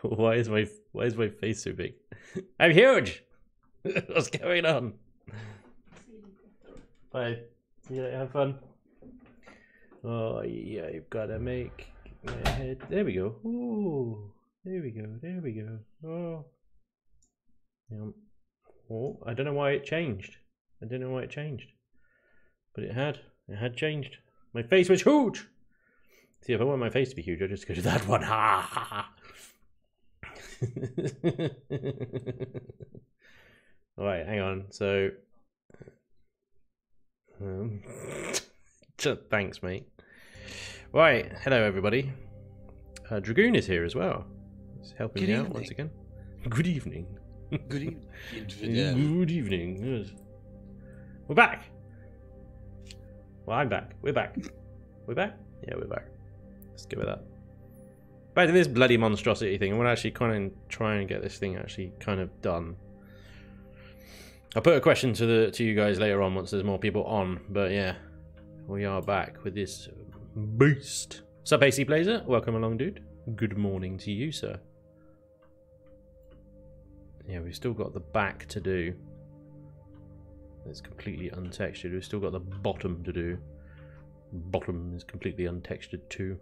Why is my face so big? I'm huge. What's going on? Bye. See you later. Have fun. Oh yeah, you've got to make my head. There we go. Ooh, there we go. There we go. Oh. Yeah. Oh, I don't know why it changed. I don't know why it changed, but it had changed. My face was huge. See, if I want my face to be huge, I just go to that one. Ha ha ha. Alright, hang on. So, thanks, mate. Right, hello everybody. Dragoon is here as well. He's helping me out once again. Good evening. Good evening. Good evening. Yes. We're back. Well, I'm back. We're back. We're back? Yeah, we're back. Let's go with that. Back to this bloody monstrosity thing. I want to actually kind of try and get this thing actually kind of done. I'll put a question to you guys later on once there's more people on. But yeah, we are back with this beast. Sup, AC Blazer? Welcome along, dude. Good morning to you, sir. Yeah, we've still got the back to do. It's completely untextured. We've still got the bottom to do. Bottom is completely untextured too.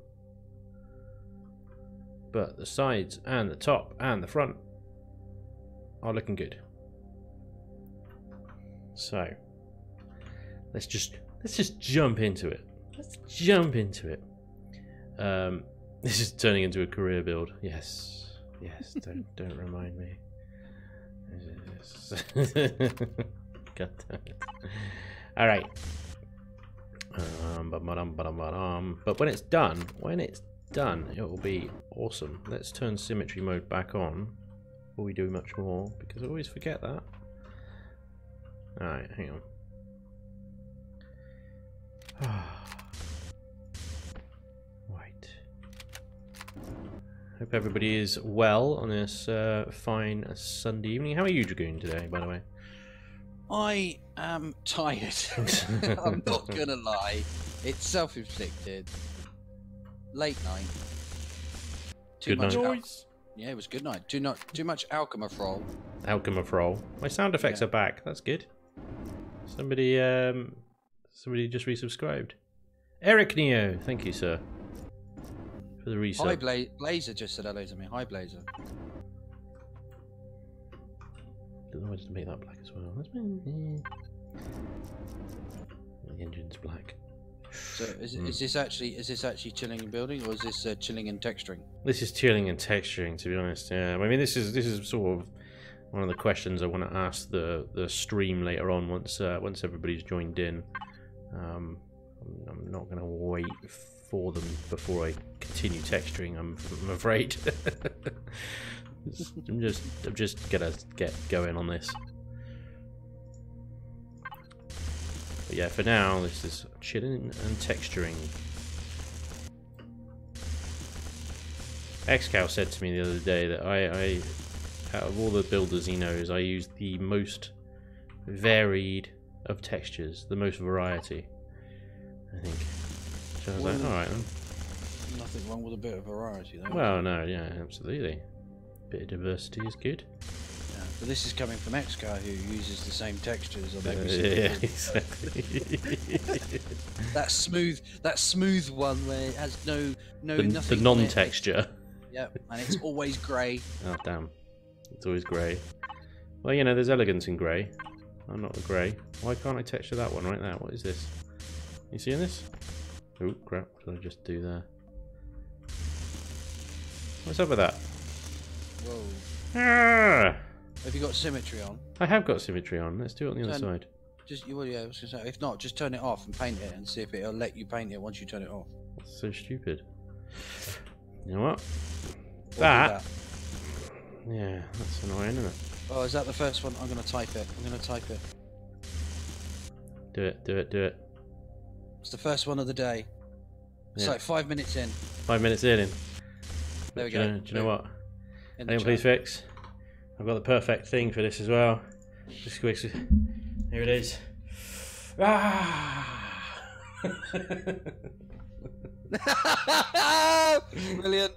But the sides and the top and the front are looking good. So let's just jump into it. Let's jump into it. This is turning into a career build. Yes. Yes, don't remind me. God damn it. Alright. But when it's done, it will be awesome. Let's turn symmetry mode back on before we do much more, because I always forget that. Alright, hang on. Right. Hope everybody is well on this fine Sunday evening. How are you, Dragoon, today, by the way? I am tired. I'm not gonna lie. It's self-inflicted. Late night. Good night. Yeah, it was good night. Too much alchemafrol. Alchemafrol. My sound effects are back. That's good. Somebody just resubscribed. Eric Neo, thank you, sir, for the resub. Hi, Blazer just said hello to me. Hi, Blazer. Don't know why to make that black as well. The engine's black. So is this actually chilling and building, or is this chilling and texturing? This is chilling and texturing, to be honest. Yeah, I mean this is sort of one of the questions I want to ask the stream later on once everybody's joined in. I'm not going to wait for them before I continue texturing. I'm afraid. I'm just gonna get going on this. But yeah, for now, this is chilling and texturing. Xcow said to me the other day that I out of all the builders he knows, I use the most varied of textures, the most variety, I think. So I was like, alright then. Nothing wrong with a bit of variety, though. Well, no, yeah, absolutely. Bit of diversity is good. Yeah, but this is coming from Xcar, who uses the same textures on every yeah, exactly. that smooth one where it has nothing. The non-texture. Yep, and it's always grey. Oh damn, it's always grey. Well, you know, there's elegance in grey. I'm not a grey. Why can't I texture that one right there? What is this? You seeing this? Oh crap! What did I just do there? What's up with that? Whoa. Ah! Have you got symmetry on? I have got symmetry on. Let's do it on the other side. Well, yeah, I was gonna say, if not, just turn it off and paint it, and see if it'll let you paint it once you turn it off. That's so stupid. You know what? That. Yeah, that's annoying, isn't it? Oh, is that the first one? I'm gonna type it. Do it, do it, do it. It's the first one of the day. It's like 5 minutes in. 5 minutes in. There we go. Do you know what? Hang on, please fix. I've got the perfect thing for this as well. Just quick. Here it is. Ah! Brilliant.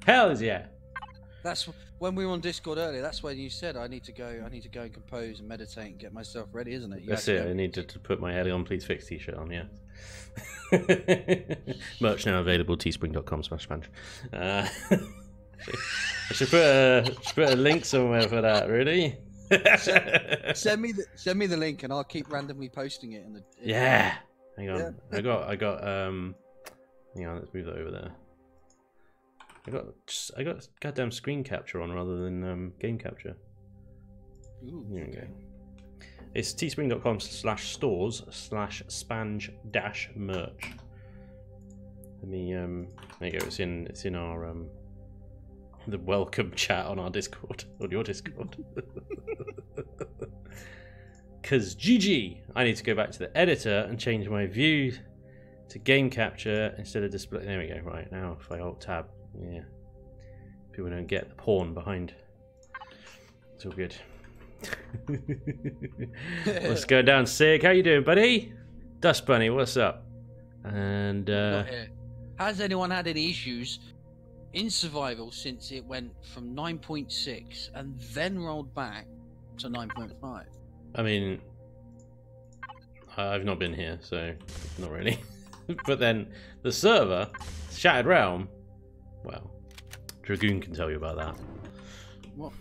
Hell yeah. That's when we were on Discord earlier. That's when you said I need to go and compose and meditate and get myself ready, isn't it? That's it. I need to put my Elion Please Fix t-shirt on. Yeah. Merch now available. Teespring.com/Spanj. I should put a link somewhere for that. Really. Send me the link and I'll keep randomly posting it in the. Yeah. Hang on. Yeah. I got. Hang on. Let's move that over there. I got goddamn screen capture on rather than game capture. Ooh, Here we go. It's teespring.com/stores/Spanj-merch. Let me there you go. It's in our the welcome chat on our Discord, on your Discord. Cause GG, I need to go back to the editor and change my view to game capture instead of display. There we go. Right now, if I alt tab. Yeah, people don't get the porn behind. It's all good. What's going down, Sig? How you doing, buddy? Dust Bunny, what's up? And has anyone had any issues in survival since it went from 9.6 and then rolled back to 9.5? I mean, I've not been here, so not really. But then the server, Shattered Realm. Well, Dragoon can tell you about that. What?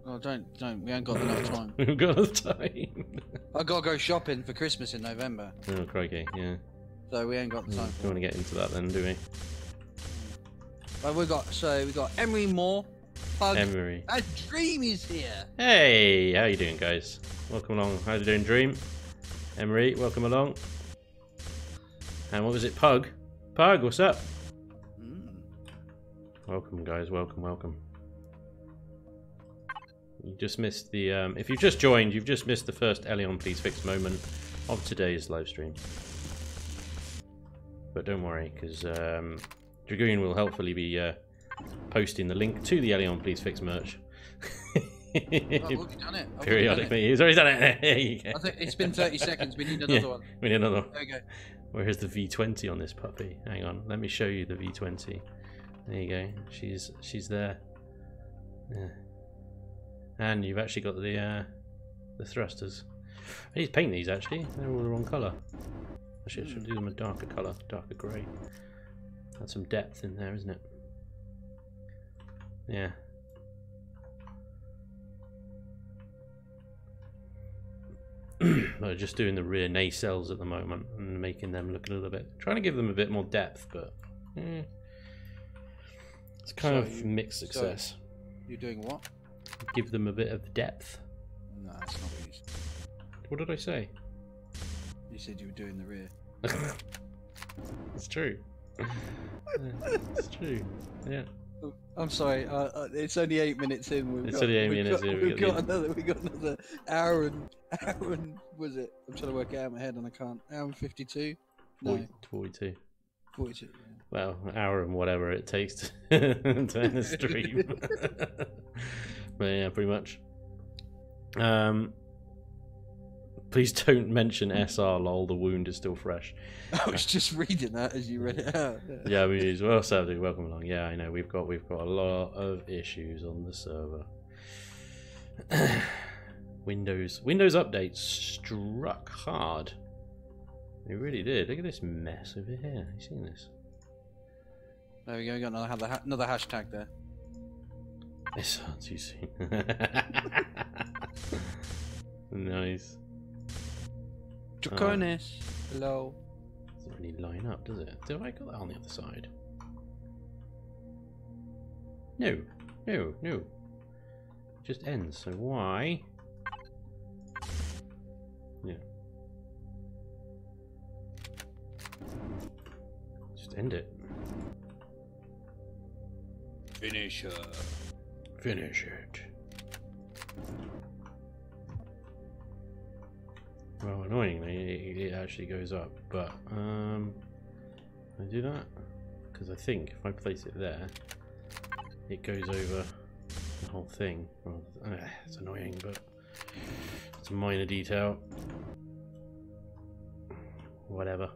Oh, don't. We ain't got enough time. We've got enough time. I gotta go shopping for Christmas in November. Oh, crikey, yeah. So we ain't got the time. Don't want to get into that then, do we? Well, we got Emery Moore, Pug, Emery. and Dream is here. Hey, how you doing, guys? Welcome along. How you doing, Dream? Emery, welcome along. And what was it, Pug? Pug, what's up? Welcome, guys. Welcome. You just missed the. If you've just joined, you've just missed the first Elion Please Fix moment of today's live stream. But don't worry, because Dragoon will helpfully be posting the link to the Elion Please Fix merch. We've done it. Periodically, he's already done it. There you go. I think it's been 30 seconds. We need another one. We need another one. There we go. Where's the V20 on this puppy? Hang on, let me show you the V20. There you go. She's there. Yeah. And you've actually got the thrusters. I need to paint these actually. They're all the wrong colour. Actually, I should do them a darker colour, darker grey. That's some depth in there, isn't it? Yeah. I'm just doing the rear nacelles at the moment and making them look a little bit, trying to give them a bit more depth, but it's kind of mixed success. So you're doing what? Give them a bit of depth. No, that's not what you said. What did I say? You said you were doing the rear. It's true. It's true. Yeah. I'm sorry. It's only 8 minutes in. Only 8 minutes in. We got another hour and was it? I'm trying to work it out in my head and I can't. Hour and 52. No. 42. 42. Yeah. Well, an hour and whatever it takes to end the stream. But yeah, pretty much. Please don't mention SR, lol, the wound is still fresh. I was just reading that as you read it out. Yeah, I mean, as well, Saturday, welcome along. Yeah, I know, we've got a lot of issues on the server. Windows updates struck hard. It really did. Look at this mess over here. You seen this? There we go. We got another hashtag there. It's not too soon. Nice. Draconis. Hello. Doesn't really line up, does it? Have I got that on the other side? No. It just ends. So why? Yeah. Just end it. Finish it. Well, annoyingly, it actually goes up, but can I do that? Because I think if I place it there, it goes over the whole thing. Well, it's annoying, but it's a minor detail. Whatever.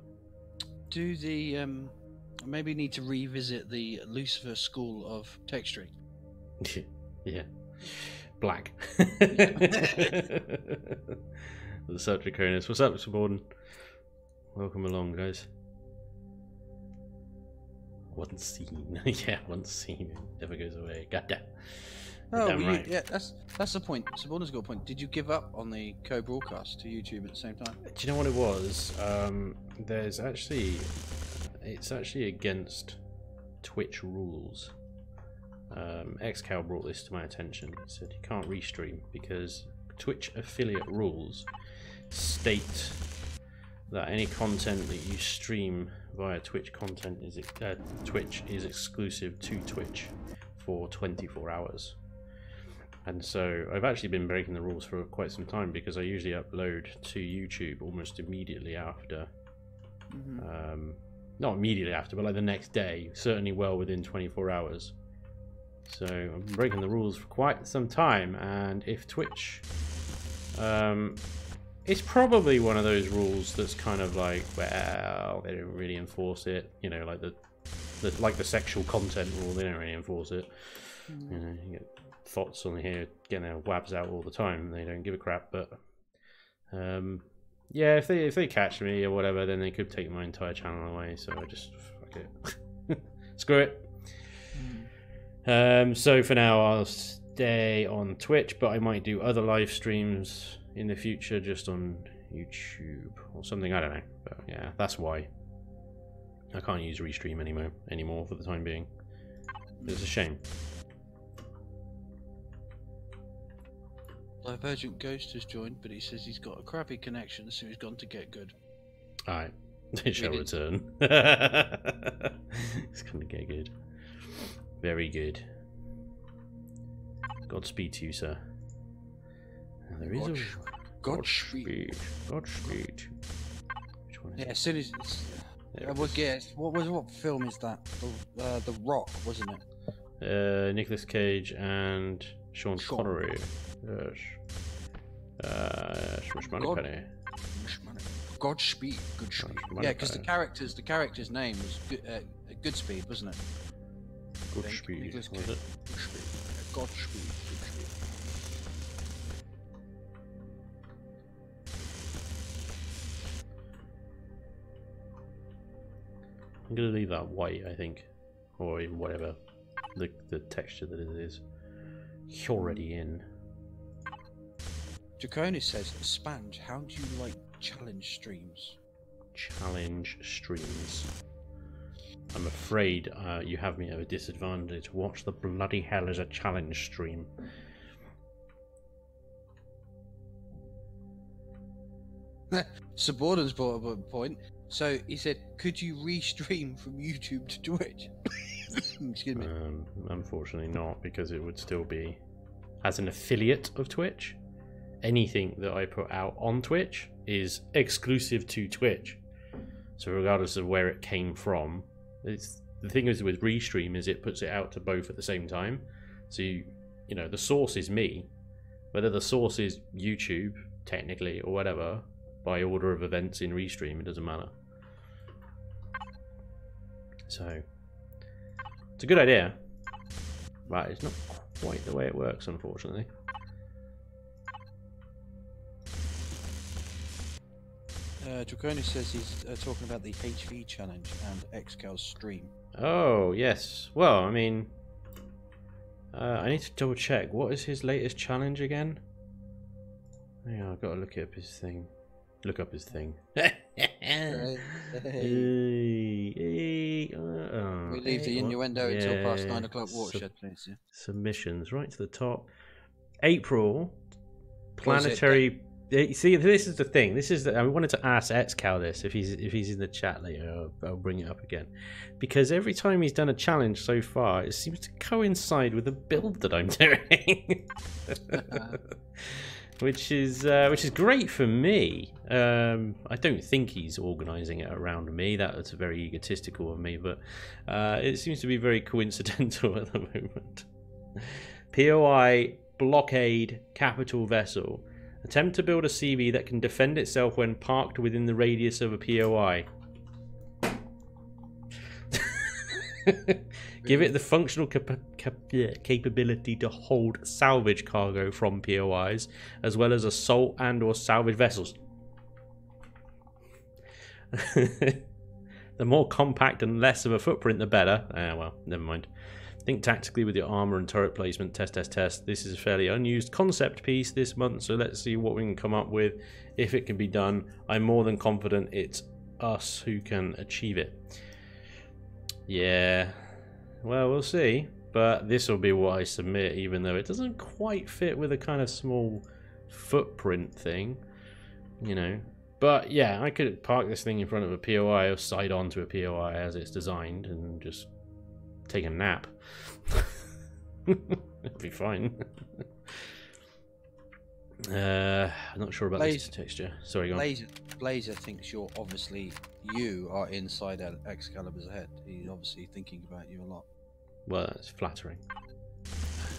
Do the Maybe need to revisit the Lucifer school of texturing. Yeah. Black. What's up, Draconis? What's up, Subordin? Welcome along, guys. Once seen. Yeah, once seen. It never goes away. Goddamn. Oh, Damn right. yeah, that's the point. Subordinate's got a point. Did you give up on the co-broadcast to YouTube at the same time? Do you know what it was? There's actually... It's actually against Twitch rules. XCal brought this to my attention. He said you can't restream because Twitch affiliate rules state that any content that you stream via Twitch content is Twitch is exclusive to Twitch for 24 hours. And so I've actually been breaking the rules for quite some time because I usually upload to YouTube almost immediately after. Not immediately after, but like the next day, certainly well within 24 hours. So I've been breaking the rules for quite some time, and if Twitch, it's probably one of those rules that's kind of like, well, they don't really enforce it. You know, like the sexual content rule, they don't really enforce it. You know, you get thoughts on here getting their wabs out all the time, and they don't give a crap. But yeah, if they catch me or whatever, then they could take my entire channel away. So I just fuck it, screw it. So for now, I'll stay on Twitch, but I might do other live streams in the future, just on YouTube or something. I don't know, but yeah, that's why I can't use Restream anymore for the time being. It's a shame. Divergent Ghost has joined, but he says he's got a crappy connection, so he's gone to get good. Alright, they shall return. It's gonna get good. Very good. Godspeed to you, sir. There is Godspeed. Godspeed. Which one is it? As soon as I would guess, what film is that? The Rock, wasn't it? Nicolas Cage and Sean Connery. Yes. Godspeed. Goodspeed. Yeah, because the character's name was Goodspeed, wasn't it? Godspeed. Was it? Godspeed. Godspeed. I'm gonna leave that white, I think, or even whatever the texture that it is. You're already in. Draconis says, Spanj, how do you like challenge streams? Challenge streams. I'm afraid you have me at a disadvantage. What the bloody hell is a challenge stream? Subordinate's brought up a point. So he said, could you restream from YouTube to Twitch? Excuse me. Unfortunately not, because it would still be as an affiliate of Twitch. Anything that I put out on Twitch is exclusive to Twitch. So regardless of where it came from, it's the thing is with Restream is it puts it out to both at the same time. So you know the source is me, whether the source is YouTube technically or whatever, by order of events in Restream, it doesn't matter. So it's a good idea, but it's not quite the way it works, unfortunately. Draconis says he's talking about the HV challenge and XCal's stream. Oh, yes. Well, I mean, I need to double check. What is his latest challenge again? Yeah, I've got to look up his thing. Look up his thing. We leave the innuendo until past 9 o'clock watershed, please. Yeah. Submissions, right to the top. April, planetary... See, this is the thing. This is I wanted to ask XCal this if he's in the chat later. I'll bring it up again, because every time he's done a challenge so far, it seems to coincide with the build that I'm doing, which is great for me. I don't think he's organising it around me. That's very egotistical of me, but it seems to be very coincidental at the moment. POI blockade capital vessel. Attempt to build a CV that can defend itself when parked within the radius of a POI. Give it the functional capability to hold salvage cargo from POIs, as well as assault and or salvage vessels. The more compact and less of a footprint, the better. Well, never mind. Think tactically with your armor and turret placement. Test. This is a fairly unused concept piece this month, so let's see what we can come up with. If it can be done, I'm more than confident it's us who can achieve it. Yeah, well, we'll see. But this will be what I submit, even though it doesn't quite fit with a kind of small footprint thing, you know. But yeah, I could park this thing in front of a POI or side on to a POI as it's designed and just take a nap. It'd be fine. I'm not sure about this texture. Sorry, go on. Blazer thinks you are inside Excalibur's head. He's obviously thinking about you a lot. Well, that's flattering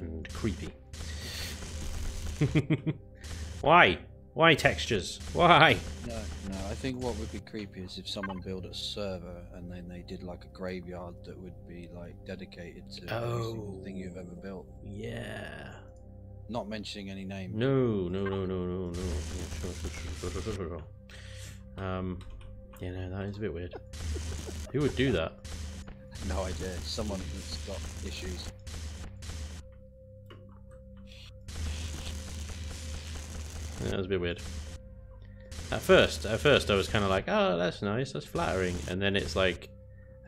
and creepy. Why? Why textures? Why? No. I think what would be creepy is if someone built a server and then they did like a graveyard that would be like dedicated to every single thing you've ever built. Yeah. Not mentioning any names. No. Sure. Yeah, no, that is a bit weird. Who would do that? No idea. Someone that's got issues. Yeah, that was a bit weird. At first I was kind of like, oh, that's nice, that's flattering. And then it's like,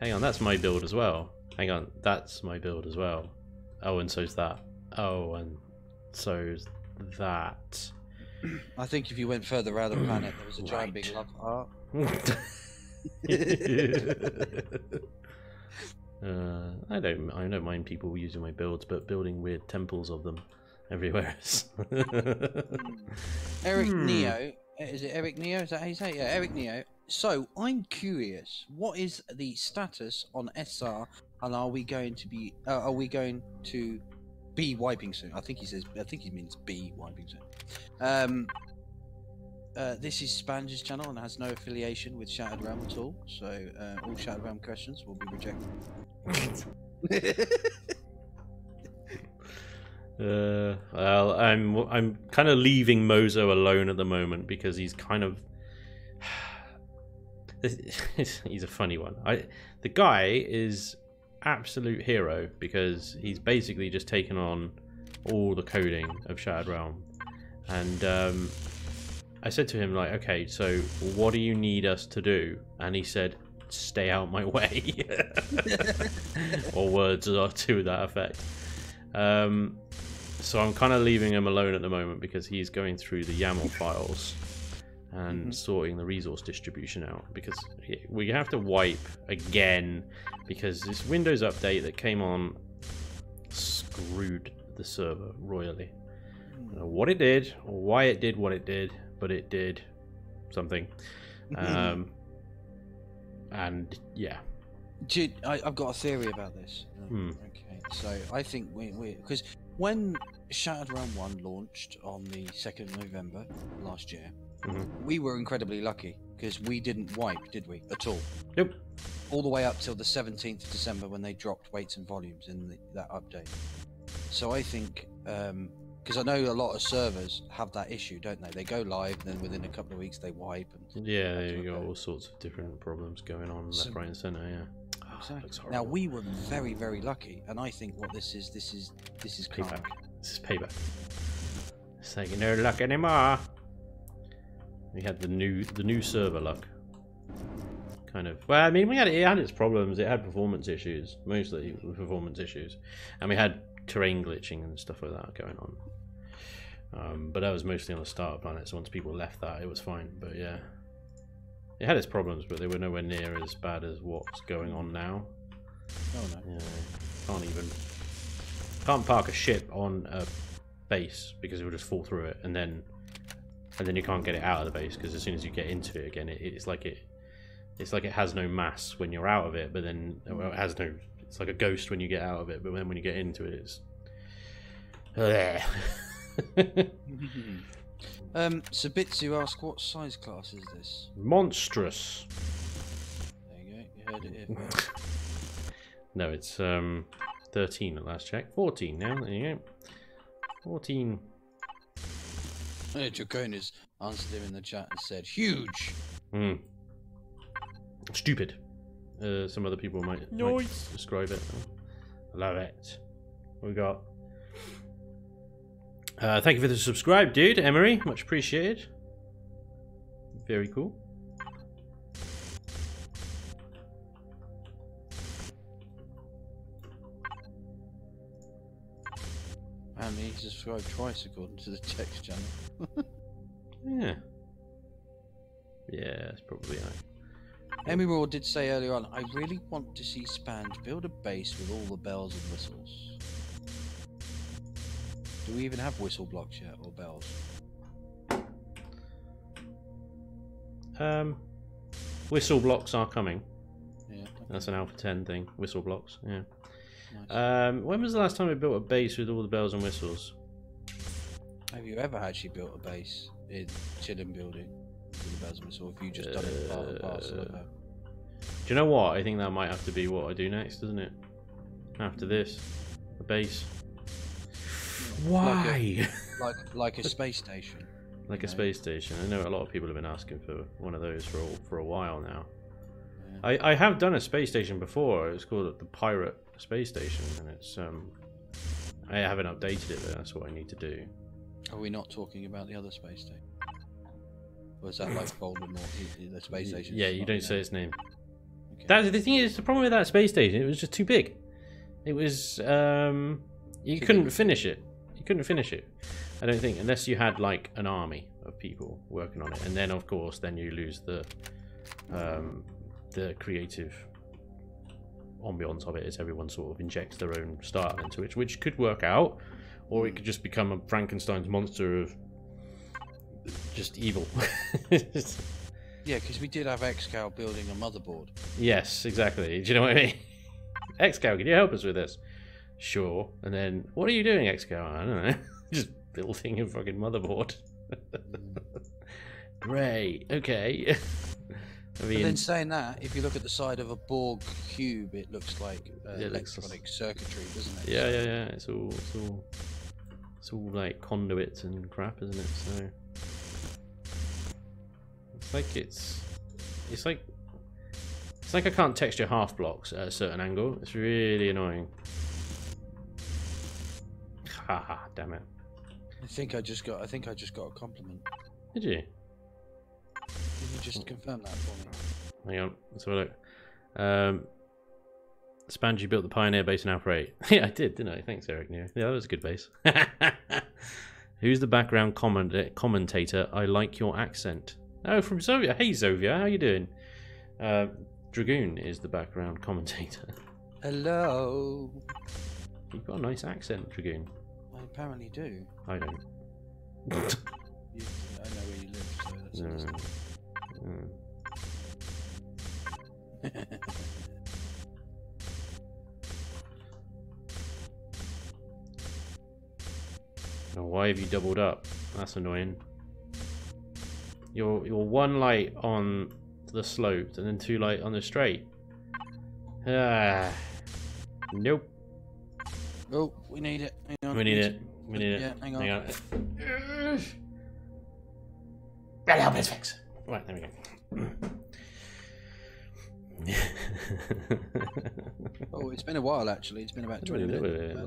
hang on, that's my build as well. Hang on, that's my build as well. Oh, and so's that. Oh, and so's that. I think if you went further around the planet, there was a giant big love heart. I don't mind people using my builds, but building weird temples of them everywhere else. Eric Neo, is it Eric Neo? Is that how you say it? Yeah, Eric Neo. So I'm curious, what is the status on SR, and are we going to be wiping soon? I think he means be wiping soon. This is Spanj's channel and has no affiliation with Shattered Realm at all, so all Shattered Realm questions will be rejected. Well, I'm kind of leaving Mozo alone at the moment because he's kind of he's a funny one. The guy is absolute hero because he's basically just taken on all the coding of Shattered Realm, and I said to him, like, okay, so what do you need us to do? And he said, stay out my way. Or words to that effect. So I'm kind of leaving him alone at the moment because he's going through the YAML files and sorting the resource distribution out, because we have to wipe again because this Windows update that came on screwed the server royally. I don't know what it did or why it did what it did, but it did something. And yeah, I've got a theory about this. Okay, so I think we because when Shattered Realm 1 launched on the 2nd of November last year, we were incredibly lucky because we didn't wipe, did we, at all? Nope. All the way up till the 17th of December when they dropped weights and volumes in that update. So I think, because I know a lot of servers have that issue, don't they? They go live, and then within a couple of weeks they wipe. And yeah, you got all sorts of different problems going on left, right, and centre. Yeah. Exactly. Now we were very, very lucky, and I think what this is payback. This is payback. It's like no luck anymore. We had the new server luck. Kind of. Well, I mean, it had its problems. It had performance issues, mostly performance issues, and we had terrain glitching and stuff like that going on. But that was mostly on the starter planet. So once people left that, it was fine. But yeah. It had its problems, but they were nowhere near as bad as what's going on now. Oh no! Yeah, can't park a ship on a base because it will just fall through it, and then you can't get it out of the base because as soon as you get into it again, it's like it has no mass when you're out of it, but then it has no. It's like a ghost when you get out of it, but then when you get into it, it's. Sabitsu asked, what size class is this? Monstrous. There you go, you heard it here. No, it's 13 at last check. 14 now. There you go. 14. Draconis answered him in the chat and said, "Huge." Stupid. Some other people might describe it. I love it. What we got? Thank you for the subscribe, dude. Emery, much appreciated. Very cool. And he subscribed twice according to the text channel. Yeah. Yeah, that's probably right. Amy Raw did say earlier on, I really want to see Spanj build a base with all the bells and whistles. Do we even have whistle blocks yet, or bells? Whistle blocks are coming. Yeah. Okay. That's an Alpha 10 thing. Whistle blocks, yeah. Nice. When was the last time we built a base with all the bells and whistles? Have you ever actually built a base in Chillin Building with the bells and whistles, or have you just done it part and parcel of that? Do you know what? I think that might have to be what I do next, doesn't it? After this, the base. Why? Like a space station. Like a space station. I know a lot of people have been asking for one of those for a while now. Yeah. I have done a space station before. It's called the Pirate Space Station, and it's I haven't updated it though. That's what I need to do. Are we not talking about the other space station? Or is that like Buildin or the space station? Yeah, you don't say its name. Okay. That's the thing is the problem with that space station. It was just too big. It was you couldn't finish it. You couldn't finish it. I don't think, unless you had like an army of people working on it, and then of course then you lose the creative ambience of it as everyone sort of injects their own style into it, which could work out, or it could just become a Frankenstein's monster of just evil. Yeah, because we did have Xcal building a motherboard. Yes, exactly. Do you know what I mean? Xcal, can you help us with this? Sure. And then, what are you doing, Xcal? I don't know. Just building a fucking motherboard. Great. Okay. I mean, but then saying that, if you look at the side of a Borg cube, it looks like electronic circuitry, doesn't it? Yeah, yeah, yeah. It's all like conduits and crap, isn't it? So it's like I can't texture half blocks at a certain angle. It's really annoying. Haha, damn it. I think I just got a compliment. Did you? Can you just confirm that for me? Hang on, let's have a look. Spanj, you built the Pioneer base in Alpha 8. Yeah, I did, didn't I? Thanks, Eric. Yeah, that was a good base. Who's the background commentator? I like your accent. Oh, from Zovia. Hey, Zovia, how you doing? Dragoon is the background commentator. Hello. You've got a nice accent, Dragoon. I apparently do. I don't. I know where you live, so that's Oh, why have you doubled up? That's annoying. You're one light on the sloped and then two light on the straight. Nope. Oh, we need it. Hang on. We need it. We need it. Yeah, hang on. Gotta help us fix. Right, there we go. Oh, it's been a while actually. It's been about 20 minutes.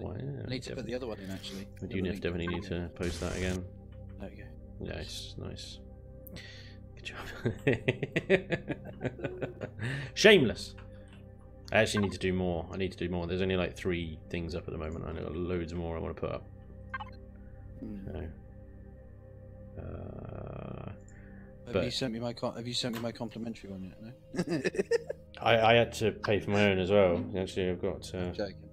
I need to put the other one in actually. We do definitely need to post that again. There we go. Nice, nice. Good job. Shameless. I actually need to do more. I need to do more. There's only like 3 things up at the moment. I know loads more I want to put up. So, have you sent me my complimentary one yet? No? I had to pay for my own as well. Actually, I've got. I'm joking.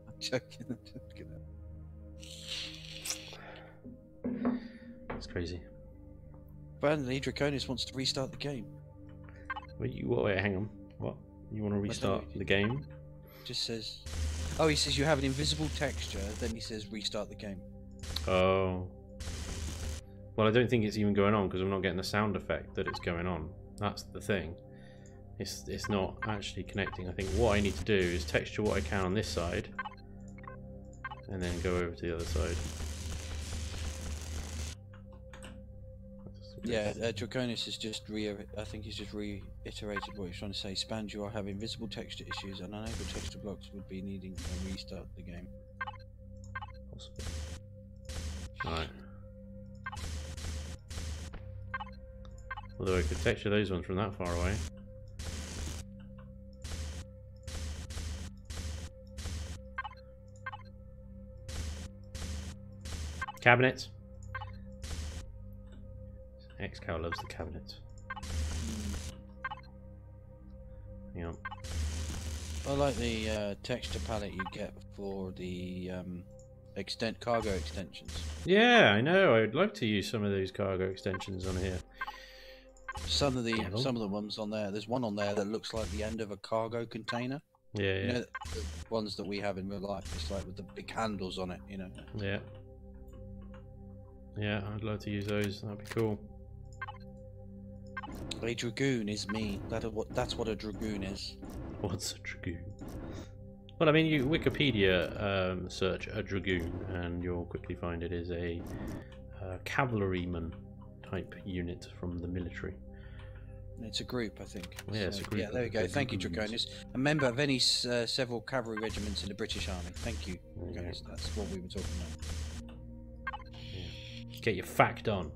It's crazy. Apparently, Draconis wants to restart the game. Wait, hang on. What? You want to restart the game? Just says. Oh, he says you have an invisible texture. Then he says restart the game. Oh. Well, I don't think it's even going on because I'm not getting the sound effect that it's going on. That's the thing. It's not actually connecting. I think what I need to do is texture what I can on this side, and then go over to the other side. Yeah, Draconis has just I think he's just reiterated what he's trying to say. Spanj, you are having visible texture issues, and unable texture blocks would be needing to restart the game. Possibly. Alright. Although I could texture those ones from that far away. Cabinet. X-Cow loves the cabinet. Yeah. I like the texture palette you get for the cargo extensions. Yeah, I know. I would love to use some of those cargo extensions on here. Some of the ones on there. There's one on there that looks like the end of a cargo container. Yeah, You know, the ones that we have in real life. It's like with the big handles on it. You know. Yeah. Yeah, I'd love to use those. That'd be cool. A dragoon is me. That's what a dragoon is. What's a dragoon? Well, I mean, you Wikipedia search a dragoon, and you'll quickly find it is a cavalryman type unit from the military. It's a group, I think. Yeah, it's a group. Yeah, there we go. Thank you, Draconis. A member of any several cavalry regiments in the British Army. Thank you, Draconis. Yeah. That's what we were talking about. Yeah. Get your fact on.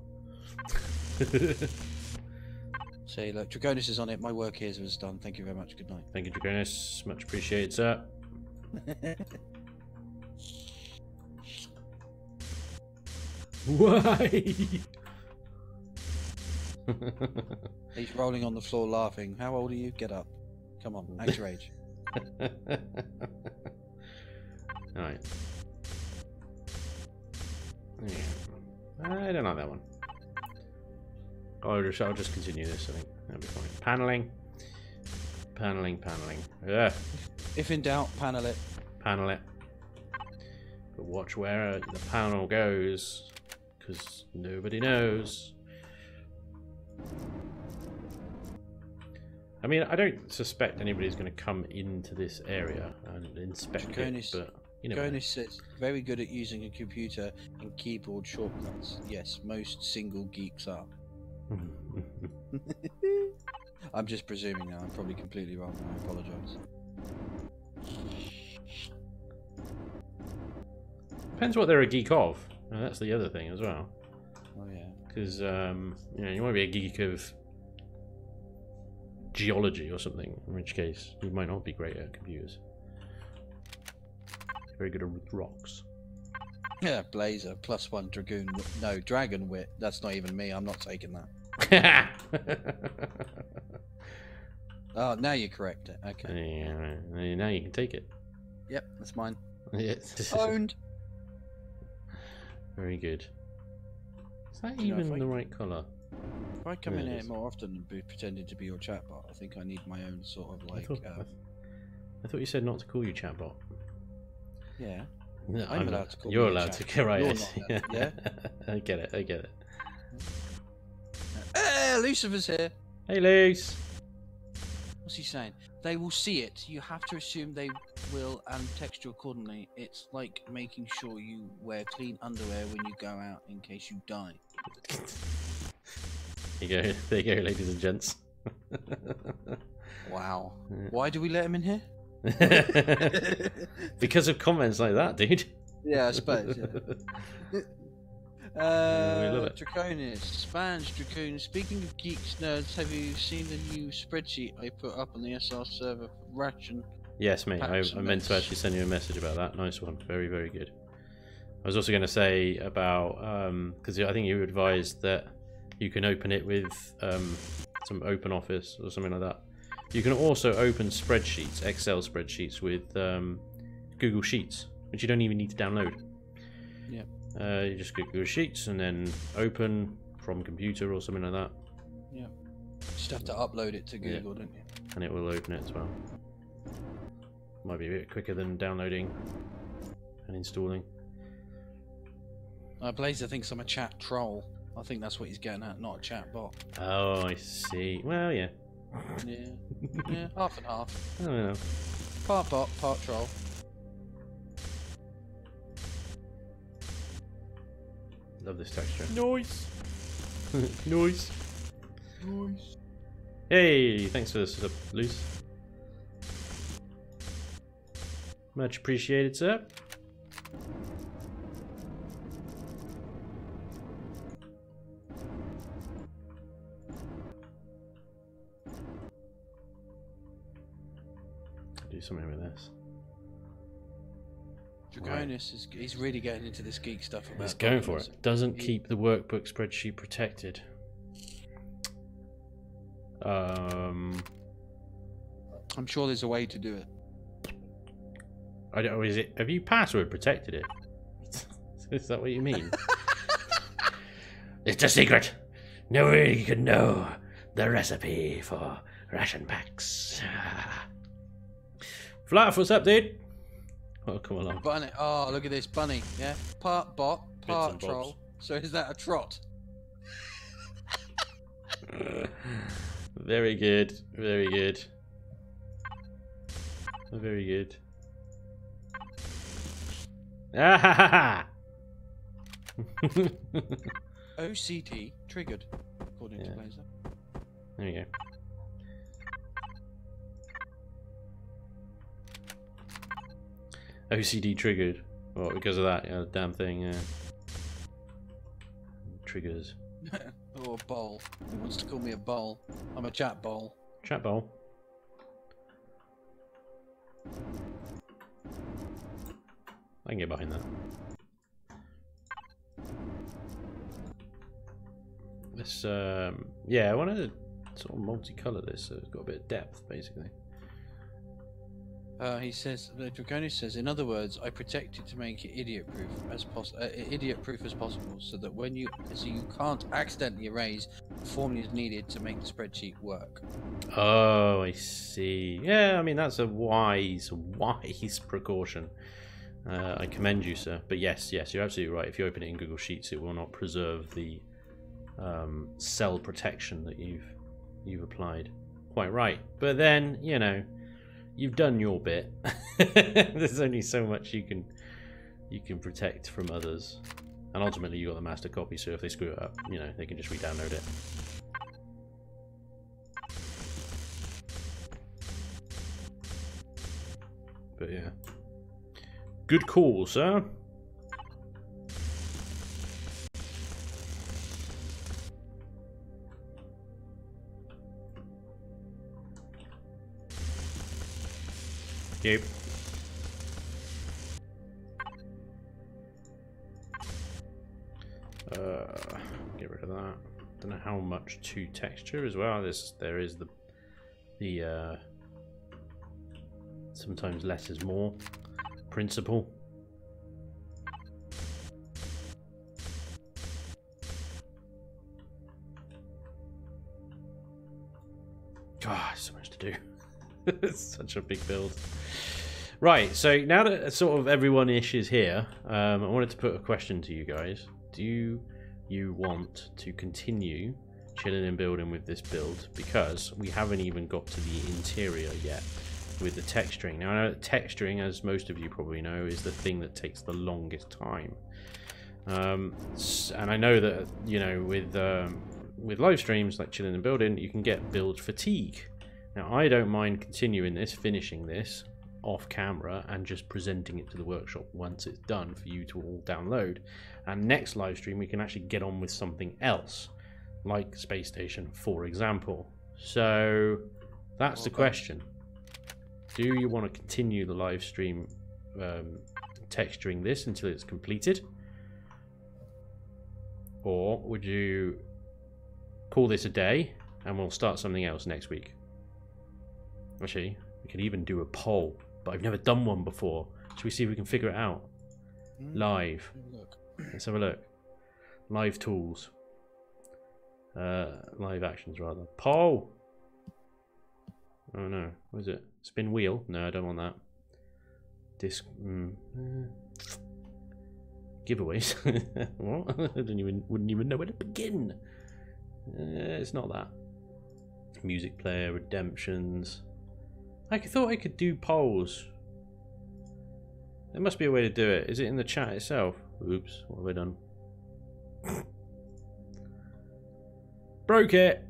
Say, look, Draconis is on it. My work here was done. Thank you very much. Good night. Thank you, Draconis. Much appreciated, sir. Why? He's rolling on the floor laughing. How old are you? Get up. Come on, act your age. Alright. Yeah. I don't like that one. I'll just continue this, I think. That'll be fine. Paneling. Paneling. Yeah. If in doubt, panel it. Panel it. But watch where the panel goes, because nobody knows. I mean, I don't suspect anybody's going to come into this area and inspect it, but you know. Draconis says, very good at using a computer and keyboard shortcuts. Yes, most single geeks are. I'm just presuming now. I'm probably completely wrong. I apologise. Depends what they're a geek of. That's the other thing as well. Oh yeah. Because you know, you might be a geek of geology or something, in which case you might not be great at computers. Very good at rocks. Yeah, Blazer +1 dragoon. No, dragon wit. That's not even me. I'm not taking that. Oh, now you correct it. Okay. Yeah, now you can take it. Yep, that's mine. Yes. Owned. Very good. Is that even the right colour? If I come in here more often and be pretending to be your chatbot, I think I need my own sort of like. I thought you said not to call you chatbot. Yeah. No, I'm allowed to call you're you allowed chat. to. Right. You're not, yeah. I get it. Hey, Lucifer's here. Hey, Luce. What's he saying? They will see it. You have to assume they will and text you accordingly. It's like making sure you wear clean underwear when you go out in case you die. There you go, ladies and gents. Wow. Why do we let him in here? Because of comments like that, dude. Yeah, I suppose. Yeah. We love it. Draconis, Spanj, Dracoon. Speaking of geeks, nerds, have you seen the new spreadsheet I put up on the SR server for ration? Yes, mate. I meant to actually send you a message about that. Nice one. Very, very good. I was also going to say about because I think you advised that you can open it with some Open Office or something like that. You can also open spreadsheets, Excel spreadsheets with Google Sheets, which you don't even need to download. Yeah. You just get Google Sheets and then open from computer or something like that. Yeah. Just have to upload it to Google, don't you? And it will open it as well. Might be a bit quicker than downloading and installing. Blazer thinks I'm a chat troll. I think that's what he's getting at, not a chat bot. Oh, I see. Well, yeah. Yeah, half and half. I don't know. Part bot, part troll. Love this texture. Noise. Noise. Noise. Hey, thanks for this, Luce. Much appreciated, sir. Do something with this. Dragonis he's really getting into this geek stuff. He's going for it. Doesn't keep the workbook spreadsheet protected. I'm sure there's a way to do it. I don't know. Is it? Have you password protected it? Is that what you mean? It's a secret. Nobody can know the recipe for ration packs. Flat, what's up, dude? Oh, come along. Bunny. Oh, look at this bunny. Yeah, part bot, part Bits and bobs. troll. So is that a trot? Very good. Very good. Very good. Ah ha ha ha! OCD triggered, according to Blazer. There you go. OCD triggered. Well, because of that, yeah, damn thing, yeah. Triggers. Oh, a bowl. He wants to call me a bowl. I'm a chat bowl. Chat bowl. I can get behind that. This, yeah, I want to sort of multicolour this so it's got a bit of depth, basically. He says, Dragonis says, in other words, I protect it to make it idiot-proof as possible, so that when you can't accidentally erase the formulas needed to make the spreadsheet work. Oh, I see. Yeah, I mean that's a wise precaution. I commend you, sir. But yes, you're absolutely right. If you open it in Google Sheets, it will not preserve the cell protection that you've applied. Quite right. But then, you know, you've done your bit. There's only so much you can protect from others, and ultimately you got the master copy. So if they screw it up, you know, they can just re-download it. But yeah, good call, sir. Yep. Get rid of that. Don't know how much to texture as well. There is the sometimes less is more principle. God, so much to do. It's such a big build. Right, so now that sort of everyone-ish is here, I wanted to put a question to you guys. Do you want to continue chilling and building with this build? Because we haven't even got to the interior yet with the texturing. Now, I know that texturing, as most of you probably know, is the thing that takes the longest time. And I know that, you know, with live streams like Chillin and Buildin, you can get build fatigue. Now, I don't mind continuing this, finishing this off camera and just presenting it to the workshop once it's done for you to all download. And next live stream we can actually get on with something else, like Space Station, for example. So that's the question. Do you want to continue the live stream texturing this until it's completed? Or would you call this a day and we'll start something else next week? Actually, we could even do a poll, but I've never done one before. Should we see if we can figure it out? Live. Let's have a look. Live tools. Live actions, rather. Poll! Oh no, what is it? Spin wheel? No, I don't want that. Disc. Giveaways. What? I wouldn't even know where to begin. It's not that. Music player, redemptions. I thought I could do polls. There must be a way to do it. Is it in the chat itself? Oops, what have I done? Broke it!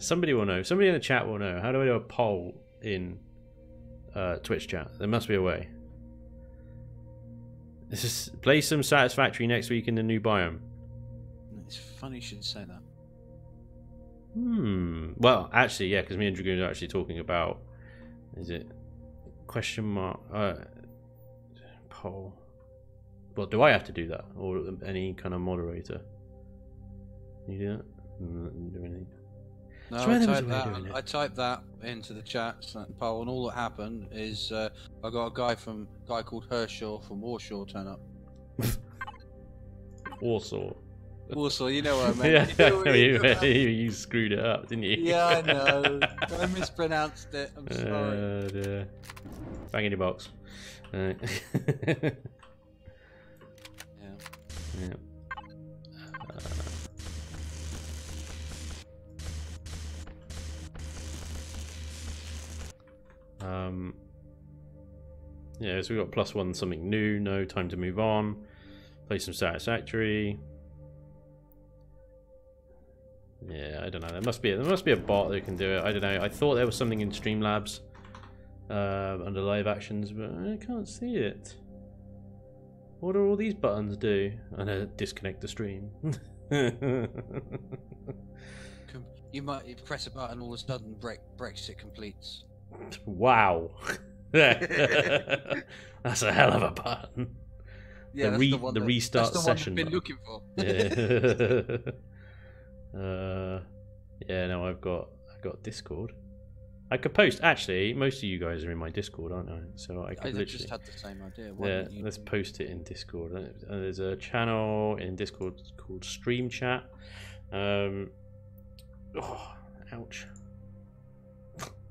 Somebody will know. Somebody in the chat will know. How do I do a poll in Twitch chat? There must be a way. This is play some Satisfactory next week in the new biome. It's funny you should say that. Well, actually, yeah, because me and Dragoon are actually talking about. Is it question mark poll? Well, do I have to do that, or any kind of moderator? You do that? Do anything? No, I typed that into the chat, poll, and all that happened is I got a guy called Hershaw from Warsaw turn up. Warsaw, you know what I meant. Yeah, you screwed it up, didn't you? Yeah, I know. I mispronounced it. I'm sorry. Dear. Bang in your box. Yeah. Yeah, so we got +1 something new. No time to move on. Play some Satisfactory. Yeah, I don't know. There must be a bot that can do it. I don't know. I thought there was something in Streamlabs under live actions, but I can't see it. What do all these buttons do? I'm gonna disconnect the stream. You might press a button, all of a sudden Brexit completes. Wow. That's a hell of a button. Yeah, the restart that's the session. One I've been looking for. Yeah, no, I've got Discord. I could post. Actually, most of you guys are in my Discord, aren't I? So I could literally just had the same idea. Yeah, let's post it in Discord. There's a channel in Discord called Stream Chat. Oh, ouch.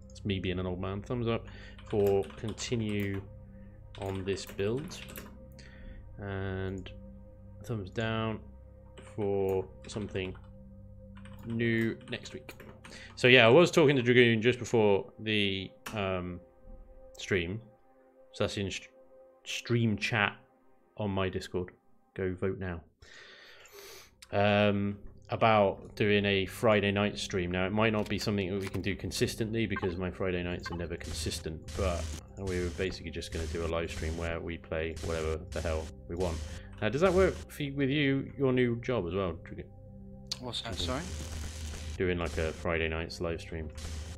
It's me being an old man. Thumbs up for continue on this build, and thumbs down for something new next week. So yeah, I was talking to Dragoon just before the stream. So that's in stream chat on my Discord. Go vote now. About doing a Friday night stream. Now, it might not be something that we can do consistently because my Friday nights are never consistent, but we were basically just going to do a live stream where we play whatever the hell we want. Does that work with you, your new job as well, Dragoon? What's that, sorry? Doing like a Friday night's live stream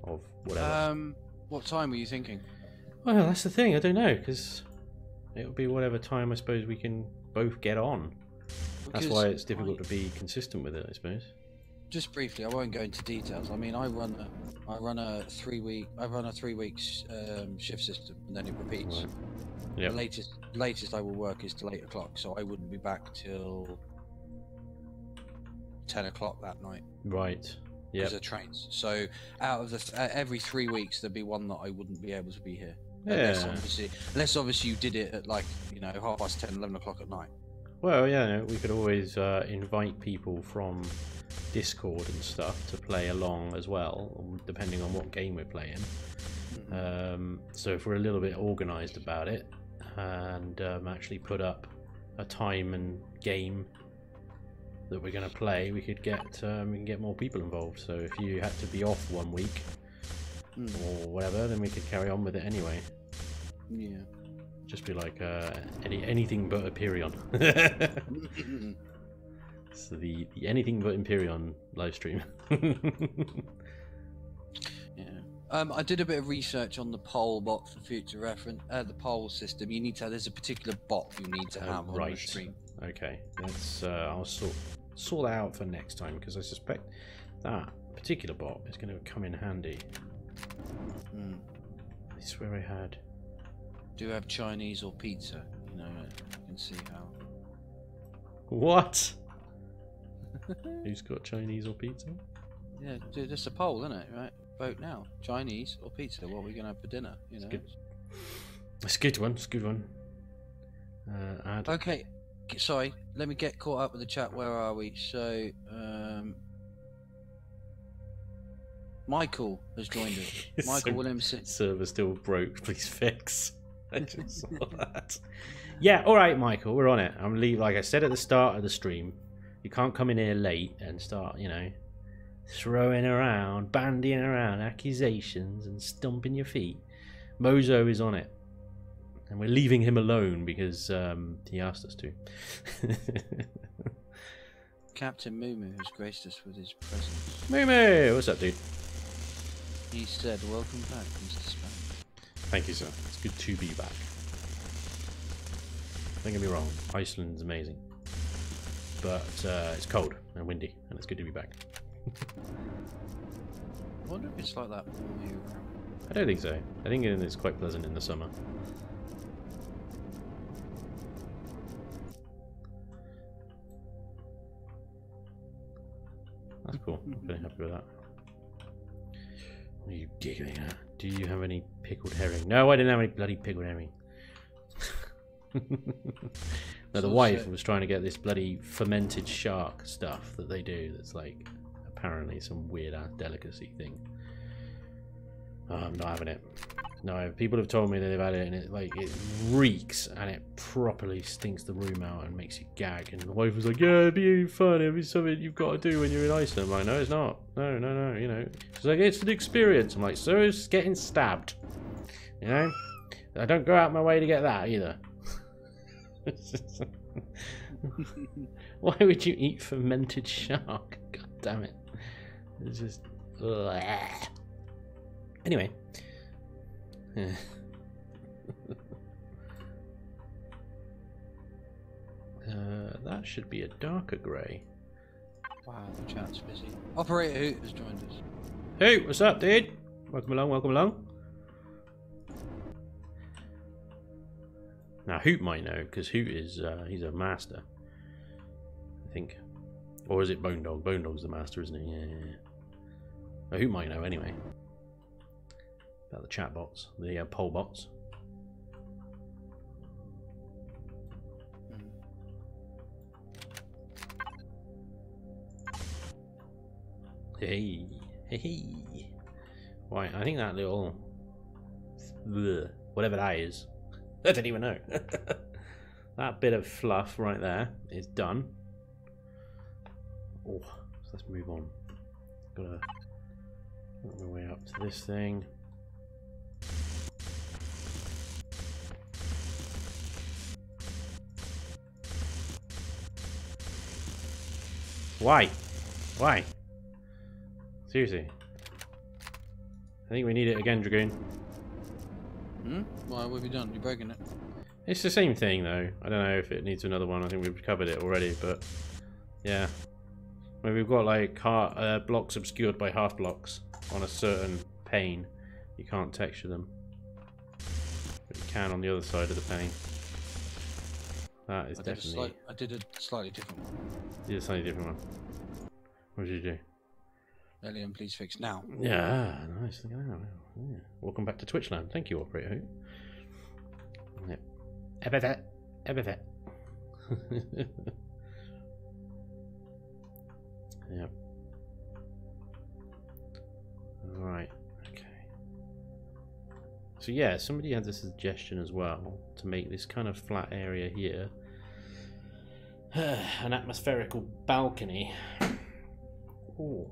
of whatever. What time were you thinking? Well, that's the thing. I don't know, because it'll be whatever time I suppose we can both get on. That's why it's difficult to be consistent with it, I suppose. Just briefly, I won't go into details. I mean, I run a 3 weeks shift system, and then it repeats. Right. Yep. The latest I will work is till 8 o'clock, so I wouldn't be back till 10 o'clock that night. Right. Yeah. Because of trains. So out of every 3 weeks, there'd be one that I wouldn't be able to be here. Yeah. Unless obviously you did it at 10:30, 11 o'clock at night. Well, yeah, we could always invite people from Discord and stuff to play along as well, depending on what game we're playing. So if we're a little bit organised about it and actually put up a time and game that we're going to play, we can get more people involved. So if you had to be off 1 week or whatever, then we could carry on with it anyway. Yeah. Just be like anything but Empyrean. So the anything but Empyrean live stream. Yeah. I did a bit of research on the poll bot for future reference. The poll system. There's a particular bot you need to have on the stream. Okay. Let's. I'll sort that out for next time, because I suspect that particular bot is going to come in handy. I swear I had. Do you have Chinese or pizza? You can see how. What? Who's got Chinese or pizza? Yeah, dude, it's a poll, isn't it? Right? Vote now. Chinese or pizza? What are we gonna have for dinner? It's a good one. It's a good one. Okay. sorry, let me get caught up with the chat. Where are we? So, Michael has joined us. Michael Williamson. Server still broke. Please fix. I just saw that. Yeah, all right, Michael, we're on it. I'm leave. Like I said at the start of the stream, you can't come in here late and start, you know, throwing around, bandying around accusations and stomping your feet. Mozo is on it, and we're leaving him alone because he asked us to. Captain Mumu has graced us with his presence. Mumu, what's up, dude? He said, "Welcome back, Mr. Spanj." Thank you, sir. It's good to be back. Don't get me wrong, Iceland's amazing, but it's cold and windy, and it's good to be back. I wonder if it's like that all year round. I don't think so. I think it's quite pleasant in the summer. That's cool. I'm very happy with that. What are you giggling at? Do you have any pickled herring? No, I didn't have any bloody pickled herring. No, the wife was trying to get this bloody fermented shark stuff that they do that's like apparently some weird ass delicacy thing. Oh, I'm not having it. No, people have told me that they've had it and it reeks and it properly stinks the room out and makes you gag. And the wife was like, "Yeah, it'd be fun. It'd be something you've got to do when you're in Iceland." I'm like, "No, it's not. No, you know." She's like, "It's an experience." I'm like, "So is getting stabbed. You know, I don't go out my way to get that either." Why would you eat fermented shark? God damn it. It's just... Anyway. That should be a darker grey. Wow, the chat's busy. Operator Hoot has joined us. Hey, what's up, dude? Welcome along, welcome along. Now, Hoot might know, because Hoot is, he's a master. I think. Or is it Bone Dog? Bone Dog's the master, isn't he? Yeah. Well, Hoot might know anyway. About the chat bots, the poll bots. Hey. Right, I think that little... whatever that is. I don't even know. That bit of fluff right there is done. Oh, so let's move on. Gotta work my way up to this thing. Why? Why? Seriously. I think we need it again, Dragoon. Why, what have you done? You're breaking it. It's the same thing, though. I don't know if it needs another one. I think we've covered it already, but yeah. When we've got like blocks obscured by half blocks on a certain pane, you can't texture them. But you can on the other side of the pane. That is definitely... I did a slightly different one. You did a slightly different one. What did you do? Alien, please fix now. Yeah, nice. Look at that. Yeah. Welcome back to Twitchland. Thank you, Operator. Yep. Epithet. Yep. Alright, okay. So yeah, somebody had a suggestion as well to make this kind of flat area here an atmospherical balcony. Ooh.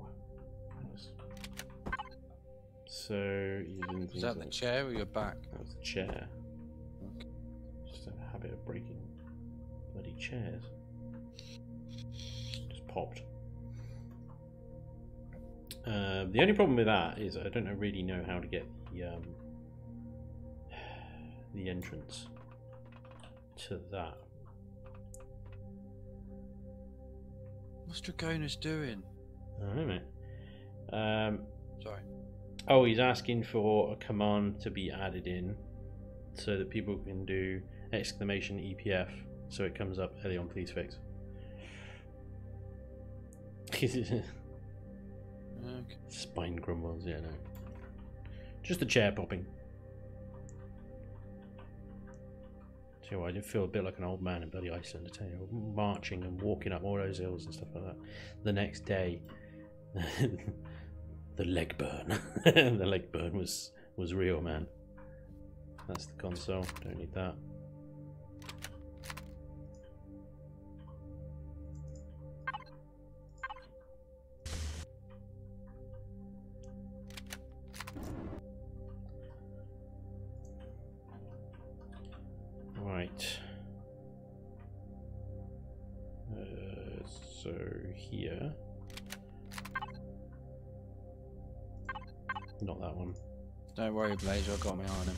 So you didn't think was that the chair or your back? That was the chair. Okay. Just have a habit of breaking bloody chairs. Just popped. The only problem with that is I don't really know how to get the entrance to that. What's Dragonus doing? I don't know, mate. Sorry. Oh, he's asking for a command to be added in so that people can do exclamation EPF so it comes up Elion, please fix. Okay. Spine grumbles, yeah, no. Just the chair popping. Tell you what, I did feel a bit like an old man in bloody Iceland. I tell you, marching and walking up all those hills and stuff like that. The next day, the leg burn. The leg burn was real, man. That's the console. Don't need that. Right. So here. Not that one. Don't worry, Blazer, I've got my eye on him.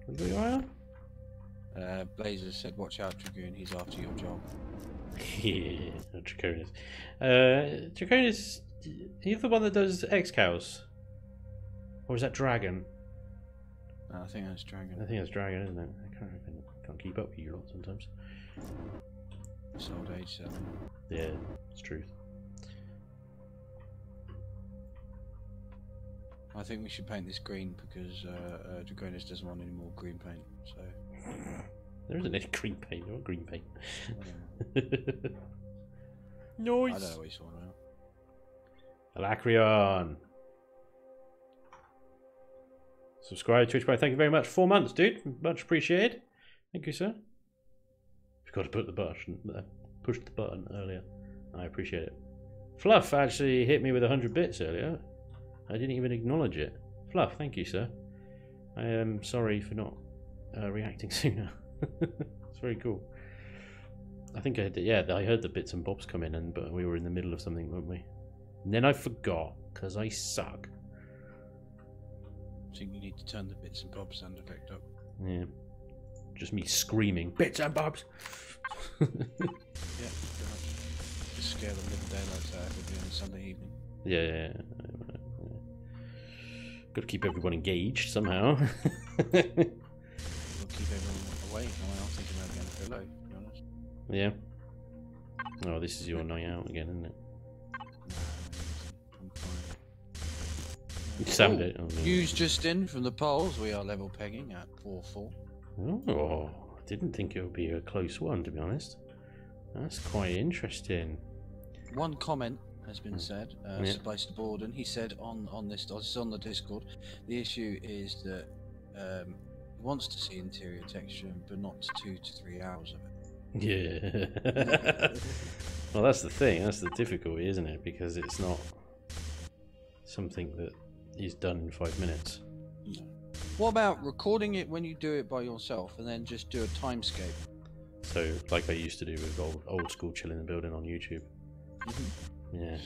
You got your eye on? Blazer said, watch out, Dragoon, he's after your job. Yeah, Draconis. Draconis, he's the one that does X-Cows? Or is that Dragon? No, I think that's Dragon. I think that's Dragon, isn't it? I can't keep up with you lot sometimes. It's old age 7. Yeah, it's truth. I think we should paint this green because Draconis doesn't want any more green paint. So there isn't any green paint. What green paint? Nice. I don't know what he's talking about. Alacrion. Subscribe to Twitch Prime. Thank you very much. 4 months, dude. Much appreciated. Thank you, sir. Forgot to put the button, push the button earlier. I appreciate it. Fluff actually hit me with 100 bits earlier. I didn't even acknowledge it. Fluff, thank you, sir. I am sorry for not reacting sooner. It's very cool. I think I had I heard the bits and bobs come in, but we were in the middle of something, weren't we? And then I forgot because I suck. I think you need to turn the bits and bobs sound effect up. Yeah. Just me screaming, bits and bobs! Yeah, just scare the living daylights out of you on a Sunday evening. Yeah. Got to keep everyone engaged somehow. We'll keep everyone awake. No one else thinking about getting a pillow, to be honest. Yeah. Oh, this is your night out again, isn't it? I'm fine. You sound it. Oh, no. News just in from the polls. We are level pegging at 4-4. Oh, I didn't think it would be a close one, to be honest. That's quite interesting. One comment has been said, Splice to Buildin. He said on this, it's on the Discord, the issue is that he wants to see interior texture, but not 2 to 3 hours of it. Yeah. Well, that's the thing. That's the difficulty, isn't it? Because it's not something that is done in 5 minutes. No. What about recording it when you do it by yourself, and then just do a timescape? So, like I used to do with old school Chillin and Buildin on YouTube. Yeah.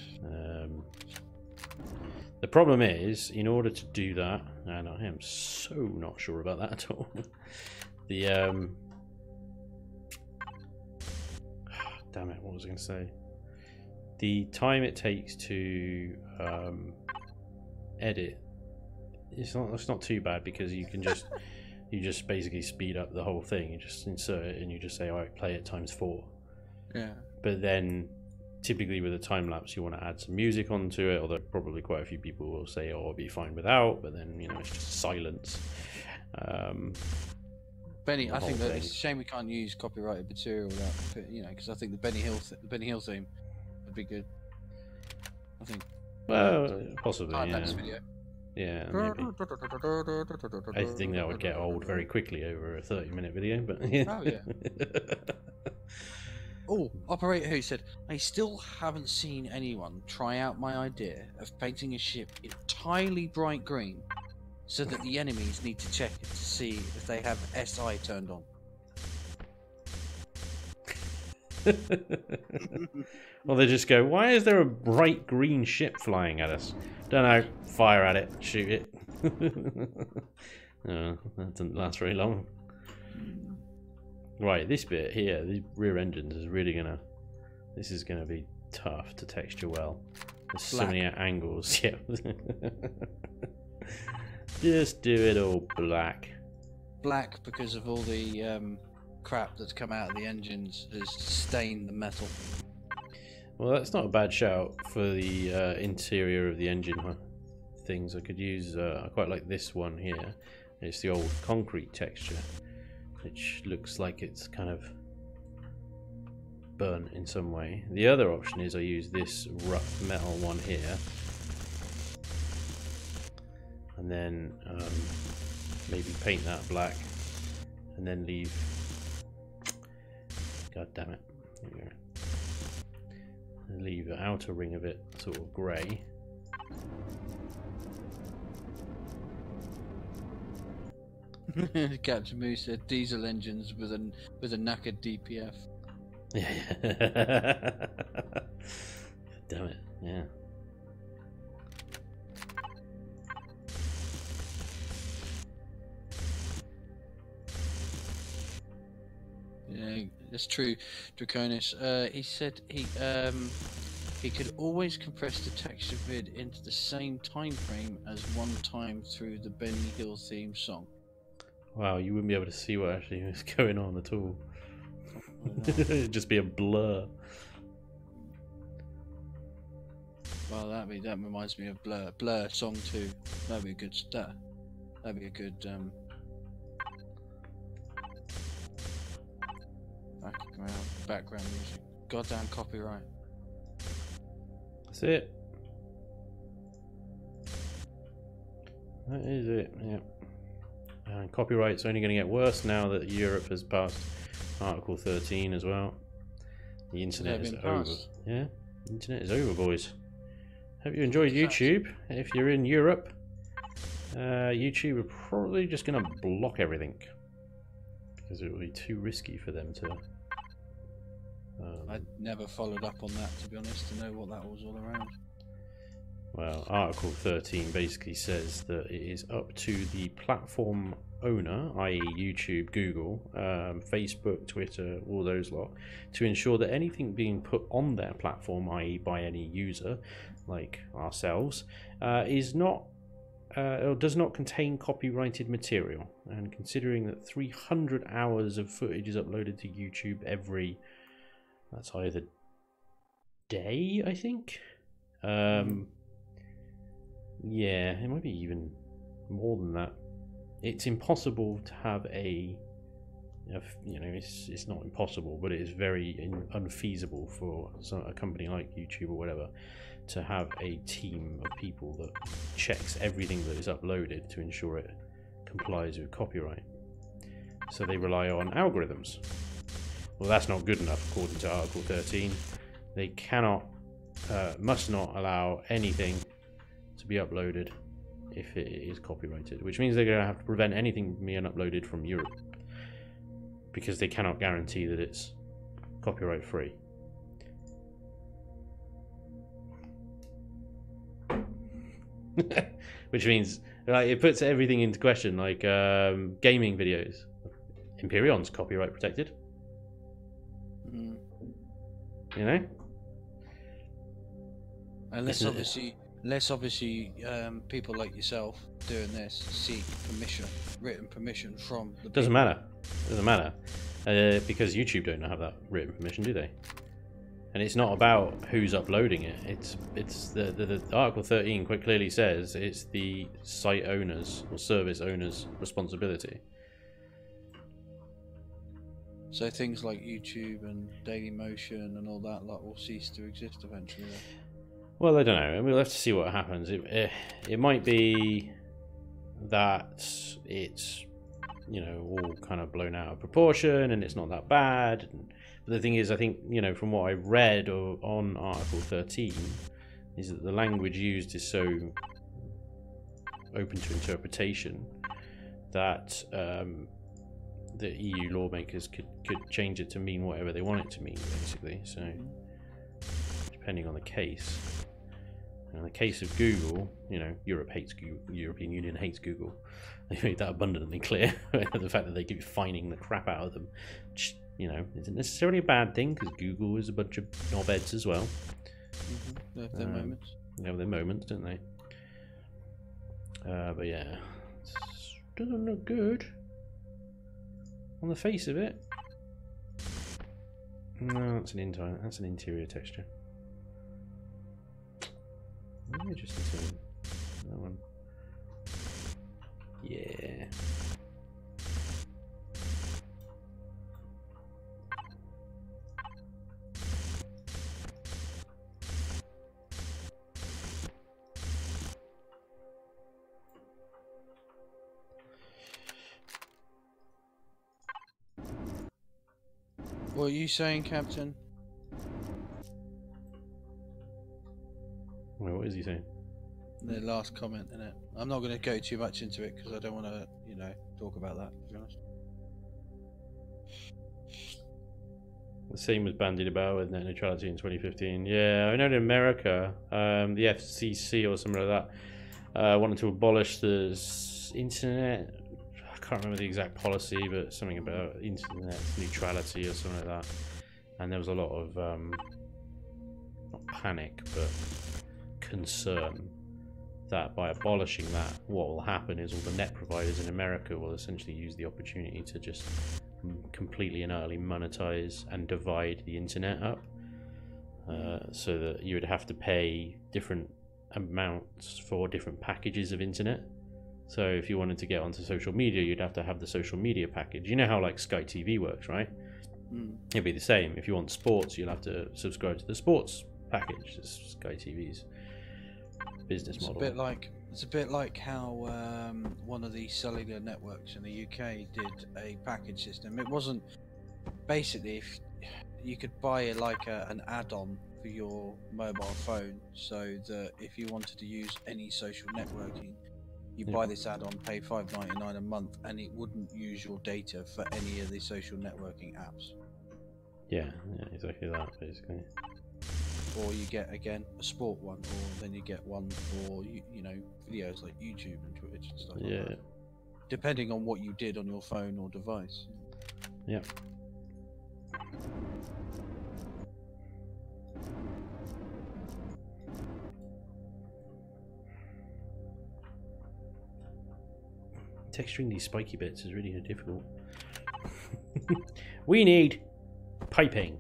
The problem is, in order to do that, and I am so not sure about that at all. The damn it, what was I going to say? The time it takes to edit, it's not too bad because you can just you just basically speed up the whole thing. You just insert it and you just say, all right, play it times 4. Yeah. But then typically with a time lapse you want to add some music onto it, although probably quite a few people will say, oh, I'll be fine without, but then, you know, it's just silence. Benny, I think that it's a shame we can't use copyrighted material without, you know, because I think the Benny Hill theme would be good. I think. Well, possibly, yeah. Video. Yeah, maybe. I think that would get old very quickly over a 30-minute video, but yeah. Oh yeah. Oh, operator who said, I still haven't seen anyone try out my idea of painting a ship entirely bright green so that the enemies need to check it to see if they have SI turned on. Well, they just go, why is there a bright green ship flying at us? Don't know, fire at it, shoot it. No, that doesn't last very long. Right, this bit here, the rear engines is really gonna... This is gonna be tough to texture well. There's so many angles, yeah. Just do it all black. Black because of all the crap that's come out of the engines has stained the metal. Well, that's not a bad shout for the interior of the engine things. I could use, I quite like this one here. It's the old concrete texture, which looks like it's kind of burnt in some way. The other option is I use this rough metal one here, and then maybe paint that black, and then leave. God damn it! There we go. And leave the outer ring of it sort of grey. Captain Moose said diesel engines with a knackered DPF. Yeah. Damn it. Yeah. Yeah, that's true, Draconis. He said he could always compress the texture vid into the same time frame as one time through the Benny Hill theme song. Wow, you wouldn't be able to see what actually was going on at all. It'd just be a blur. Well, that reminds me of Blur song 2. That'd be a good start. That'd be a good background music. Goddamn copyright. That's it. That is it. Yep. And copyright's only going to get worse now that Europe has passed Article 13 as well. The internet is over. Yeah, the internet is over, boys. Hope you enjoyed YouTube. If you're in Europe, YouTube are probably just going to block everything because it will be too risky for them to. I never followed up on that, to be honest, to know what that was all around. Well, Article 13 basically says that it is up to the platform owner, i.e. YouTube, Google, Facebook, Twitter, all those lot, to ensure that anything being put on their platform, i.e. by any user, like ourselves, is not or does not contain copyrighted material. And considering that 300 hours of footage is uploaded to YouTube every, that's either day, I think. Yeah, it might be even more than that. It's impossible to have you know, it's not impossible, but it is very unfeasible for a company like YouTube or whatever to have a team of people that checks everything that is uploaded to ensure it complies with copyright. So they rely on algorithms. Well, that's not good enough according to Article 13. They cannot, must not allow anything to be uploaded if it is copyrighted, which means they're going to have to prevent anything being uploaded from Europe because they cannot guarantee that it's copyright free. Which means like it puts everything into question, like gaming videos. Imperion's copyright protected. You know? Unless obviously people like yourself doing this seek permission, written permission from the Doesn't matter because YouTube don't have that written permission, do they? And it's not about who's uploading it. It's the Article 13 quite clearly says it's the site owners or service owners' responsibility. So things like YouTube and Dailymotion and all that lot will cease to exist eventually. Well, I don't know. I mean, we'll have to see what happens. It might be that it's, you know, all kind of blown out of proportion and it's not that bad. But the thing is, I think, you know, from what I read on Article 13, is that the language used is so open to interpretation that the EU lawmakers could change it to mean whatever they want it to mean, basically. So, depending on the case. In the case of Google, you know, Europe hates Google, European Union hates Google. They made that abundantly clear. The fact that they keep fining the crap out of them, which, you know, isn't necessarily a bad thing because Google is a bunch of knobheads as well. They have their moments. They have their moments, don't they? But yeah, it doesn't look good on the face of it. No, that's an interior texture. Maybe just that one. Yeah. What are you saying, Captain? Wait, what is he saying? The last comment in it. I'm not going to go too much into it because I don't want to, you know, talk about that, to be honest. The same was bandied about with net neutrality in 2015. Yeah, I know in America, the FCC or something like that wanted to abolish the internet. I can't remember the exact policy, but something about internet neutrality or something like that. And there was a lot of, not panic, but concern that by abolishing that, what will happen is all the net providers in America will essentially use the opportunity to just completely and utterly monetize and divide the internet up, so that you would have to pay different amounts for different packages of internet. So if you wanted to get onto social media, you'd have to have the social media package. You know how like Sky TV works, right? It'd be the same. If you want sports, you'll have to subscribe to the sports package. It's Sky TV's business model. It's a bit like how one of the cellular networks in the UK did a package system. It wasn't basically, if you could buy like an add-on for your mobile phone, so that if you wanted to use any social networking, you buy this add-on, pay $5.99 a month, and it wouldn't use your data for any of the social networking apps. Yeah, exactly that, basically. Or you get, again, a sport one, or then you get one for, you know, videos like YouTube and Twitch and stuff like that. Depending on what you did on your phone or device. Yeah. Texturing these spiky bits is really difficult. We need piping.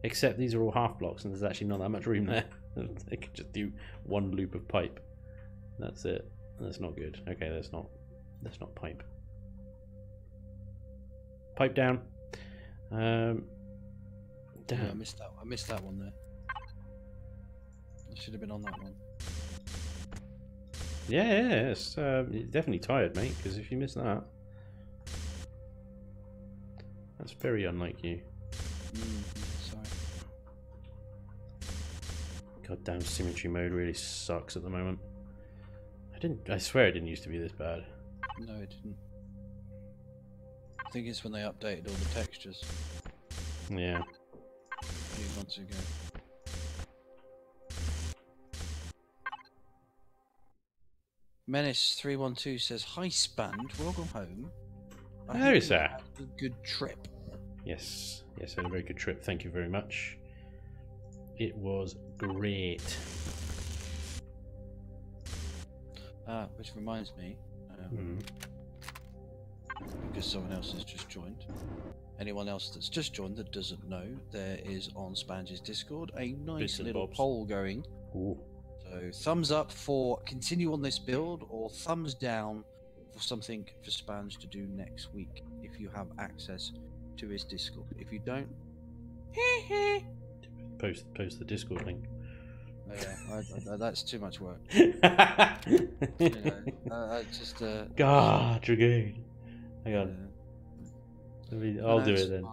Except these are all half blocks and there's actually not that much room there. They could just do one loop of pipe. That's it. That's not good. Okay, that's not pipe. Pipe down. Damn. Yeah, I missed that one there. I should have been on that one. Yeah, it's you're definitely tired, mate, because if you miss that, that's very unlike you. Sorry. Goddamn symmetry mode really sucks at the moment. I swear it didn't used to be this bad. No, it didn't. I think it's when they updated all the textures. Yeah. A few months ago. Menace312 says, "Hi Spanj, welcome home. I Hello, hope you sir. had a good trip." Yes, I had a very good trip. Thank you very much. It was great. Which reminds me, because someone else has just joined. Anyone else that's just joined that doesn't know, there is on Spanj's Discord a nice little poll going. Ooh. So thumbs up for continue on this build, or thumbs down for something for Spanj to do next week if you have access to his Discord. If you don't, post the Discord link. Yeah, that's too much work. God, Dragoon. Hang on. I'll do it then.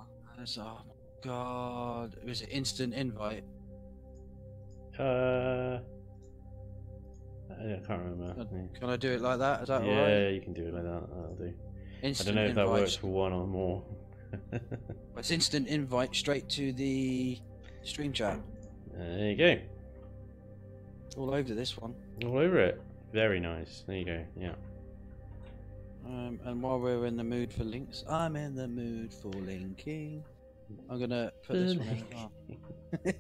Oh God, it was an instant invite. I can't remember. Can I do it like that? Is that yeah, alright? Yeah, you can do it like that. That'll do. Instant I don't know if that invite. works for one or more. It's instant invite straight to the stream chat. There you go. All over this one. All over it. Very nice. There you go. Yeah. And while we're in the mood for links, I'm in the mood for linking. I'm gonna put this one in.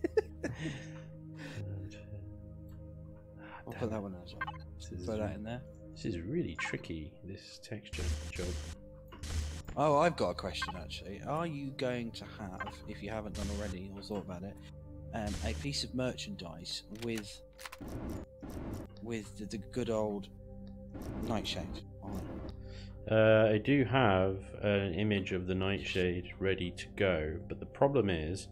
I'll put that one as well. Put that in there. This is really tricky, this texture job. Oh, I've got a question actually. Are you going to have, if you haven't done already or thought about it, a piece of merchandise with the good old nightshade on it? I do have an image of the nightshade ready to go, but the problem is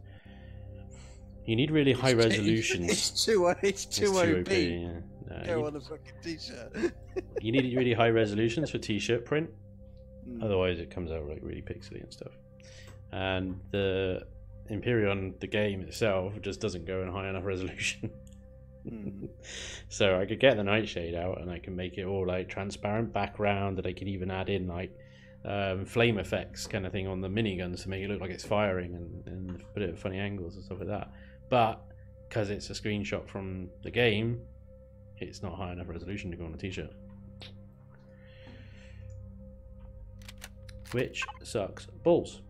you need really high resolutions. It's too OP. Yeah. Go on a fucking t-shirt. You need really high resolutions for t-shirt print. Otherwise it comes out like really pixely and stuff. and the Imperion, the game itself, just doesn't go in high enough resolution. So I could get the Nightshade out and I can make it all like transparent background, and I can even add in like flame effects kind of thing on the miniguns to make it look like it's firing, and put it at funny angles and stuff like that. But because it's a screenshot from the game, it's not high enough resolution to go on a t-shirt, which sucks balls.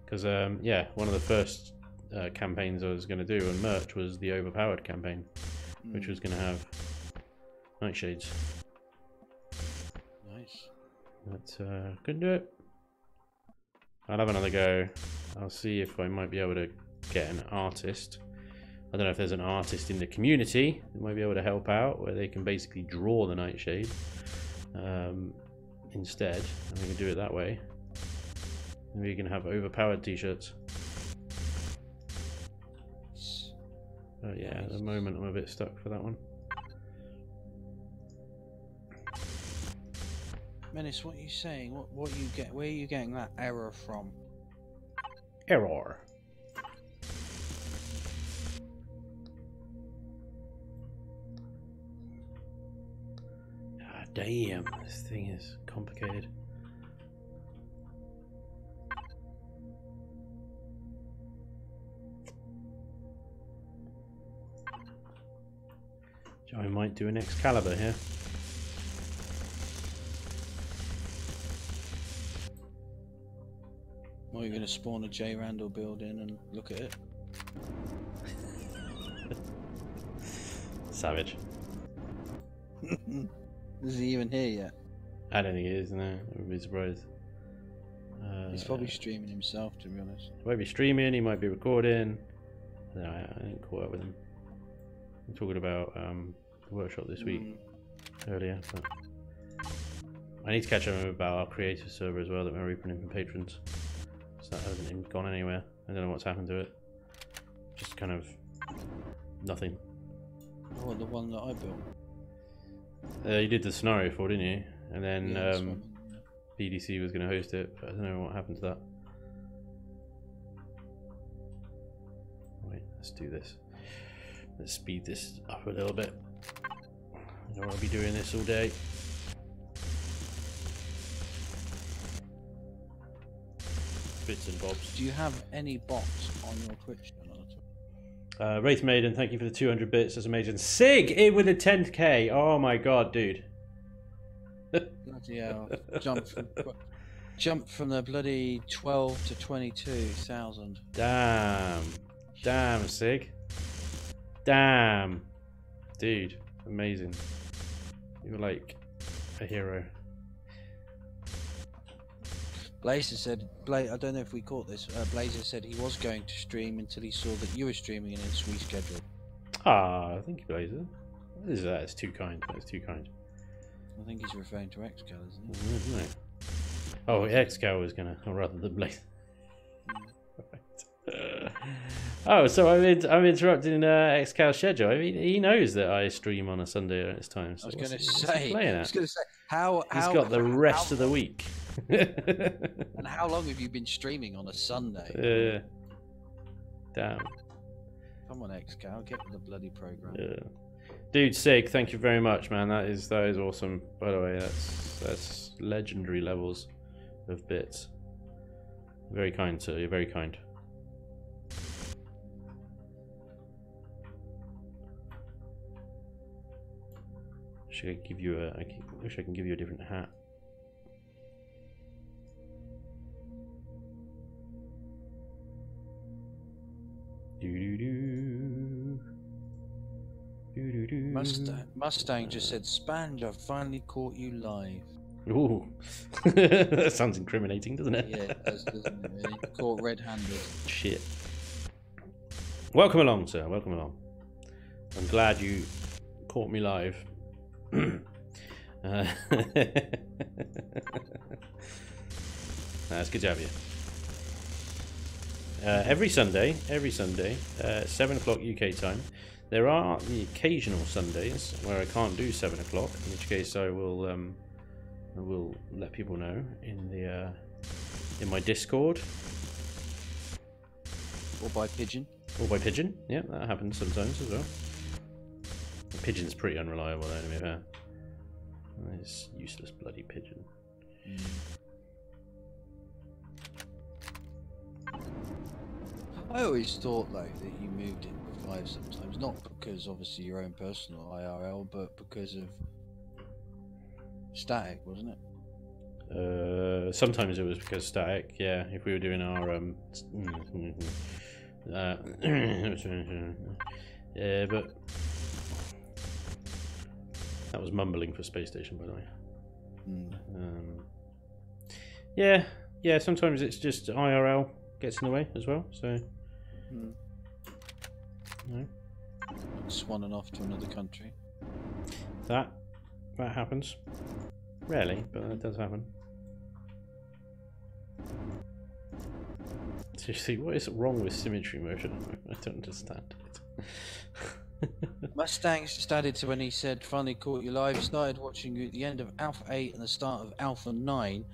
Because yeah, one of the first campaigns I was going to do on merch was the overpowered campaign, which was going to have Nightshades. Nice. But couldn't do it. I'll have another go. I'll see if I might be able to get an artist. I don't know if there's an artist in the community that might be able to help out, where they can basically draw the Nightshade instead, and we can do it that way. Maybe you can have overpowered t-shirts. Oh yeah, at the moment I'm a bit stuck for that one. Menace, what are you saying? What you get? Where are you getting that error from? Error. Ah, damn, this thing is complicated. I might do an Excalibur here. Or you're going to spawn a J. Randall building and look at it? Savage. Is he even here yet? I don't think he is, no. I would be surprised. He's probably streaming himself, to be honest. He might be streaming, he might be recording. No, I didn't caught up with him. I'm talking about the workshop this week earlier, but I need to catch up about our creative server as well that we're reprinting from patrons. So that hasn't even gone anywhere. I don't know what's happened to it. Just kind of nothing. Oh, the one that I built. You did the scenario for, didn't you? And then Yeah, BDC was going to host it, but I don't know what happened to that. Wait, let's do this. Let's speed this up a little bit. I don't want to be doing this all day. Bits and bobs. Do you have any bots on your Twitch channel? Wraith Maiden, thank you for the 200 bits. That's amazing. Sig in with a 10k. Oh my god, dude. Bloody hell. Jump from the bloody 12 to 22,000. Damn. Damn, Sig. Damn. Dude, amazing. You're like a hero. Blazer said, I don't know if we caught this, Blazer said he was going to stream until he saw that you were streaming and it's rescheduled. Ah, thank you, Blazer. What is that? It's too kind. That's too kind. I think he's referring to Xcal, isn't he? Isn't it? Oh, Xcal was gonna, or rather the Blazer. Oh, so I'm interrupting Xcal's schedule. I mean, he knows that I stream on a Sunday at this time. So I was going to say, how he's got the rest of the week. And how long have you been streaming on a Sunday? Damn. Come on, Xcal, get with the bloody program. Dude, Sig, thank you very much, man. That is awesome. By the way, that's legendary levels of bits. Very kind, sir. You're very kind. Should I give you a? I wish I can give you a different hat. Mustang just said, Spanj, I've finally caught you live. Ooh, that sounds incriminating, doesn't it? Yeah, it does, doesn't it? Really? Caught red-handed. Shit. Welcome along, sir. Welcome along. I'm glad you caught me live. That's good to have you. Every Sunday, 7 o'clock UK time. There are the occasional Sundays where I can't do 7 o'clock, in which case I will I will let people know in the in my Discord. Or by pigeon. Or by pigeon. Yeah, that happens sometimes as well. The pigeon's pretty unreliable though, to be fair. This useless bloody pigeon. I always thought though that you moved into 5 sometimes, not because obviously your own personal IRL, but because of static, wasn't it? Sometimes it was because static. Yeah, if we were doing our yeah, but that was mumbling for space station, by the way. Yeah. Sometimes it's just IRL gets in the way as well. So, no. Swanning off to another country. That happens. Rarely, but that does happen. Seriously, what is wrong with symmetry motion? I don't understand it. Mustang's just added to when he said, finally caught you live, started watching you at the end of Alpha 8 and the start of Alpha 9.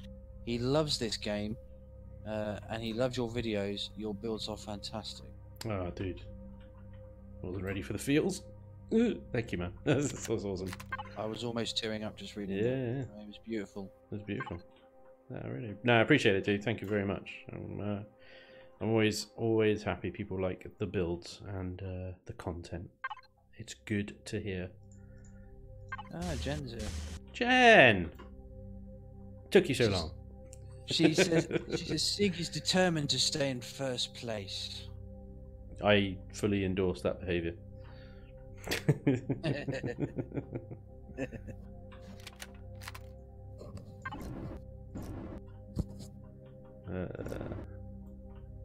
He loves this game, and he loves your videos. Your builds are fantastic. Oh, dude. Wasn't ready for the feels. Thank you, man. That's awesome. I was almost tearing up just reading it. Yeah. It was beautiful. It was beautiful. Really. No, I appreciate it, dude. Thank you very much. I'm always happy people like the builds and the content. It's good to hear. Ah, Jen's here. Jen! Took you so long. She says Sig is determined to stay in first place. I fully endorse that behaviour.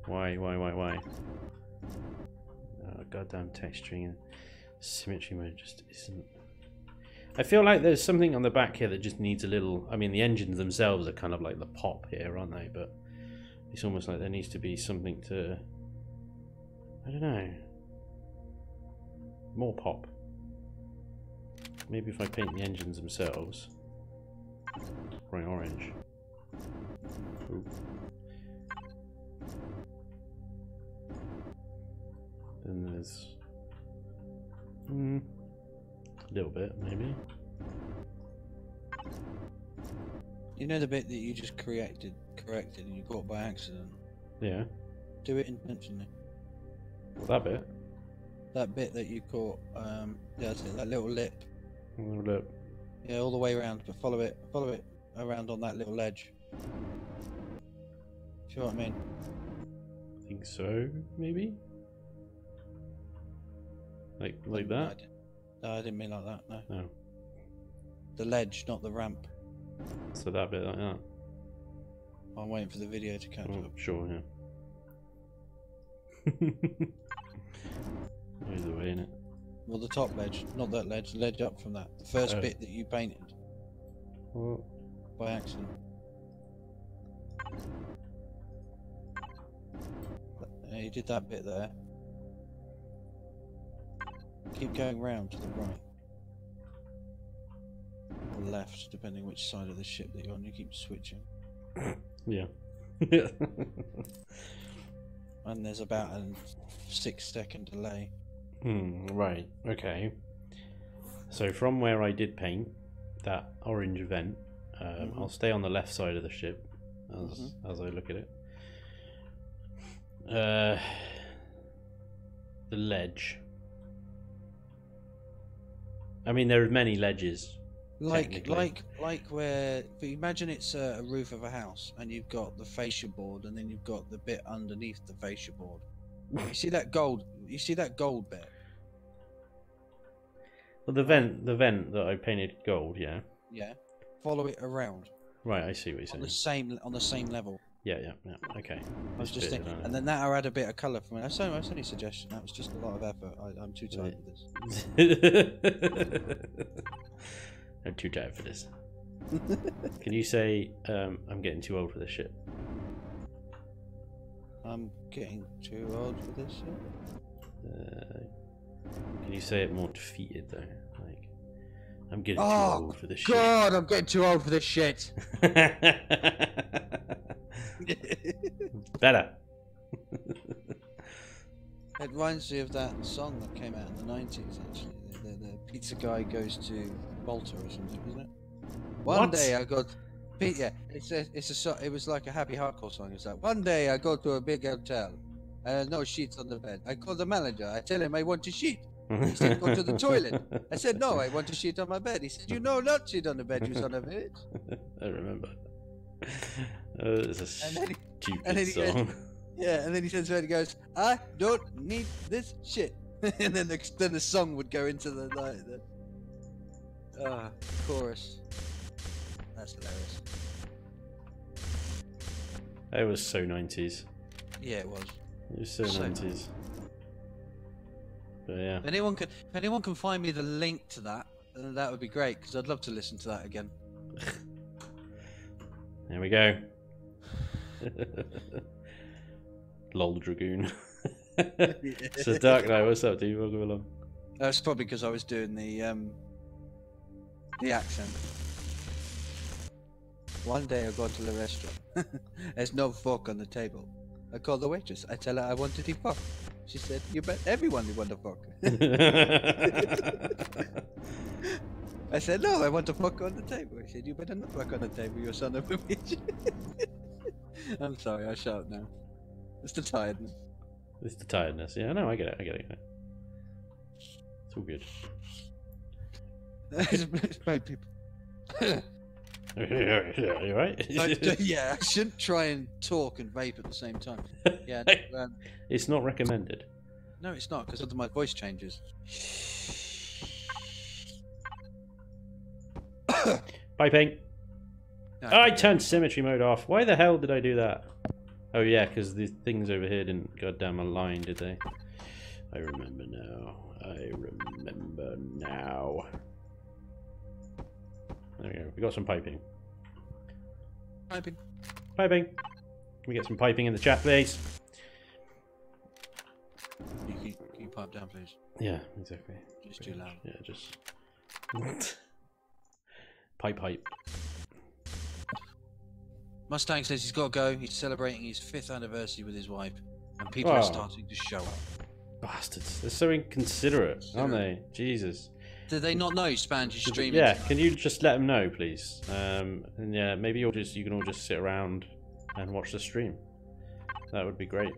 Why? Oh, goddamn texturing and symmetry mode just isn't. I feel like there's something on the back here that just needs a little. I mean, the engines themselves are kind of like the pop here, aren't they? But it's almost like there needs to be something to. I don't know. More pop. Maybe if I paint the engines themselves. Bright orange. Ooh. Then there's a little bit, maybe. You know the bit that you just corrected and you got by accident? Yeah. Do it intentionally. Well, that bit? That bit that you caught, yeah, that's it, that little lip. A little lip. Yeah, all the way around, but follow it around on that little ledge. See what I mean? I think so, maybe? Like that? No, I didn't mean like that, no. No. The ledge, not the ramp. So that bit like that? I'm waiting for the video to catch up. Sure, yeah. Either way, innit? Well, the top ledge, not that ledge, the ledge up from that. The first bit that you painted. Well, by accident. Yeah, you did that bit there. Keep going round to the right. Or left, depending which side of the ship that you're on. You keep switching. Yeah. And there's about a 6-second delay. Right, okay. So from where I did paint that orange vent, I'll stay on the left side of the ship as I look at it. The ledge. I mean, there are many ledges. Like where, imagine it's a roof of a house, and you've got the fascia board, and then you've got the bit underneath the fascia board. You see that gold? You see that gold bit? Well, the vent that I painted gold, yeah. Yeah. Follow it around. Right, I see what you're saying. On the same level. Yeah. Okay. I was just thinking, and then that'll add a bit of colour for me. That's only a suggestion. That was just a lot of effort. I'm too tired for this. I'm too tired for this. Can you say I'm getting too old for this shit? I'm getting too old for this shit. Can you say it more defeated though? Like I'm getting too old for this shit. God, I'm getting too old for this shit. Better. It reminds me of that song that came out in the 90s, actually. The pizza guy goes to Malta or something, isn't it? One day I got... Yeah, it was like a happy hardcore song. It's like, one day I go to a big hotel. No sheets on the bed. I call the manager. I tell him I want to sheet. He said, go to the toilet. I said, no, I want to sheet on my bed. He said, you know, not sheet on the bed, you son of a bitch. I remember. It's a stupid song. Yeah, and then he says, he goes, I don't need this shit. And then the song would go into the chorus. That's hilarious. It was so 90s. Yeah, it was. It was so 90s. But yeah. If anyone can find me the link to that, then that would be great, because I'd love to listen to that again. There we go. Lol Dragoon. So Dark Knight, what's up, dude? Welcome along. That's probably because I was doing the accent. One day I go to the restaurant. There's no fork on the table. I call the waitress. I tell her I wanted the fork. She said, "You bet everyone you want a fork." I said, "No, I want a fork on the table." He said, "You better not fork on the table, you son of a bitch." I'm sorry, I shout now. It's the tiredness. It's the tiredness. Yeah, no, I get it. It's all good. It's made people. You right? Yeah, I shouldn't try and talk and vape at the same time. Yeah, it's not recommended. No, it's not, because my voice changes. Piping. No, I turned symmetry mode off. Why the hell did I do that? Oh yeah, because the things over here didn't goddamn align, did they? I remember now. There we go. We got some piping. Piping. Can we get some piping in the chat, please? Can you pipe down, please? Yeah, exactly. Just too loud. Yeah, just pipe. Mustang says he's got to go. He's celebrating his 5th anniversary with his wife, and people are starting to show up. Bastards! They're so inconsiderate, aren't they? Jesus. Did they not know Spanj is streaming? Yeah, can you just let them know, please? And yeah, maybe you can all just sit around and watch the stream. That would be great.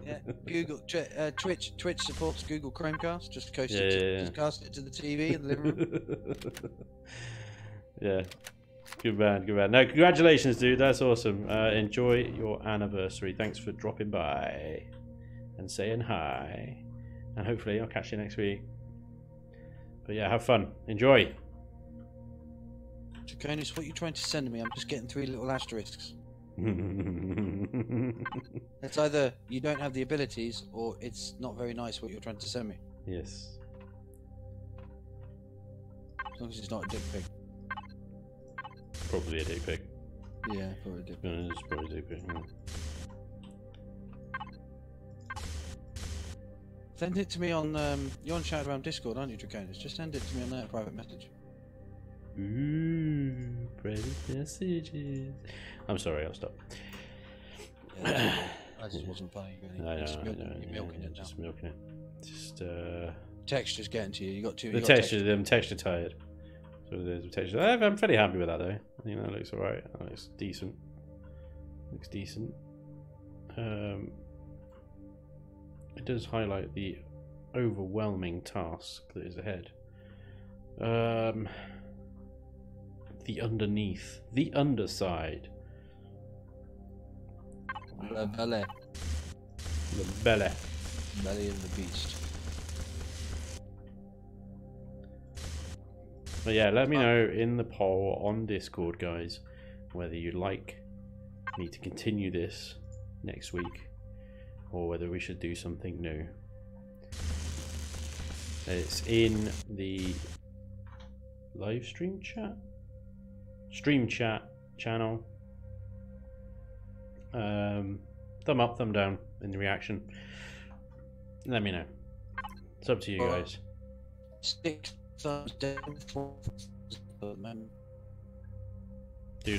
Yeah, Twitch supports Google Chromecast. Just cast it to the TV in the living room. Yeah, good man. No, congratulations, dude. That's awesome. Enjoy your anniversary. Thanks for dropping by and saying hi. And hopefully I'll catch you next week. But yeah, have fun. Enjoy. Draconis, what are you trying to send me? I'm just getting 3 little asterisks. It's either you don't have the abilities, or it's not very nice what you're trying to send me. Yes. As long as it's not a dick pic. Probably a dick pic. Yeah, probably a dick pic. It's probably a dick pic. Yeah. Send it to me on, you're on Shout Around Discord, aren't you, Draconis? Just send it to me on that private message. Ooh, private messages. I'm sorry, I'll stop. Yeah, that just wasn't funny, really. I know, You're milking it now. Just milking it. Just, Texture's getting to you. You got two. The texture, I'm texture tired. So there's texture. I'm fairly happy with that, though. I think that looks alright. That looks decent. Looks decent. It does highlight the overwhelming task that is ahead. The underneath, the underside, the belly, belly of the beast. But yeah, let me know in the poll on Discord, guys, whether you'd like me to continue this next week, or whether we should do something new. It's in the live stream chat? Stream chat channel. Thumb up, thumb down in the reaction. Let me know. It's up to you guys. Stick Dude,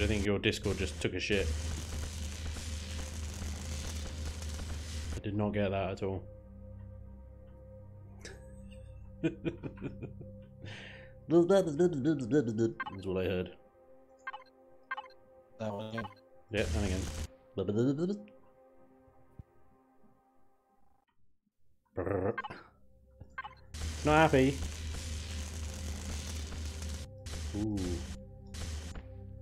I think your Discord just took a shit. I did not get that at all. That's what I heard. That one again. Yeah, and again. Not happy. Ooh.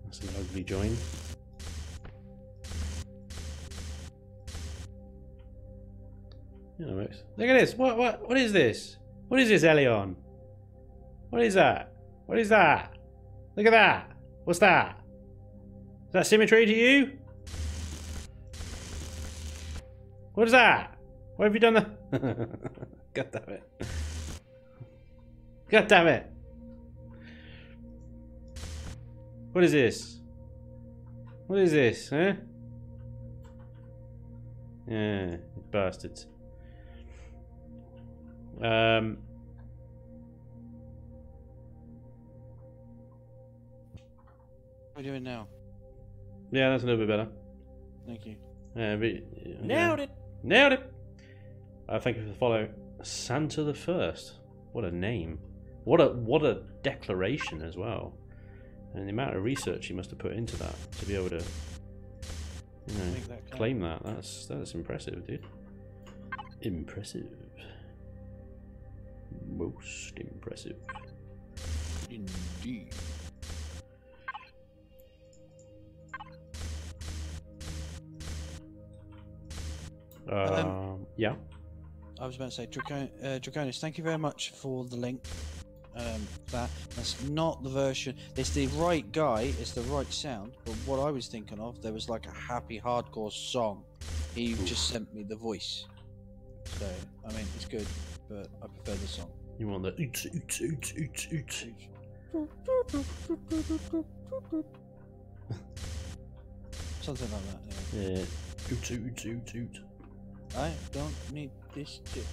That's an ugly join. Look at this. What is this? What is this, Elion? What is that? What is that? Look at that. What's that? Is that symmetry to you? What is that? Why have you done that? God damn it. God damn it. What is this? What is this, huh? Yeah, bastards. What are we doing now? Yeah, that's a little bit better. Thank you. Nailed it. Nailed it. Thank you for the follow, Santa the First. What a name. What a declaration as well. And the amount of research you must have put into that to be able to, you know, claim that. That's impressive, dude. Impressive. Most impressive. Indeed. Yeah. I was about to say, Draconis, thank you very much for the link. That's not the version. It's the right guy. It's the right sound. But what I was thinking of, there was like a happy hardcore song. He just sent me the voice. So I mean, it's good, but I prefer the song. You want the oot oot oot oot oot. Something like that. Yeah. Oot oot oot oot. I don't need this shit.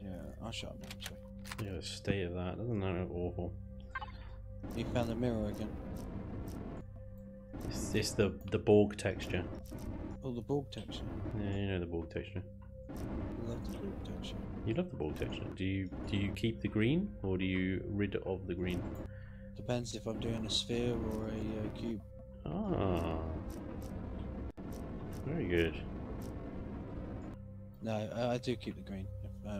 Yeah, I'll shut up now. Sorry. Yeah, the state of that. Doesn't that look awful? You found the mirror again. It's the Borg texture. Oh, the Borg texture. Yeah, you know the Borg texture. I love the Borg texture. You love the Borg texture. Do you keep the green or do you rid of the green? Depends if I'm doing a sphere or a cube. Ah, very good. No, I do keep the green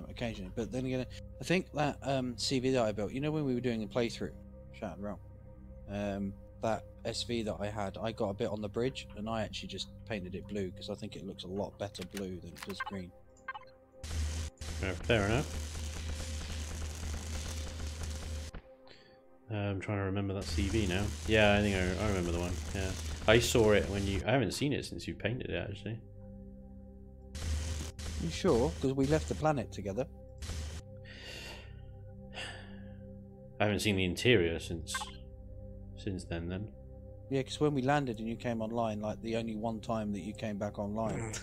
occasionally, but then again, I think that CV that I built, you know, when we were doing a playthrough, Shattered Realm, that SV that I had, I got a bit on the bridge, and I actually just painted it blue because I think it looks a lot better blue than it does green. Fair enough. I'm trying to remember that CV now. Yeah, I think I remember the one. Yeah, I saw it when you. I haven't seen it since you painted it actually. You sure? Because we left the planet together. I haven't seen the interior since then. Then. Yeah, because when we landed and you came online, like the only one time that you came back online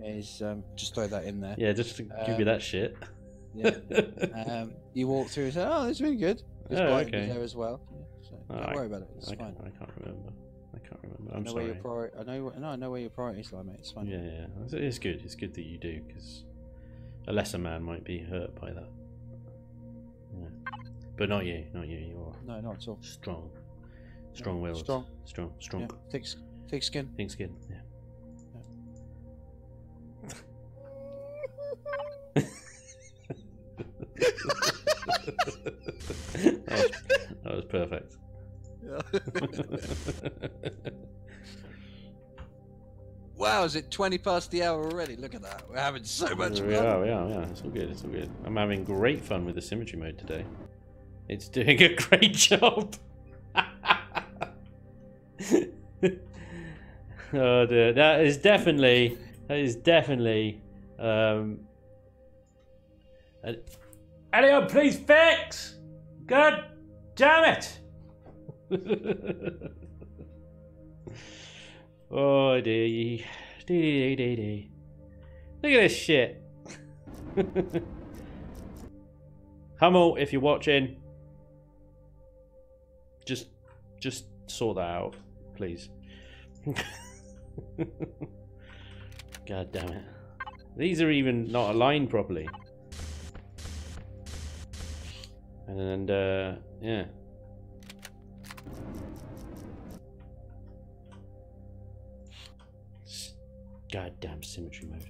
is just throw that in there. Yeah, just to give you that shit. Yeah. You walked through and said, "Oh, this is really good." Oh, okay. There as well. Yeah, so don't worry about it. It's fine. I can't remember. I'm I know sorry. I know where your priorities lie, mate. It's fine. Yeah. It's good. It's good that you do, because a lesser man might be hurt by that. Yeah. But not you. You're no, not at all. Strong-willed. Strong. Yeah. Thick skin. Thick skin. Yeah. that was perfect. Yeah. Wow, is it 20 past the hour already? Look at that. We're having so much fun. Yeah. It's all good. I'm having great fun with the symmetry mode today. It's doing a great job. Oh dear. That is definitely anyone please fix! God damn it! Oh dear. Look at this shit. Hummel, if you're watching, just sort that out, please. God damn it. These are even not aligned properly. And yeah. Goddamn symmetry mode.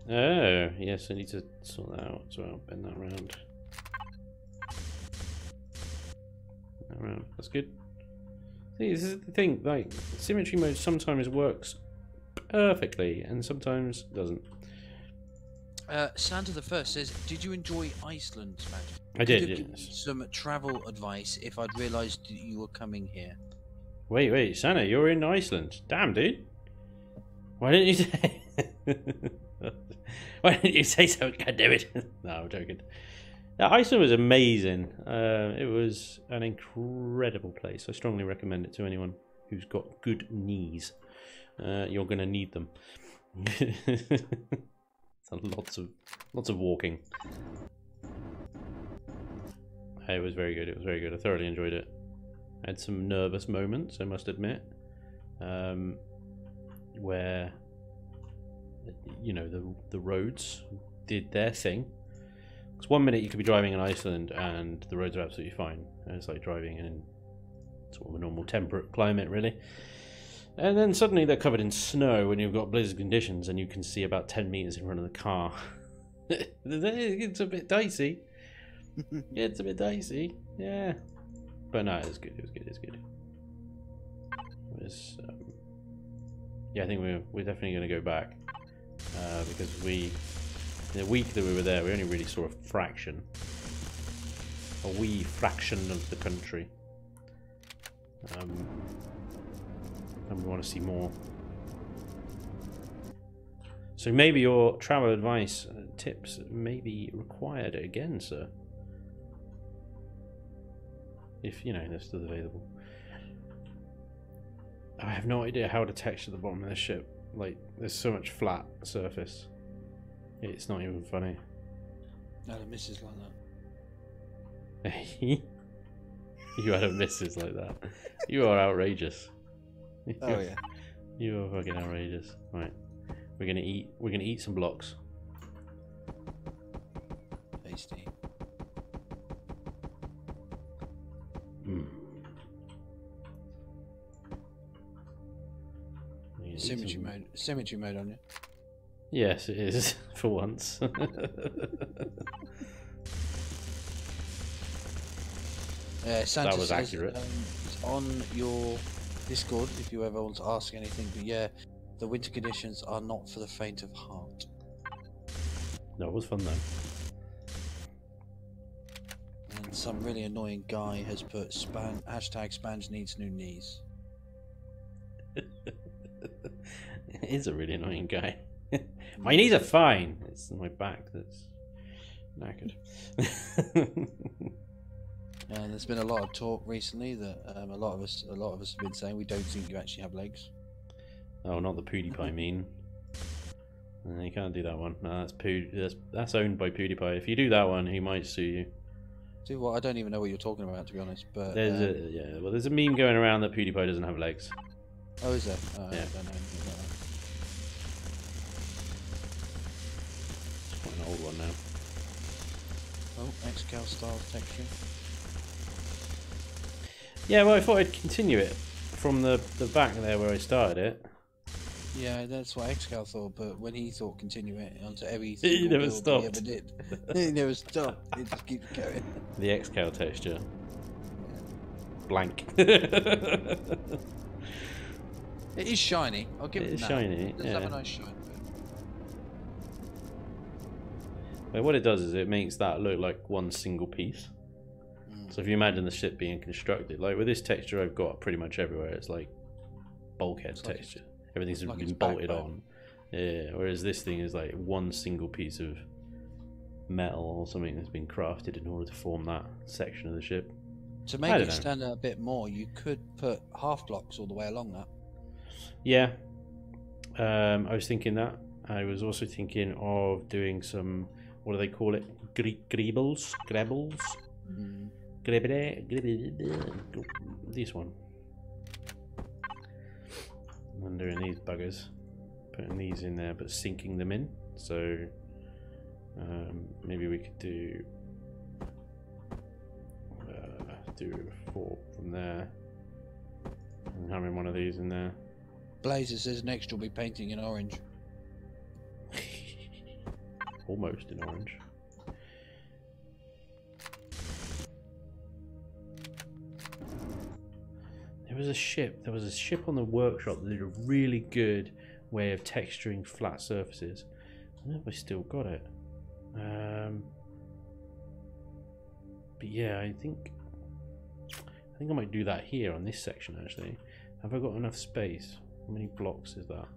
Oh, yes, I need to sort that out as well. Bend that round. That's good. See, this is the thing, like, symmetry mode sometimes works perfectly and sometimes doesn't. Santa the First says, did you enjoy Iceland, Spanj? I did, yes. Some travel advice if I'd realised that you were coming here. Wait, Santa, you're in Iceland. Damn, dude. Why didn't you say... Why didn't you say so? God damn it. No, I'm joking. Iceland was amazing. It was an incredible place. I strongly recommend it to anyone who's got good knees. You're going to need them. Lots of walking. It was very good. It was very good. I thoroughly enjoyed it. I had some nervous moments, I must admit, where, you know, the roads did their thing. Because 1 minute you could be driving in Iceland and the roads are absolutely fine. And it's like driving in sort of a normal temperate climate, really. And then suddenly they're covered in snow and you've got blizzard conditions and you can see about 10 meters in front of the car. It's a bit dicey. It's a bit dicey, yeah. But no, it was good. It was good. It was good. It was, yeah, I think we're definitely going to go back because the week that we were there, we only really saw a wee fraction of the country, and we want to see more. So maybe your travel advice tips may be required again, sir. If, you know, they're still available. I have no idea how to texture the bottom of this ship. Like, there's so much flat surface. It's not even funny. No, the misses like that. You had a misses like that. You are outrageous. Oh yeah. You are fucking outrageous. Right. We're gonna eat some blocks. Tasty. Symmetry mode on you. Yes, it is for once. Santa that was says, accurate. On your Discord, if you ever want to ask anything, but yeah, the winter conditions are not for the faint of heart. No, it was fun though. And some really annoying guy has put hashtag Spanj needs new knees. It is a really annoying guy. My knees are fine. It's my back that's knackered. And there's been a lot of talk recently that a lot of us have been saying we don't think you actually have legs. Oh, not the PewDiePie meme. You can't do that one. No, that's owned by PewDiePie. If you do that one, he might sue you. Do what? I don't even know what you're talking about, to be honest. But there's a meme going around that PewDiePie doesn't have legs. Oh, is there? Oh, yeah. I don't know anything about that. It's quite an old one now. Oh, XCal style texture. Yeah, well, I thought I'd continue it from the back there where I started it. Yeah, that's what XCal thought, but when he thought continue it onto every he never stopped. He ever did. He never stopped. He just keeps going. The XCal texture. Blank. It is shiny. I'll give it that. It is shiny. It does have a nice shine. But what it does is it makes that look like one single piece. So if you imagine the ship being constructed, like with this texture I've got pretty much everywhere, it's like bulkhead texture. Everything's like been bolted on. Yeah, whereas this thing is like one single piece of metal or something that's been crafted in order to form that section of the ship. To make it stand out a bit more, you could put half blocks all the way along that. Yeah, I was thinking that. I was also thinking of doing some, what do they call it? Greebles? Grebbles? This one. And doing these buggers. Putting these in there but sinking them in. So maybe we could do 4 from there. And having one of these in there. Blazer says next you'll be painting in orange. Almost in orange. There was a ship. There was a ship on the workshop that did a really good way of texturing flat surfaces. I don't know if I still got it. But yeah, I think I might do that here on this section actually. Have I got enough space? How many blocks is that?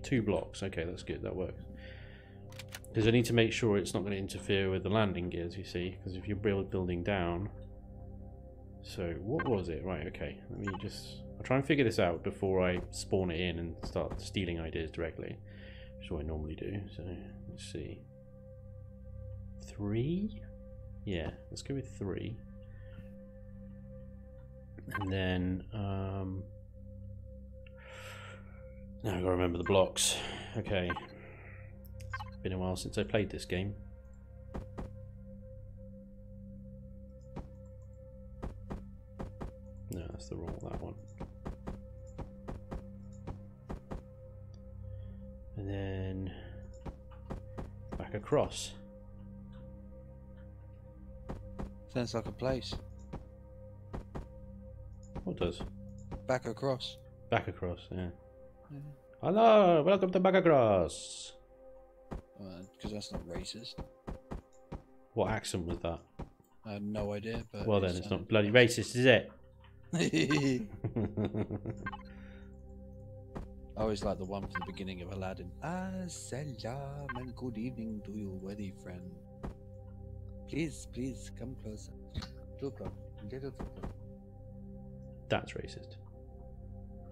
2 blocks. Okay, that's good. That works. Because I need to make sure it's not going to interfere with the landing gears, you see. Because if you're building down... So, what was it? Right, okay. Let me just... I'll try and figure this out before I spawn it in and start stealing ideas directly. Which is what I normally do. So, let's see. 3? Yeah, let's go with 3. And then... now I've got to remember the blocks. Okay. It's been a while since I played this game. No, that's the wrong that one. And then back across. Sounds like a place. What does? Back across. Back across, yeah. Hello, welcome to Back Across. Because that's not racist. What accent was that? I have no idea. But well then, it's not bloody racist, is it? I always like the one from the beginning of Aladdin. Salam and good evening to you, worthy friend. Please, please, come closer. Too close. Little too close. That's racist.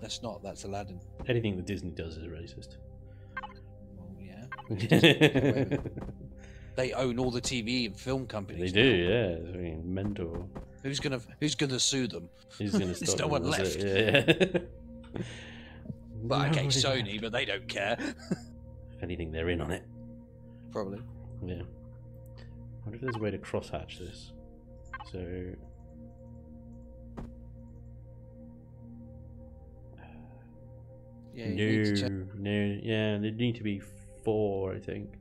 That's not. That's Aladdin. Anything that Disney does is racist. Well, yeah. They own all the TV and film companies. They do, yeah. It's fucking mental. Who's gonna sue them? Who's gonna stop? There's no one left. Yeah. But okay, Sony, but they don't care. If anything, they're in on it. Probably. Yeah. I wonder if there's a way to crosshatch this. So. Yeah, no, yeah, there need to be 4, I think.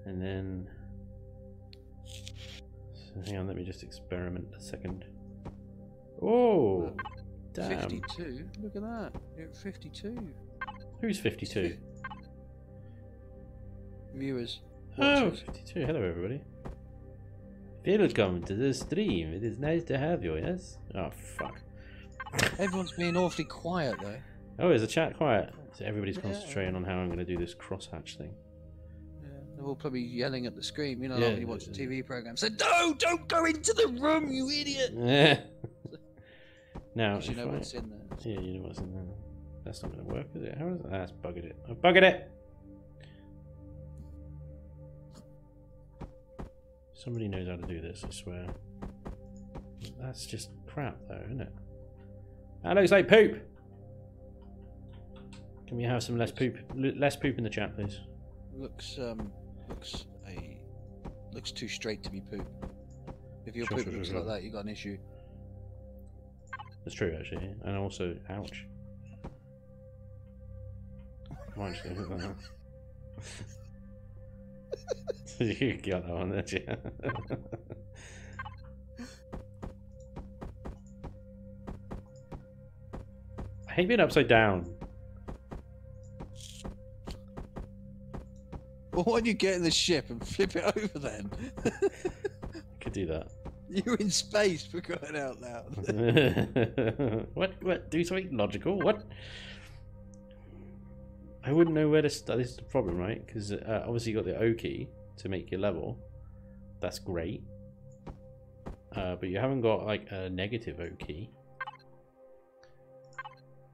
And then, so hang on, let me just experiment a second. Oh, damn! 52. Look at that. You're at 52. Who's 52? Viewers. Oh, Watchers. 52. Hello, everybody. Welcome to the stream. It is nice to have you. Yes. Oh fuck. Everyone's being awfully quiet though. Oh, is the chat quiet? So everybody's concentrating on how I'm going to do this crosshatch thing. Yeah, they're all probably yelling at the screen, you know, like when you watch a TV program. So no, don't go into the room, you idiot! Yeah. Now, you know what's in there. Yeah, you know what's in there. That's not going to work, is it? How is it? That's buggered it. I've buggered it! Somebody knows how to do this, I swear. That's just crap, though, isn't it? That looks like poop! Can we have some less poop in the chat, please? Looks too straight to be poop. If your poop looks like that, you got an issue. That's true, actually, and also, ouch. Might actually look like that. You got that one, didn't you? I hate being upside down. Well, why don't you get in the ship and flip it over then? I could do that. You're in space, for crying out loud. What? Do something logical? What? I wouldn't know where to start. This is the problem, right? Because obviously you got the O key to make your level. That's great. But you haven't got like a negative O key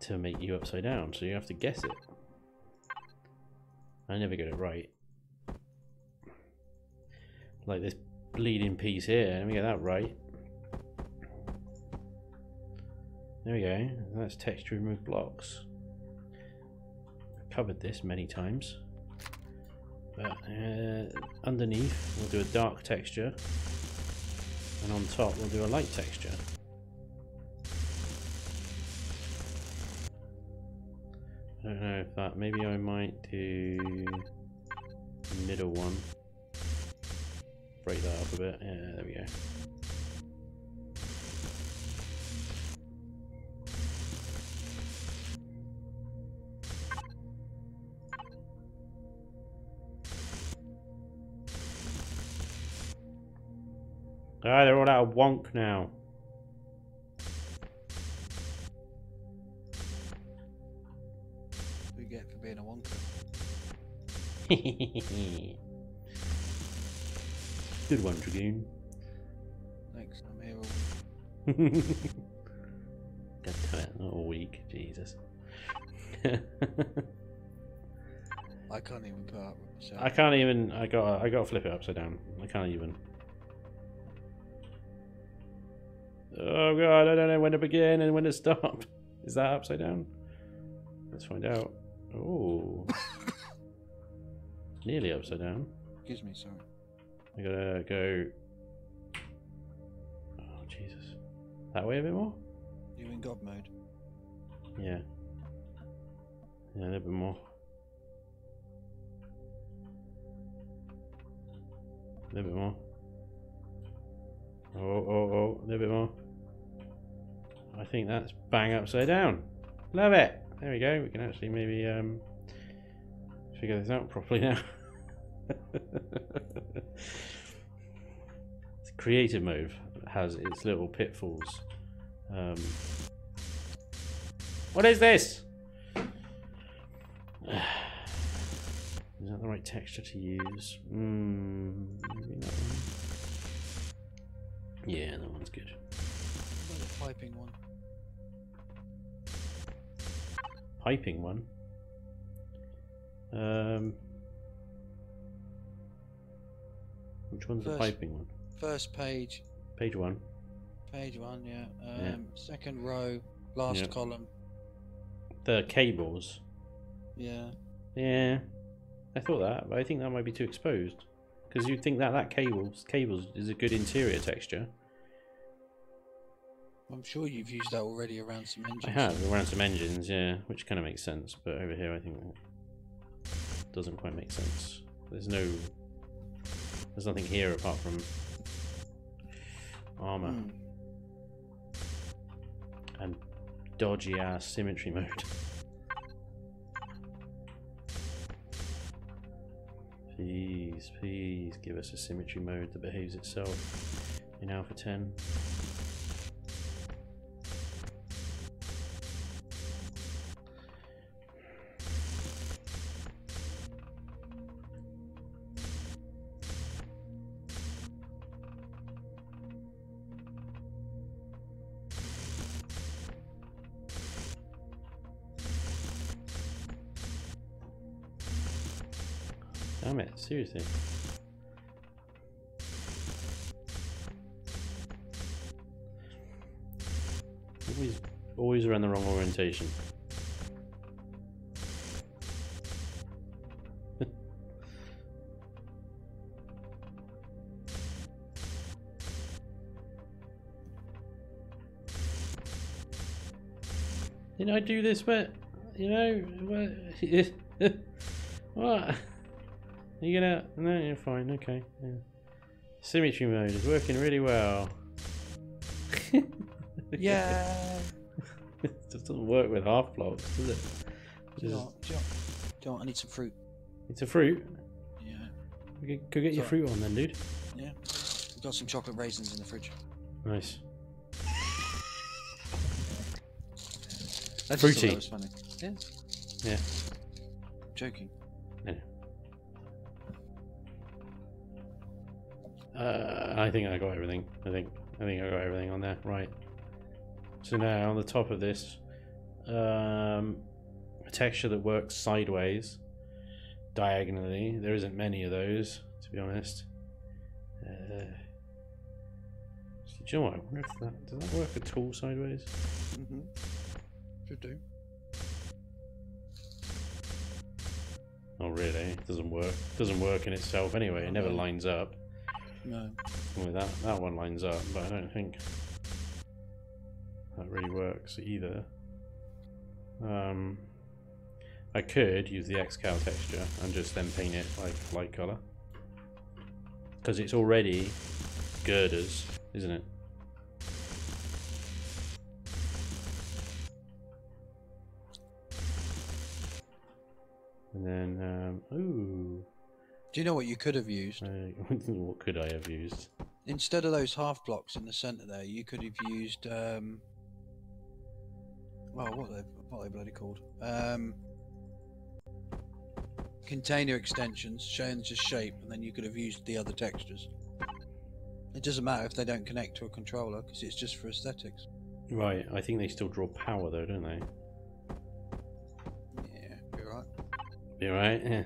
to make you upside down, so you have to guess it. I never get it right. Like this bleeding piece here. Let me get that right. There we go. That's texture remove blocks. I've covered this many times. But underneath we'll do a dark texture. And on top we'll do a light texture. I don't know if that, maybe I might do the middle one. Break that up a bit. Yeah, there we go. Ah, they're all out of wonk now. We get for being a wonker. Good one, Dragoon. Thanks, I'm here all God damn it, not all week, Jesus. I can't even put up with myself. I can't even. I gotta flip it upside down. I can't even. Oh god, I don't know when to begin and when to stop. Is that upside down? Let's find out. Oh, nearly upside down. Excuse me, sorry. I gotta go. Oh Jesus, that way a bit more. You in God mode? Yeah. Yeah, a little bit more. A little bit more. Oh, a little bit more. I think that's bang upside down. Love it. There we go. We can actually maybe figure this out properly now. Creative mode has its little pitfalls. What is this? Is that the right texture to use? Maybe that one. Yeah, that one's good. What about the piping one? Piping one? Which one's the piping one? First page. Page one. Page one, yeah. Yeah. Second row, last Yeah. column. The cables. Yeah. Yeah, I thought that, but I think that might be too exposed. Because you'd think that cables is a good interior texture. I'm sure you've used that already around some engines. I have, around some engines, yeah, which kind of makes sense. But over here I think it doesn't quite make sense. There's nothing here apart from armor. And dodgy ass symmetry mode. Please give us a symmetry mode that behaves itself in Alpha 10. Damn it, seriously. Always around the wrong orientation. Didn't I do this, but you know what? What? Are you gonna? No, you're fine. Okay. Yeah. Symmetry mode is working really well. Yeah. It just doesn't work with half blocks, does it? Do you know what? I need some fruit. It's a fruit. Yeah. Go get your fruit on then, dude. Yeah. We've got some chocolate raisins in the fridge. Nice. I just Fruity. thought that was funny. Yeah. Yeah. Joking. Yeah. I think I got everything. I think I got everything on there. Right. So now on the top of this, a texture that works sideways diagonally. There isn't many of those, to be honest. Do you know what? I wonder if does that work at all sideways? Mm-hmm. Should do. Oh really? It doesn't work. It doesn't work in itself anyway. It never lines up. No. Well, that one lines up, but I don't think that really works either. I could use the XCal texture and just then paint it like light colour, because it's already girders, isn't it? And then, ooh. Do you know what you could have used? What could I have used? Instead of those half blocks in the centre there, you could have used, well, what are they bloody called? Container extensions, change the shape, and then you could have used the other textures. It doesn't matter if they don't connect to a controller, because it's just for aesthetics. Right, I think they still draw power though, don't they? Yeah, you're right. Be alright, yeah.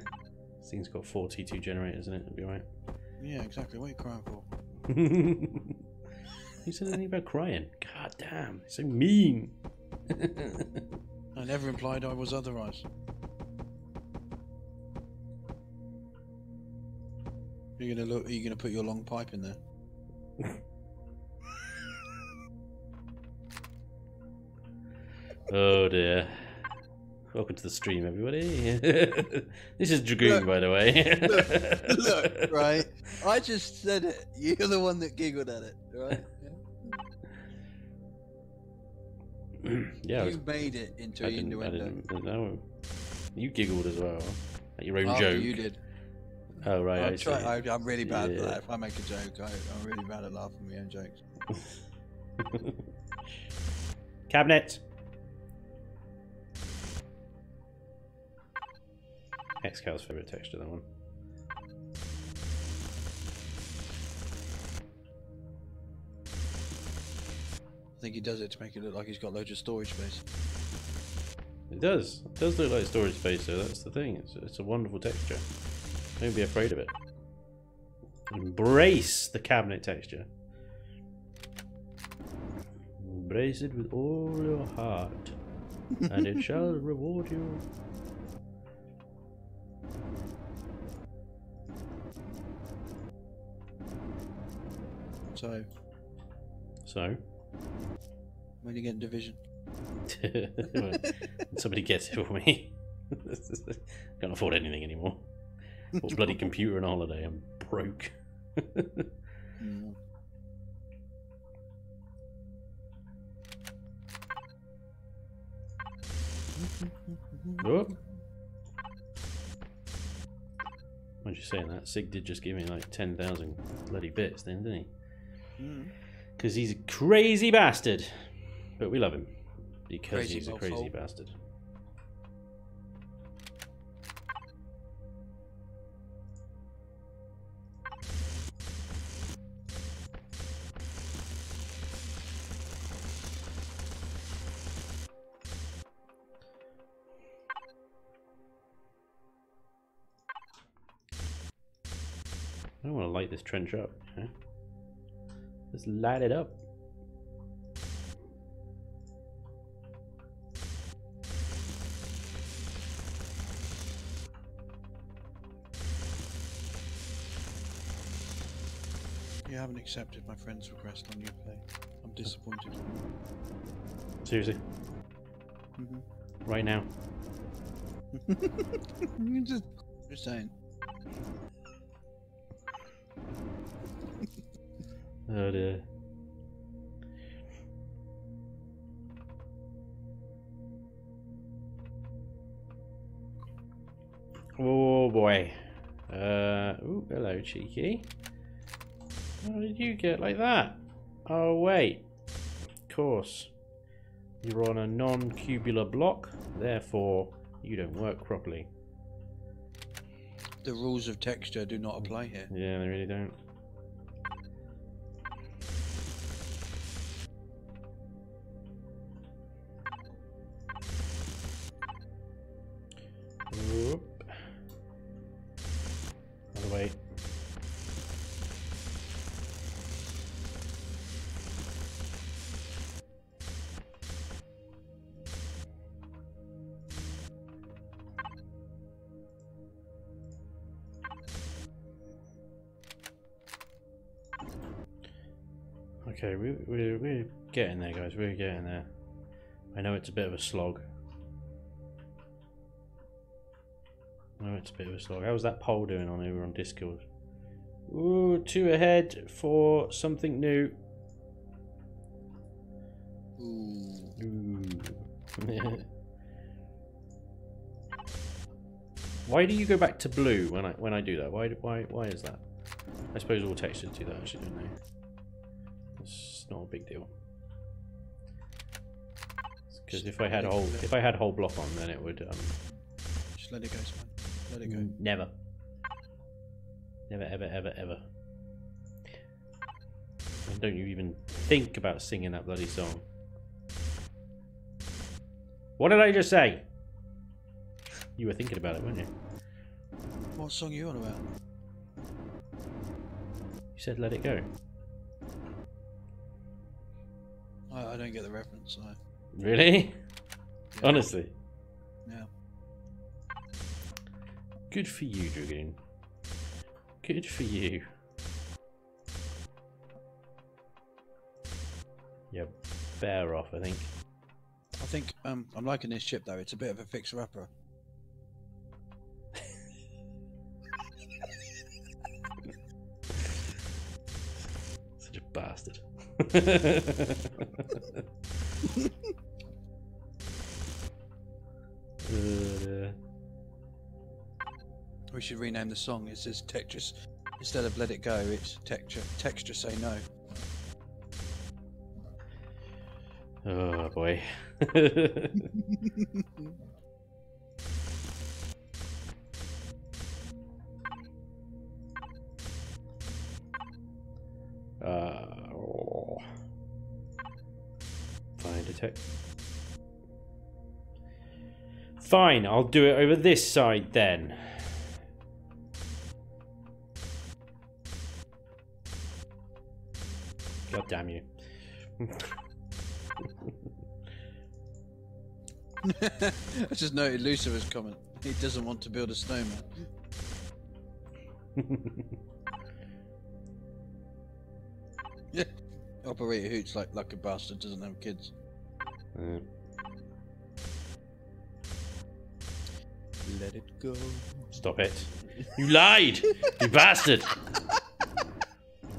This thing's got 4 T2 generators in it, it'll be alright. Yeah, exactly. What are you crying for? Who said anything about crying? God damn, it's so mean. I never implied I was otherwise. Are you gonna put your long pipe in there? Oh dear. Welcome to the stream, everybody. This is Dragoon, by the way. Look, right? I just said it. You're the one that giggled at it, right? Yeah. You made it into an innuendo. No. You giggled as well. At your own After joke. you did. Oh, right. I'm really bad at that. If I make a joke, I'm really bad at laughing at my own jokes. Cabinet. XCal's favourite texture, that one. I think he does it to make it look like he's got loads of storage space. It does. It does look like storage space, though. That's the thing. It's a wonderful texture. Don't be afraid of it. Embrace the cabinet texture. Embrace it with all your heart, and it shall reward you. So? When you get in division? Somebody gets it for me. Can't afford anything anymore. What's bloody computer and holiday? I'm broke. Oh. Why'd you saying that? Sig did just give me like 10,000 bloody bits then, didn't he? Because he's a crazy bastard. But we love him. Because he's a crazy bastard. I don't want to light this trench up. Okay? Just light it up. You haven't accepted my friend's request on Uplay. I'm disappointed. Seriously? Right now? You're just saying. Oh dear. Oh boy. Ooh, hello, cheeky. How did you get like that? Oh wait. Of course. You're on a non-cubular block, therefore you don't work properly. The rules of texture do not apply here. Yeah, they really don't. Oop. Okay, we're getting there, guys. We're getting there. I know it's a bit of a slog. How's that poll doing on over on Discord? Ooh, 2 ahead for something new. Ooh. Why do you go back to blue when I do that? Why is that? I suppose all textures do that actually, don't they? It's not a big deal. Because if I had a whole block on, then it would. Just let it go, Spanj. Let it go. Never. Never, ever, ever, ever. And don't you even think about singing that bloody song. What did I just say? You were thinking about it, weren't you? What song are you on about? You said let it go. I don't get the reference. Really? Yeah. Honestly? Yeah. Good for you, Dragoon. Good for you. You're better off, I think. I think I'm liking this ship though. It's a bit of a fixer-upper. Such a bastard. We should rename the song. It says texture. Instead of let it go, it's texture say no. Oh boy. Fine, detect. Fine, I'll do it over this side then. God damn you. I just noted Lucifer's comment. He doesn't want to build a snowman. Yeah. Operator Hoots like a bastard doesn't have kids. Let it go. Stop it. You lied! You bastard!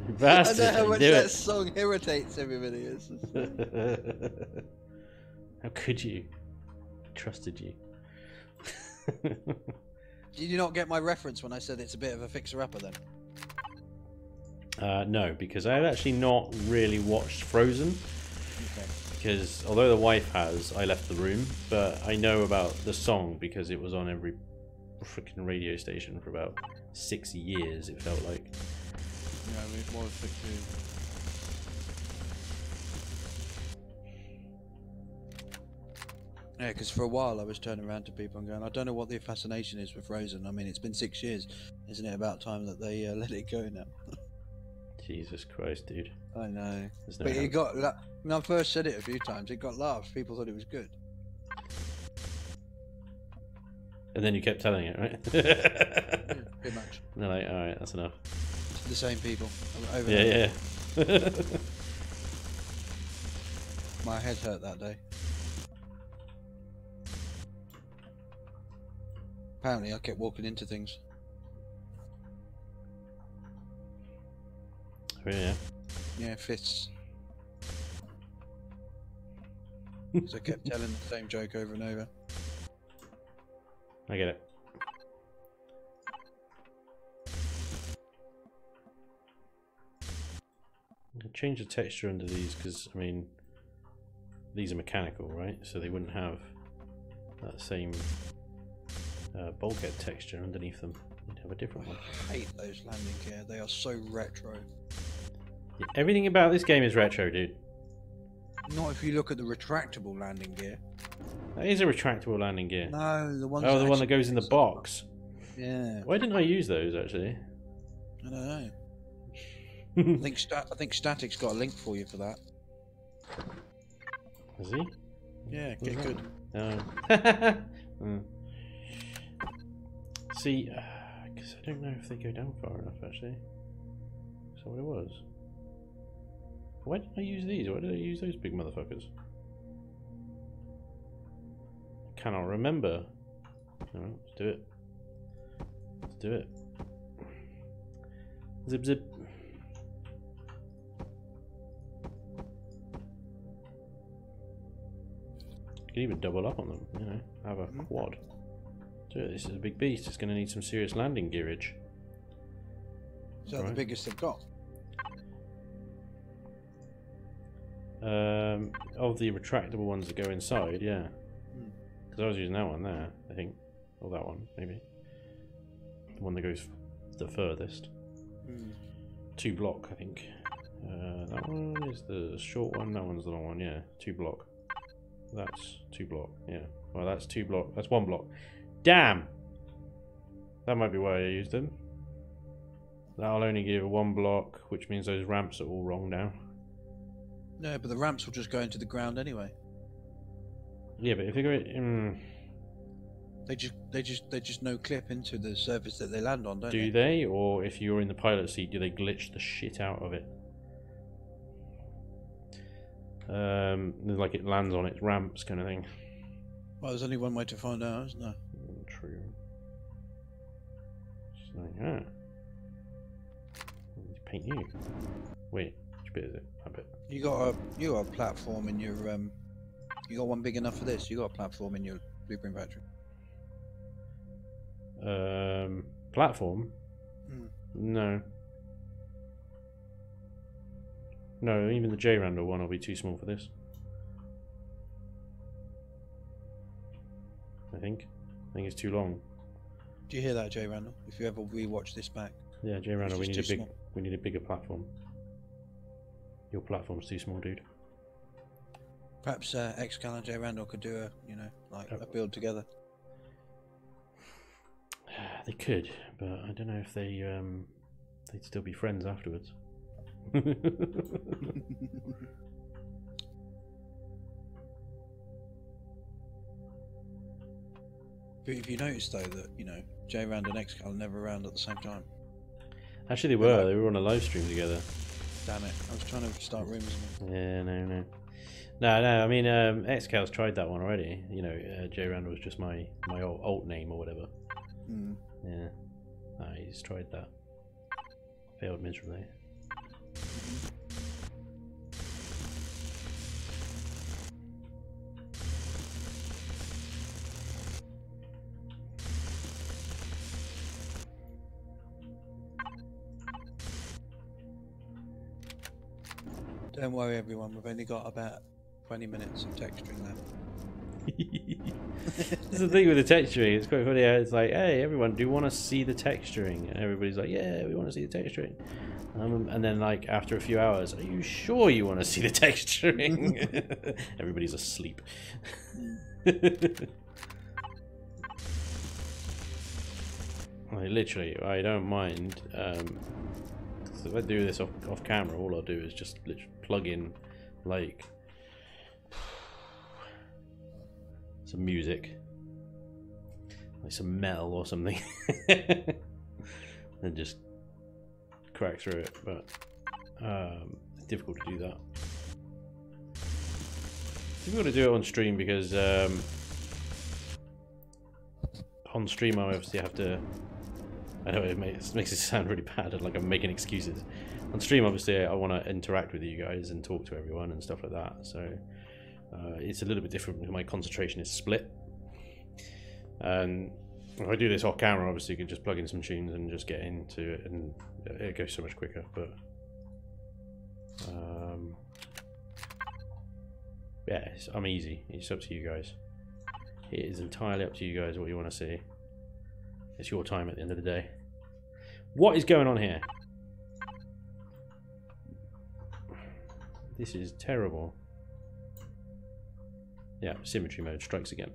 You bastard! I know how much that song irritates everybody. How could you? I trusted you. Did you not get my reference when I said it's a bit of a fixer-upper then? No, because I've actually not really watched Frozen. Okay. Because although the wife has, I left the room. But I know about the song because it was on every freaking radio station for about 6 years, it felt like. Yeah, it was 6 years. Yeah, because for a while I was turning around to people and going, I don't know what the fascination is with Frozen. I mean, it's been 6 years. Isn't it about time that they let it go now? Jesus Christ, dude. I know. No but it got... When I first said it a few times, it got laughs. People thought it was good. And then you kept telling it, right? Yeah, pretty much. And they're like, alright, that's enough. The same people. Over yeah. My head hurt that day. Apparently I kept walking into things. Yeah. Yeah, fists. Because I kept telling the same joke over and over. I get it. I'll change the texture under these because, I mean, these are mechanical, right? So they wouldn't have that same bulkhead texture underneath them. You'd have a different one. I hate those landing gear. They are so retro. Yeah, everything about this game is retro, dude. Not if you look at the retractable landing gear. That is a retractable landing gear. No, the one. Oh, the one that goes in the box. Yeah. Why didn't I use those actually? I don't know. I think Static's got a link for you for that. Has he? Yeah, get good. See, because I don't know if they go down far enough actually. Is that what it was? Why did I use these? Why did I use those big motherfuckers? I cannot remember. Alright, let's do it. Let's do it. Zip zip. You can even double up on them, you know, have a quad. So this is a big beast, it's going to need some serious landing gearage. Is that the biggest they've got? Of the retractable ones that go inside, yeah. Because I was using that one there, I think. Or that one, maybe. The one that goes the furthest. 2 block, I think. That one is the short one, that one's the long one, yeah. 2 block. That's 2 block, yeah. Well, that's 2 block, that's 1 block. Damn! That might be why I used them. That'll only give 1 block, which means those ramps are all wrong now. No, but the ramps will just go into the ground anyway. Yeah, but if they go they just no clip into the surface that they land on, don't they? Do they? Or if you're in the pilot seat, do they glitch the shit out of it? Like it lands on its ramps kind of thing. Well, there's only one way to find out, isn't there? True. So, yeah. Paint you. Wait, which bit is it? That bit. You got a platform in your you got one big enough for this. You got a platform in your blueprint factory. Platform? No. No, even the J-Randall one will be too small for this. I think it's too long. Do you hear that, J Randall? If you ever rewatch this back. Yeah, J Randall, we need a bigger platform. Your platform's too small, dude. Perhaps Xcal and J Randall could do a build together. They could, but I don't know if they'd still be friends afterwards. But if you notice though that J Rand and Xcal are never around at the same time. Actually, they were. They were on a live stream together. Damn it! I was trying to start rumours. Yeah, no. I mean, Xcal's tried that one already. J Rand was just my alt name or whatever. Yeah, he's tried that. Failed miserably. Don't worry, everyone. We've only got about 20 minutes of texturing left. That's the thing with the texturing. It's quite funny. It's like, hey, everyone, do you want to see the texturing? And everybody's like, yeah, we want to see the texturing. And then, like, after a few hours, are you sure you want to see the texturing? Everybody's asleep. Literally, I don't mind. If I do this off camera, all I'll do is just literally plug in, like, some music, like some metal or something, and just crack through it. But it's difficult to do that. It's difficult to do it on stream because on stream I obviously have to. I know it makes it sound really bad, like I'm making excuses. On stream, obviously, I want to interact with you guys and talk to everyone and stuff like that. So it's a little bit different because my concentration is split. And if I do this off camera, obviously, you can just plug in some tunes and just get into it, and it goes so much quicker. But yeah, I'm easy. It's up to you guys. It is entirely up to you guys what you want to see. It's your time at the end of the day. What is going on here? This is terrible. Yeah, symmetry mode strikes again.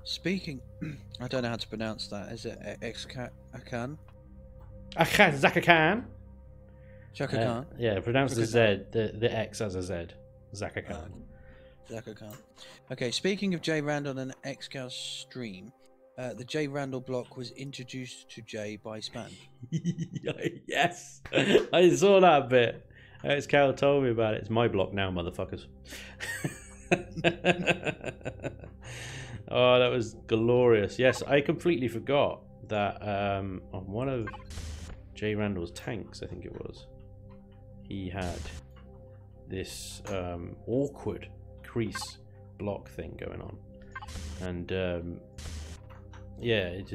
Speaking, I don't know how to pronounce that. Is it Xcal? Zaka Khan. Chaka Khan. Yeah, pronounce the Z, the X as a Z. Zaka Khan. Zaka Khan. Okay, speaking of J Randall and Xcal stream, The J Randall block was introduced to J by Spanj. Yes, I saw that bit. As Cal told me about it. It's my block now, motherfuckers. Oh, that was glorious. Yes, I completely forgot that on one of J Randall's tanks, I think it was, he had this awkward crease block thing going on. And yeah, it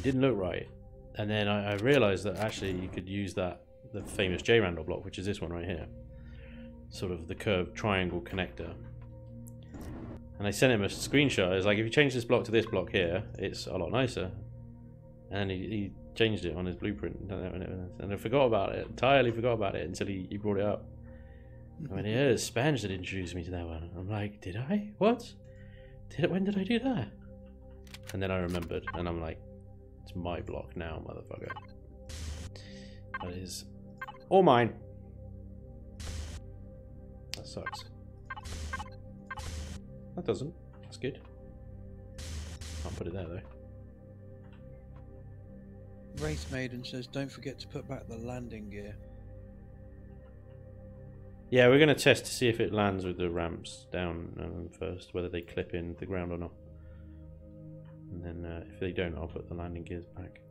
didn't look right. And then I realized that actually you could use the famous J Randall block, which is this one right here, sort of the curved triangle connector. And I sent him a screenshot. I was like, if you change this block to this block here, it's a lot nicer. And he changed it on his blueprint, and I forgot about it, entirely forgot about it until he brought it up. I mean, yeah, it's Spanj that introduced me to that one. I'm like, did I? What? When did I do that? And then I remembered, and I'm like, it's my block now, motherfucker. That is all mine. That sucks. That doesn't. That's good. Can't put it there though. Wraith Maiden says, don't forget to put back the landing gear. Yeah, we're going to test to see if it lands with the ramps down first, whether they clip in the ground or not. And then if they don't, I'll put the landing gears back.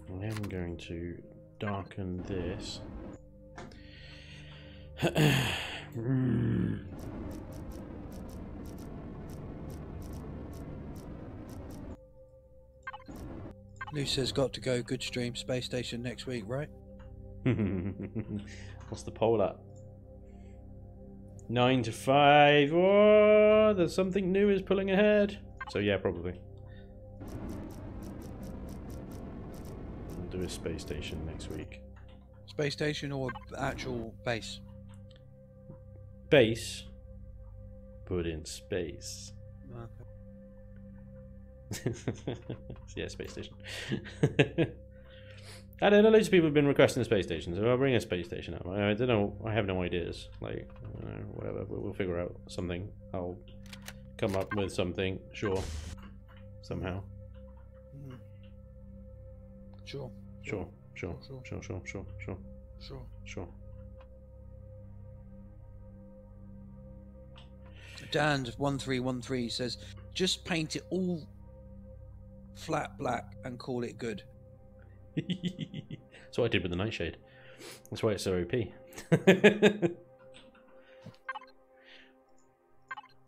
I am going to darken this. Lou says, got to go, good stream, space station next week, right? What's the poll at? 9 to 5. Oh, there's something new is pulling ahead. So yeah, probably. We'll do a space station next week. Space station or actual base? Base, but in space. Okay. Yeah, space station. I don't know, loads of people have been requesting a space station, so I'll bring a space station up. I don't know, I have no ideas. Like, I don't know, whatever, we'll figure out something. I'll come up with something, sure. Somehow. Sure. Sure. Dan1313 says, just paint it all flat black and call it good. That's what I did with the Nightshade. That's why it's so OP.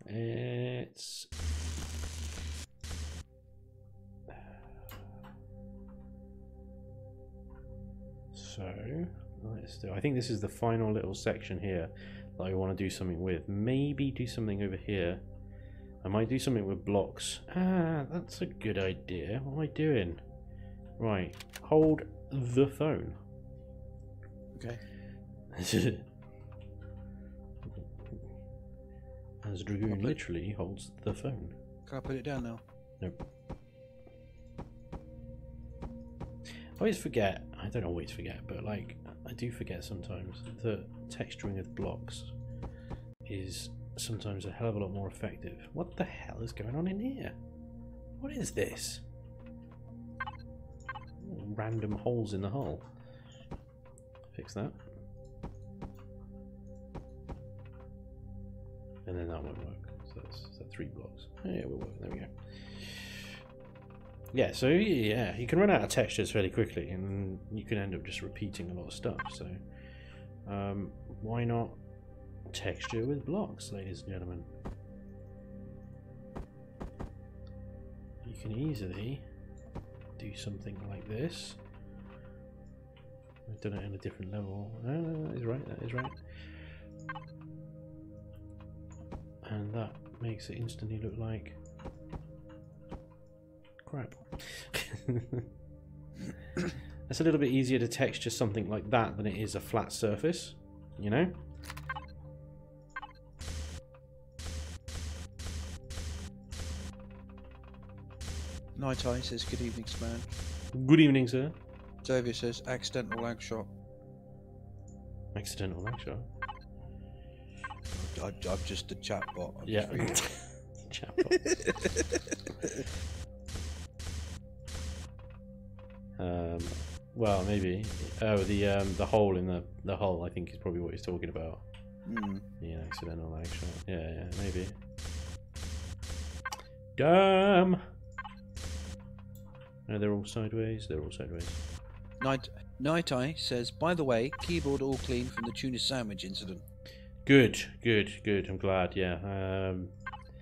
It's... So, let's do... I think this is the final little section here that I want to do something with. Maybe do something over here. I might do something with blocks. Ah, that's a good idea. What am I doing? Right, hold the phone. Okay. As Dragoon literally holds the phone. Can I put it down now? Nope. I always forget, I don't always forget, but like, I do forget sometimes that texturing with blocks is sometimes a hell of a lot more effective. What the hell is going on in here? What is this? Random holes in the hull. Fix that. And then that won't work. So that's 3 blocks. Yeah, we'll work. There we go. Yeah, so yeah, you can run out of textures fairly quickly, and you can end up just repeating a lot of stuff. So why not texture with blocks, ladies and gentlemen? You can easily do something like this. I've done it in a different level. That is right, that is right. And that makes it instantly look like crap. It's a little bit easier to texture something like that than it is a flat surface, you know? Night Eye says, good evening, Span. Good evening, sir. Xavier says, accidental lag shot. Accidental lag shot? I'm just a chat bot. Yeah. Chat box. Well, maybe. Oh, the hole in the hull, I think, is probably what he's talking about. Yeah, accidental action. Yeah, maybe. Damn! No, they're all sideways. They're all sideways. Night Eye says, by the way, keyboard all clean from the tuna sandwich incident. Good. I'm glad. Yeah.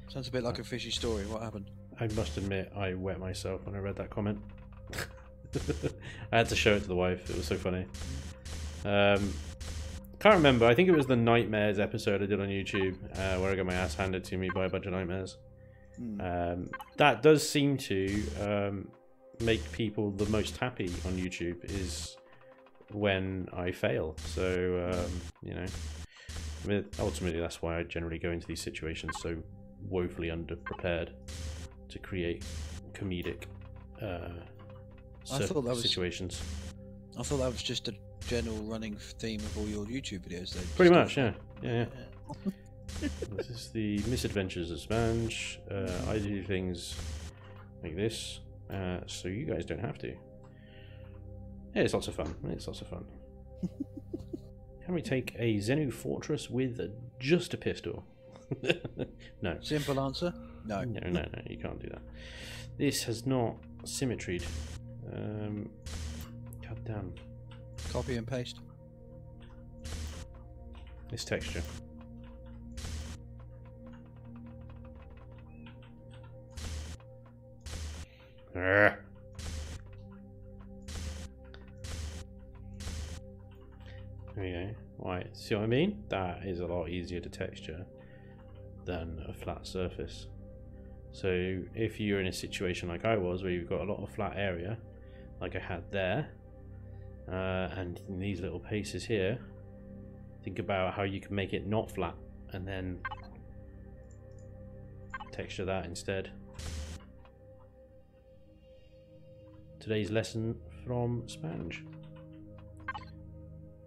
Sounds a bit like a fishy story. What happened? I must admit, I wet myself when I read that comment. I had to show it to the wife. It was so funny. Can't remember. I think it was the Nightmares episode I did on YouTube, where I got my ass handed to me by a bunch of nightmares. That does seem to make people the most happy on YouTube is when I fail. So, you know, I mean, ultimately that's why I generally go into these situations so woefully underprepared to create comedic situations. I thought that was just a general running theme of all your YouTube videos. Though. Pretty much, yeah. This is the misadventures of Spanj. I do things like this, so you guys don't have to. Yeah, it's lots of fun. Can we take a Zenu Fortress with just a pistol? No. Simple answer? No. No, you can't do that. This has not symmetried. God damn. Copy and paste. This texture. There we go. Right, see what I mean? That is a lot easier to texture than a flat surface. So if you're in a situation like I was, where you've got a lot of flat area, like I had there, and in these little paces here, think about how you can make it not flat, and then texture that instead. Today's lesson from Spanj.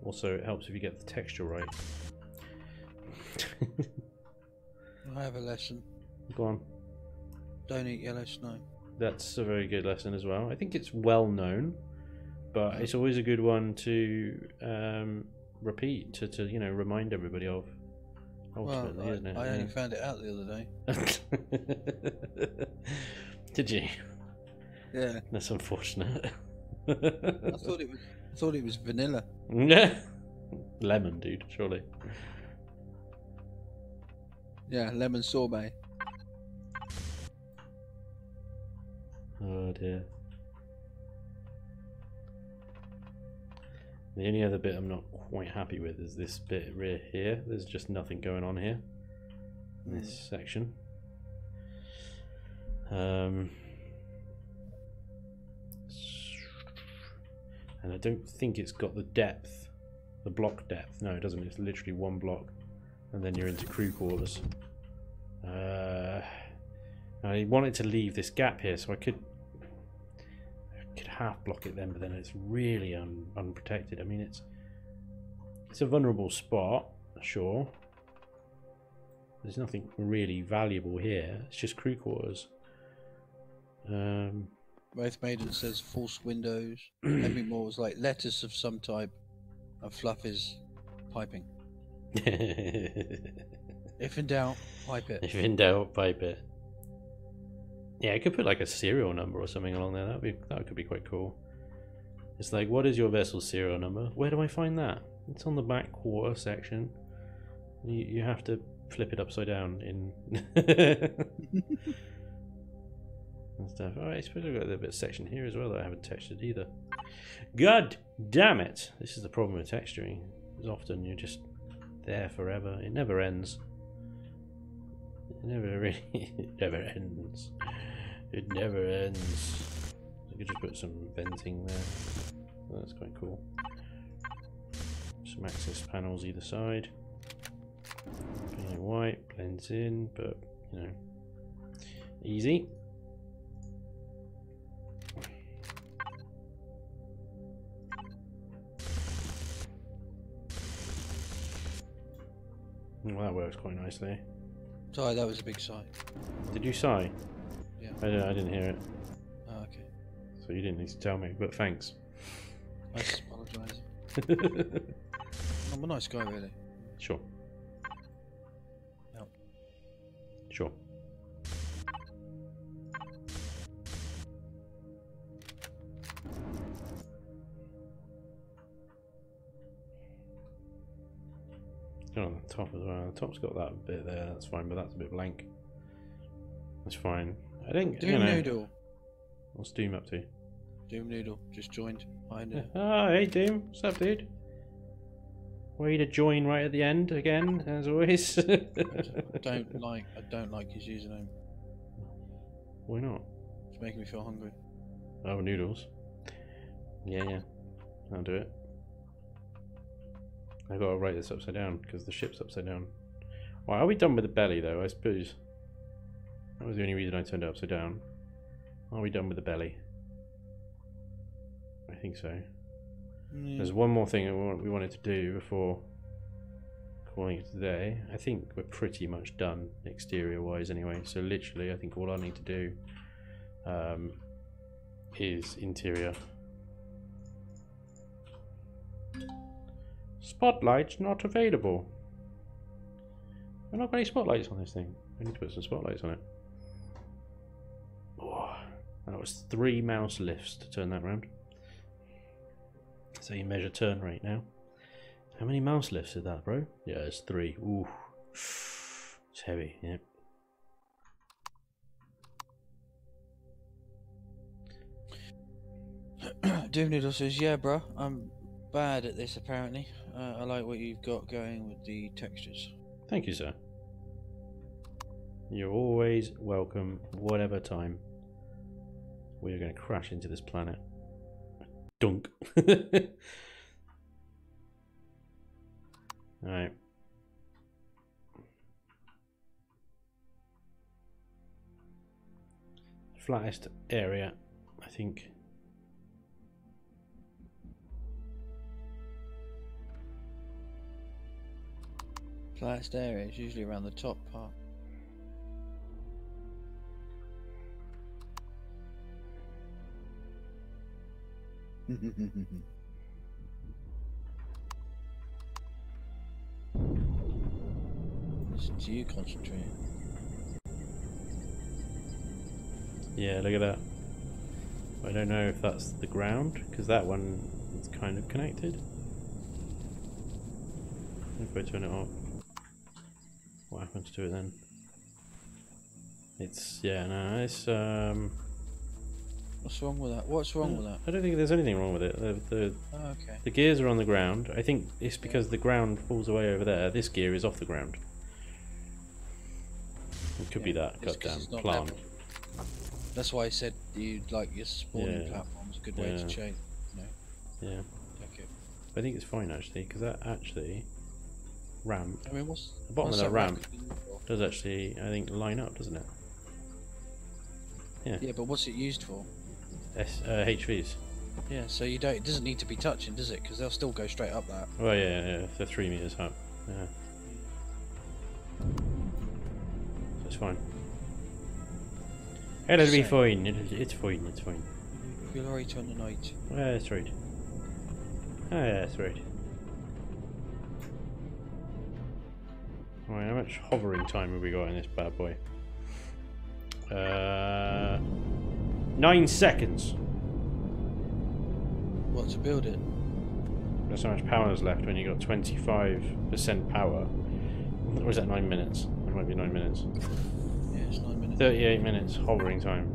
Also, it helps if you get the texture right. I have a lesson. Go on. Don't eat yellow snow. That's a very good lesson as well. I think it's well known, but it's always a good one to repeat, to you know, remind everybody of. Ultimately, well, isn't it? I only found it out the other day. Did you? Yeah. That's unfortunate. I thought it was vanilla. Lemon, dude, surely. Yeah, lemon sorbet. Oh dear. The only other bit I'm not quite happy with is this bit right here. There's just nothing going on here in this section. And I don't think it's got the depth, the block depth. No, it doesn't. It's literally one block, and then you're into crew quarters. I wanted to leave this gap here, so I could half block it then, but then it's really unprotected. I mean, it's a vulnerable spot, sure. There's nothing really valuable here. It's just crew quarters. Wraith Maiden says false windows. Henry Moore was like lettuce of some type, and fluff is piping. If in doubt, pipe it. If in doubt, pipe it. Yeah, I could put like a serial number or something along there. That could be quite cool. It's like, what is your vessel's serial number? Where do I find that? It's on the back quarter section. You have to flip it upside down in and stuff. Oh, I suppose I've got a little bit of section here as well that I haven't textured either. God damn it! This is the problem with texturing. As often you're just there forever. It never ends. It never really. It never ends. It never ends. I could just put some venting there. Oh, that's quite cool. Some access panels either side. Being white blends in, but you know, easy. Well, that works quite nicely. Sorry, that was a big sigh. Did you sigh? Yeah. I didn't hear it. Oh, okay. So you didn't need to tell me, but thanks. I just apologise. I'm a nice guy, really. Sure. No. Sure. On the top as well. The top's got that bit there, that's fine, but that's a bit blank. That's fine. I think, Doom Noodle. What's Doom up to? Doom Noodle just joined behind it. Ah, hey Doom. What's up, dude? Way to join right at the end again, as always. I don't like his username. Why not? It's making me feel hungry. Oh, noodles. Yeah. I'll do it. I gotta write this upside down because the ship's upside down. Well, are we done with the belly though? I suppose that was the only reason I turned it upside down. Are we done with the belly? I think so. There's one more thing we wanted to do before calling it today. I think we're pretty much done exterior wise anyway. So literally, I think all I need to do is interior. Spotlights not available. We're not got any spotlights on this thing. We need to put some spotlights on it. Oh, that was 3 mouse lifts to turn that round. So you measure turn rate now. How many mouse lifts is that, bro? Yeah, it's 3. Ooh, it's heavy. Yep. Doom Noodle says, "Yeah, bro, I'm bad at this apparently. I like what you've got going with the textures." Thank you, sir. You're always welcome, whatever time. We're going to crash into this planet. Dunk. Alright. Flattest area, I think. Flattest area is usually around the top part. Listen to you concentrate. Yeah, look at that. I don't know if that's the ground, because that one is kind of connected. If I turn it off, what happens to it then? It's, yeah, no, it's, What's wrong with that? What's wrong with that? I don't think there's anything wrong with it. Oh, okay. The gears are on the ground. I think it's because the ground falls away over there. This gear is off the ground. It could be that goddamn plant. That's why I said you'd like your spawning platform's a good way to change. You know? Yeah. Okay. I think it's fine actually, because that actually ramp. I mean, what's the bottom of that ramp for? does actually, I think, line up, doesn't it? Yeah. Yeah, but what's it used for? HVs. Yeah, so you don't. It doesn't need to be touching, does it? Because they'll still go straight up that. Oh yeah, if they're 3 meters up. Yeah. So it's fine. It'll be fine. It's fine. It's fine. Feel alright on the night. Yeah, that's right. Oh yeah, that's right. Alright, how much hovering time have we got in this bad boy? 9 seconds. What, to build it? That's how much power is left when you got 25% power. Or is that 9 minutes? It might be 9 minutes. Yeah, it's 9 minutes. 38 minutes hovering time.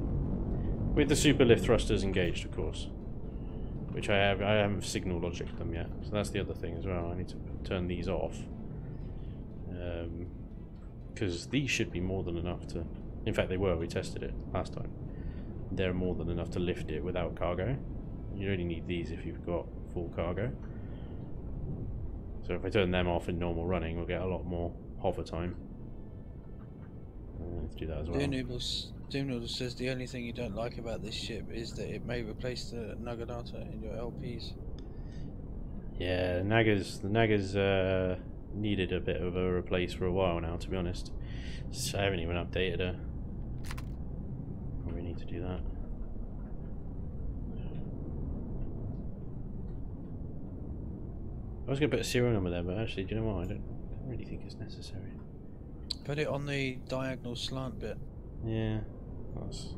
With the super lift thrusters engaged, of course. Which I haven't signal logicked them yet. So that's the other thing as well. I need to turn these off. Because these should be more than enough to... In fact, they were. We tested it last time. They're more than enough to lift it without cargo. You only need these if you've got full cargo. So if I turn them off in normal running, we'll get a lot more hover time. Let's do that as well. Doom Noodle says the only thing you don't like about this ship is that it may replace the Naginata in your LPs. Yeah, the Naga's needed a bit of a replace for a while now, to be honest. So I haven't even updated her. Probably need to do that. I was going to put a serial number there, but actually, do you know what? I don't really think it's necessary. Put it on the diagonal slant bit. Yeah, that's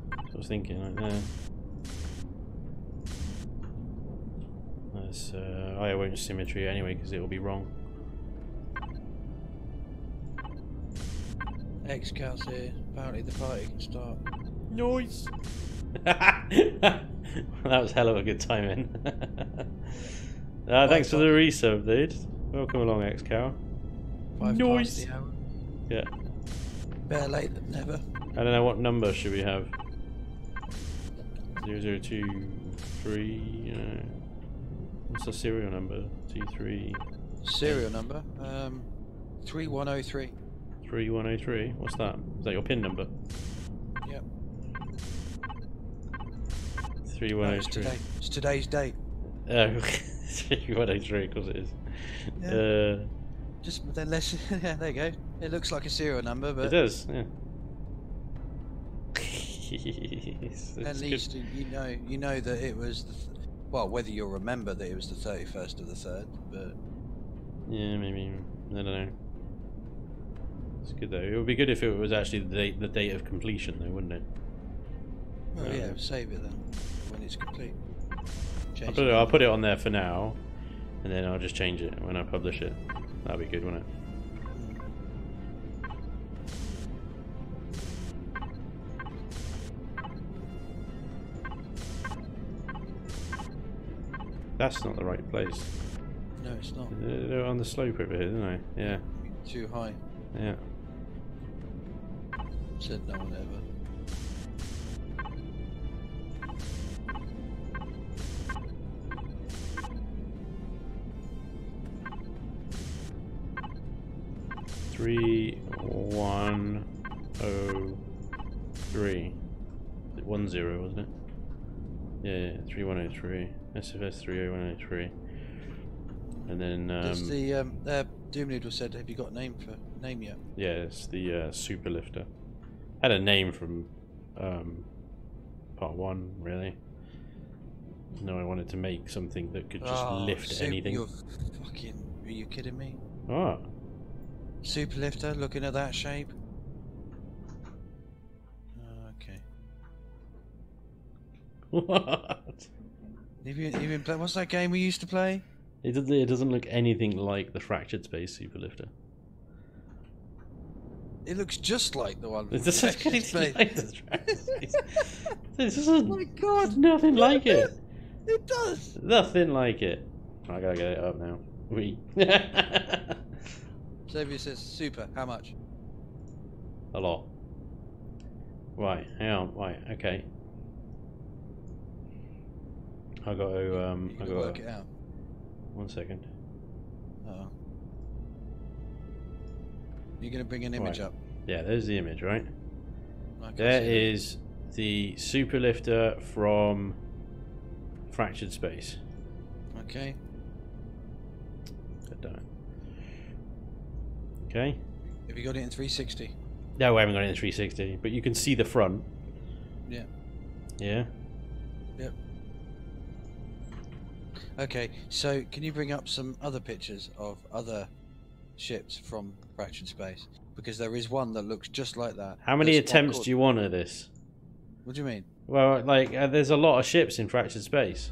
what I was thinking, like there. That's I won't symmetry anyway, because it will be wrong. X-Cal's here. Apparently the party can start. Noise! That was hell of a good timing. Thanks for the resub, dude. Welcome along, X-Cal. Noise! Yeah. Better late than never. I don't know, what number should we have? 0023. What's the serial number? 23. Serial number? 3103. 3103? What's that? Is that your PIN number? Yep. 3103. No, it's today's date. Oh, 3103, of course it is. Yeah. Just then less. Yeah, there you go. It looks like a serial number, but it does. Yeah. At least you know that it was well, whether you'll remember that it was the 31st of the 3rd, but yeah, maybe, I don't know. It's good though. It would be good if it was actually the date of completion, though, wouldn't it? Well, yeah, save it then when it's complete. I'll put it on there for now, and then I'll just change it when I publish it. That'd be good, wouldn't it? That's not the right place. No, it's not. They're on the slope over here, didn't I? Yeah. Too high. Yeah. Said no one ever. Three 103. 10, wasn't it? Yeah, 3103. SFS 30103. And then Does the Doom Noodle said, have you got a name yet? Yeah, it's the super lifter. Had a name from part 1, really. No, I wanted to make something that could just lift anything. You're fucking, are you kidding me? Oh. Super lifter, looking at that shape. Okay. What? Have you been playing? What's that game we used to play? It doesn't look anything like the Fractured Space super lifter. It looks just like the one. It doesn't look anything like the Fractured Space. This isn't. Oh my god! Nothing like it. It does. Nothing like it. I gotta get it up now. Xavier says super. How much? A lot. Right. Hang on. Right. Okay. I got to. I got work it out. 1 second. You're gonna bring an image up. Yeah, there's the image, right? There is the super lifter from Fractured Space. Okay. God damn it. Okay. Have you got it in 360? No, I haven't got it in 360, but you can see the front. Yeah. Yeah. Yep. Okay, so can you bring up some other pictures of other ships from Fractured Space? Because there is one that looks just like that. How many attempts do you want at this? What do you mean? Well, like, there's a lot of ships in Fractured Space.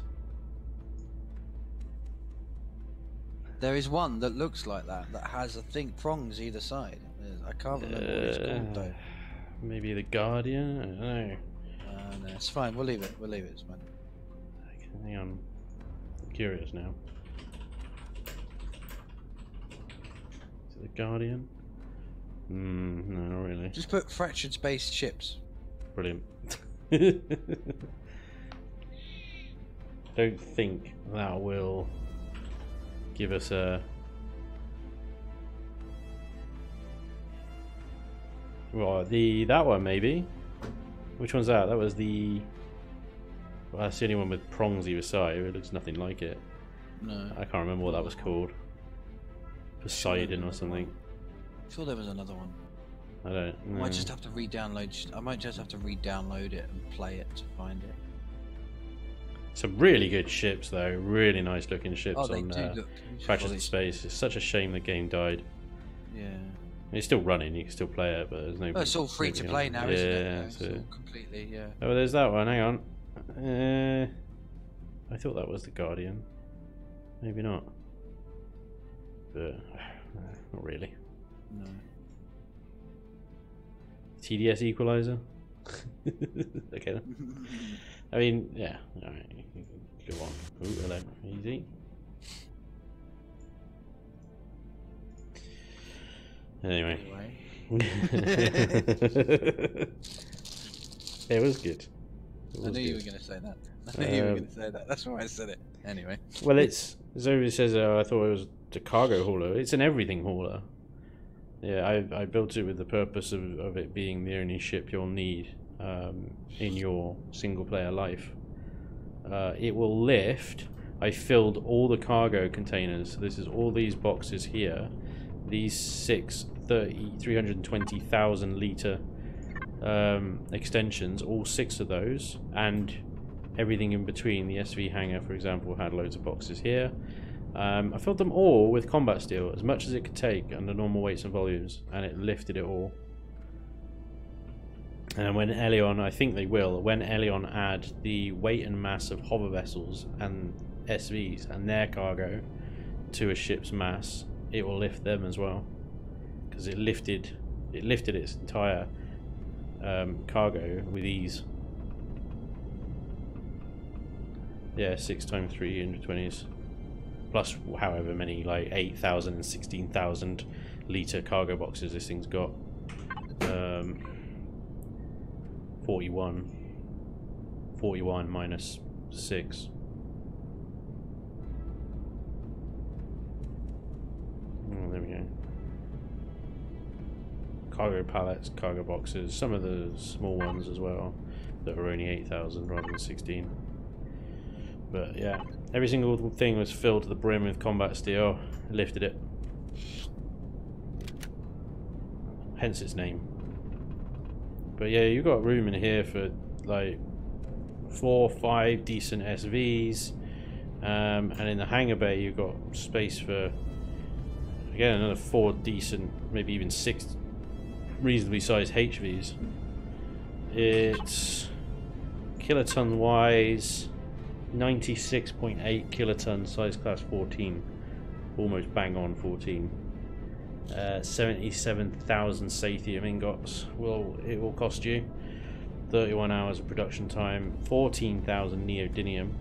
There is one that looks like that has, I think, prongs either side. I can't remember what it's called though. Maybe the Guardian? I don't know. No, it's fine. We'll leave it. We'll leave it. It's fine. Okay, hang on. I'm curious now. Is it the Guardian? No, not really. Just put Fractured Space ships. Brilliant. Don't think that will give us a... Well, that one maybe. Which one's that? That was the... Well, that's the only one with prongs either side. It looks nothing like it. No. I can't remember what that was called. Poseidon or something. I'm sure there was another one. I don't know. I might just have to re-download. I might just have to re-download it and play it to find it. Some really good ships, though. Really nice looking ships on Fractures of Space. It's such a shame the game died. Yeah. It's still running. You can still play it, but there's no. Oh, it's all free to play now, isn't it? Yeah, it's all completely. Yeah. Oh, there's that one. Hang on. I thought that was the Guardian. Maybe not. But not really. No. TDS equalizer. Okay then. I mean, yeah. All right. Go on. Ooh, hello. Easy. Anyway. It was good. I knew you were going to say that. I knew you were going to say that. That's why I said it. Anyway. Well, it's Zoe says, I thought it was a cargo hauler. It's an everything hauler. Yeah, I built it with the purpose of it being the only ship you'll need in your single player life. It will lift. I filled all the cargo containers. This is all these boxes here. These 320,000 litre extensions, all 6 of those, and everything in between. The SV hangar, for example, had loads of boxes here. I filled them all with combat steel, as much as it could take under normal weights and volumes, and it lifted it all. And when Elion, I think they will, when Elion add the weight and mass of hover vessels and SVs and their cargo to a ship's mass, it will lift them as well, because it lifted its entire cargo with ease. Yeah, 6 times 320s. Plus however many, like 8,000 and 16,000 litre cargo boxes this thing's got. 41 minus 6. Oh, there we go. Cargo pallets, cargo boxes, some of the small ones as well that are only 8,000 rather than 16. But yeah, every single thing was filled to the brim with combat steel. Lifted it. Hence its name. But yeah, you've got room in here for like 4 or 5 decent SVs. And in the hangar bay you've got space for, again, another 4 decent, maybe even 6 reasonably sized HVs. It's kiloton wise 96.8 kiloton, size class 14, almost bang on 14. 77,000 Sathium ingots it will cost you. 31 hours of production time, 14,000 neodymium,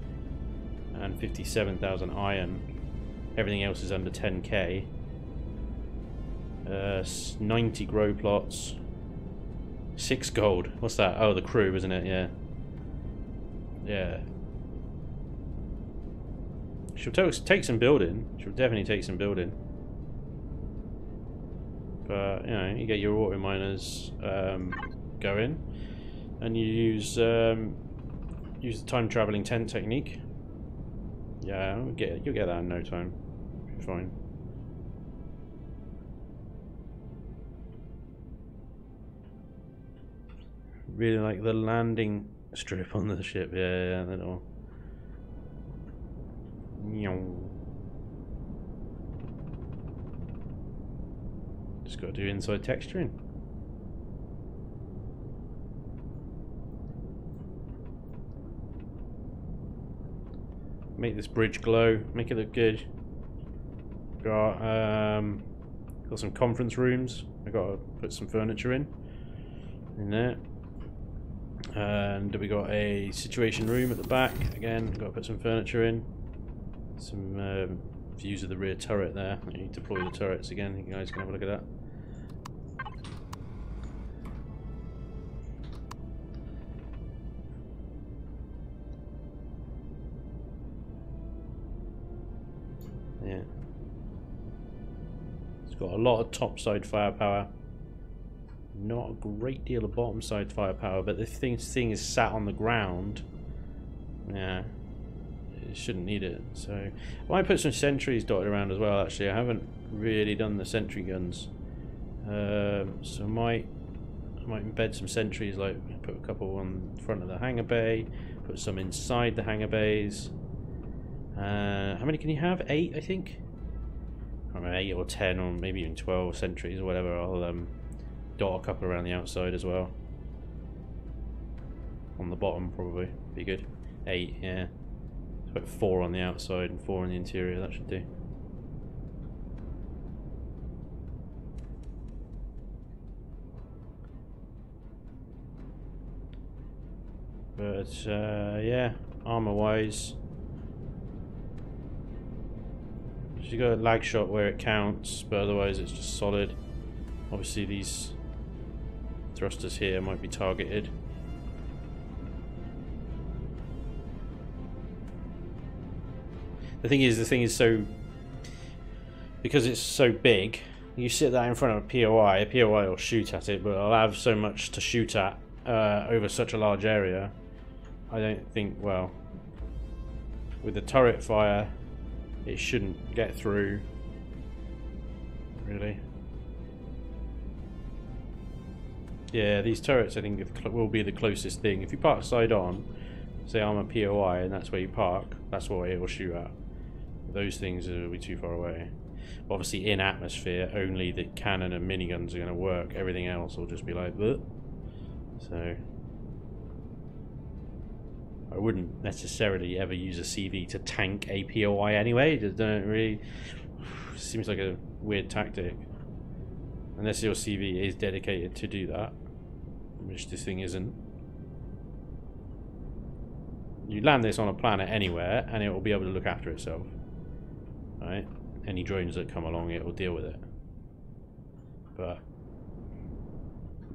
and 57,000 iron. Everything else is under 10k. 90 grow plots, 6 gold. What's that? Oh, the crew, isn't it? Yeah. Yeah. She'll take some building. She'll definitely take some building. But you know, you get your auto miners going, and you use the time traveling tent technique. Yeah, you'll get that in no time. Fine. Really like the landing strip on the ship. Yeah, that all. Just got to do inside texturing. Make this bridge glow. Make it look good. Got some conference rooms. I got to put some furniture in there. And we got a situation room at the back. Again, got to put some furniture in. Some views of the rear turret there. You deploy the turrets again. You guys can have a look at that. Yeah. It's got a lot of topside firepower. Not a great deal of bottom side firepower, but the thing is sat on the ground. Yeah. you shouldn't need it. So I might put some sentries dotted around as well. Actually, I haven't really done the sentry guns, so I might embed some sentries, like put a couple on front of the hangar bay, put some inside the hangar bays. How many can you have? 8, I think. I don't know, 8 or 10 or maybe even 12 sentries or whatever. I'll dot a couple around the outside as well. On the bottom probably be good. 8, yeah. Put 4 on the outside and 4 on the interior. That should do. But yeah, armor wise, you got a lag shot where it counts, but otherwise it's just solid. Obviously these thrusters here might be targeted. The thing is so, because it's so big, you sit that in front of a POI will shoot at it, but it'll have so much to shoot at over such a large area. I don't think, well, with the turret fire, it shouldn't get through, really. Yeah, these turrets I think will be the closest thing. If you park side on, say I'm a POI and that's where you park, that's what it will shoot at. Those things will be too far away. But obviously in atmosphere, only the cannon and miniguns are going to work. Everything else will just be like, bleh. So I wouldn't necessarily ever use a CV to tank a POI anyway. It don't really seems like a weird tactic. Unless your CV is dedicated to do that, which this thing isn't. You land this on a planet anywhere and it will be able to look after itself. Right? Any drones that come along, it will deal with it. But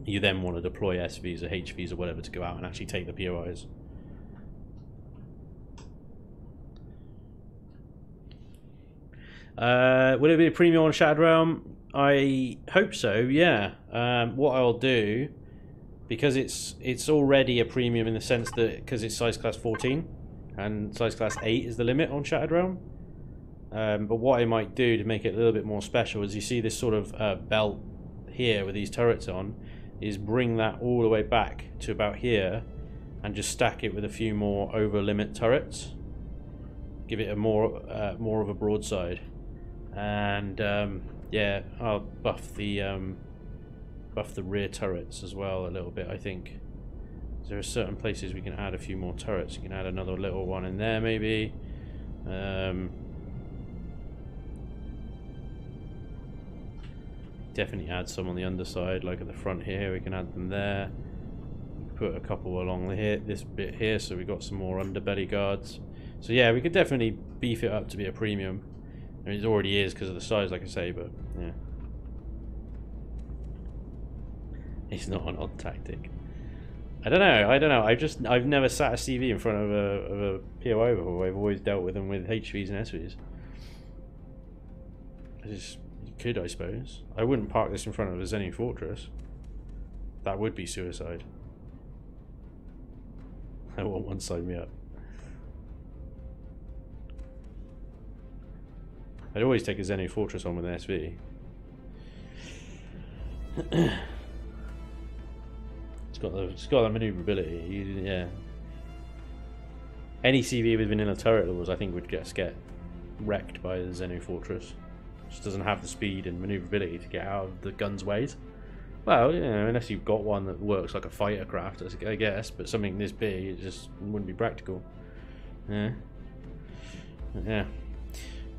you then want to deploy SVs or HVs or whatever to go out and actually take the POIs. Will it be a premium on Shattered Realm? I hope so, yeah. What I'll do, because it's already a premium in the sense that because it's size class 14 and size class 8 is the limit on Shattered Realm. But what I might do to make it a little bit more special is, you see this sort of belt here with these turrets on, is bring that all the way back to about here and just stack it with a few more over limit turrets. Give it a more of a broadside. And yeah, I'll buff the rear turrets as well a little bit. I think there are certain places we can add a few more turrets. You can add another little one in there maybe. Definitely add some on the underside, like at the front here. We can add them there. Put a couple along here, this bit here, so we got some more underbelly guards. So yeah, we could definitely beef it up to be a premium. I mean, it already is because of the size, like I say, but yeah. It's not an odd tactic. I don't know. I've never sat a CV in front of a POI before. I've always dealt with them with HVs and SVs. You could, I suppose. I wouldn't park this in front of a Zenny Fortress. That would be suicide. I want one side me up. I'd always take a Zenny Fortress on with an SV. It's got that maneuverability. Yeah. Any CV with vanilla turret levels, I think, would just get wrecked by the Zenny Fortress. Just doesn't have the speed and maneuverability to get out of the gun's ways. Well, you know, unless you've got one that works like a fighter craft, I guess. But something this big, it just wouldn't be practical. Yeah. Yeah.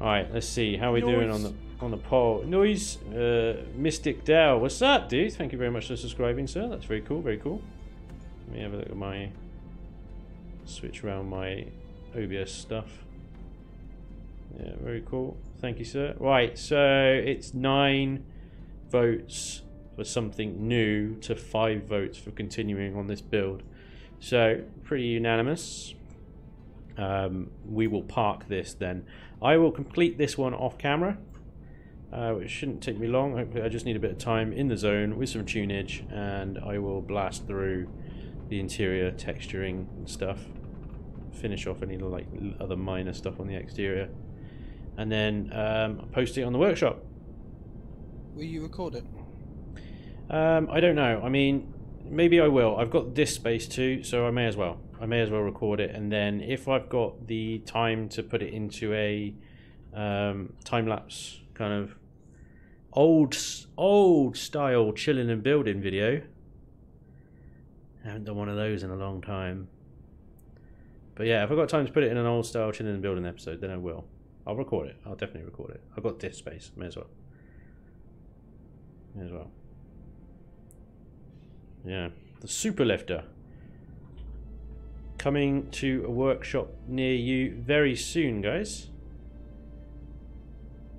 All right, let's see how we're doing on the poll. Noise, Mystic Dell. What's up, dude? Thank you very much for subscribing, sir. That's very cool. Very cool. Let me have a look at my switch around my OBS stuff. Yeah, very cool. Thank you, sir. Right, so it's 9 votes for something new to 5 votes for continuing on this build. So pretty unanimous. We will park this then. I will complete this one off camera, which shouldn't take me long. Hopefully I just need a bit of time in the zone with some tunage, and I will blast through the interior texturing and stuff finish off any like other minor stuff on the exterior, and then post it on the workshop. Will you record it? I don't know. I mean, maybe I will. I've got this space too, so I may as well. I may as well record it, and then if I've got the time to put it into a time lapse kind of old style chilling and building video. I haven't done one of those in a long time. But yeah, if I've got time to put it in an old style chilling and building episode, then I will. I'll record it. I'll definitely record it. I've got this space. May as well. May as well. Yeah. The super lifter. Coming to a workshop near you very soon, guys.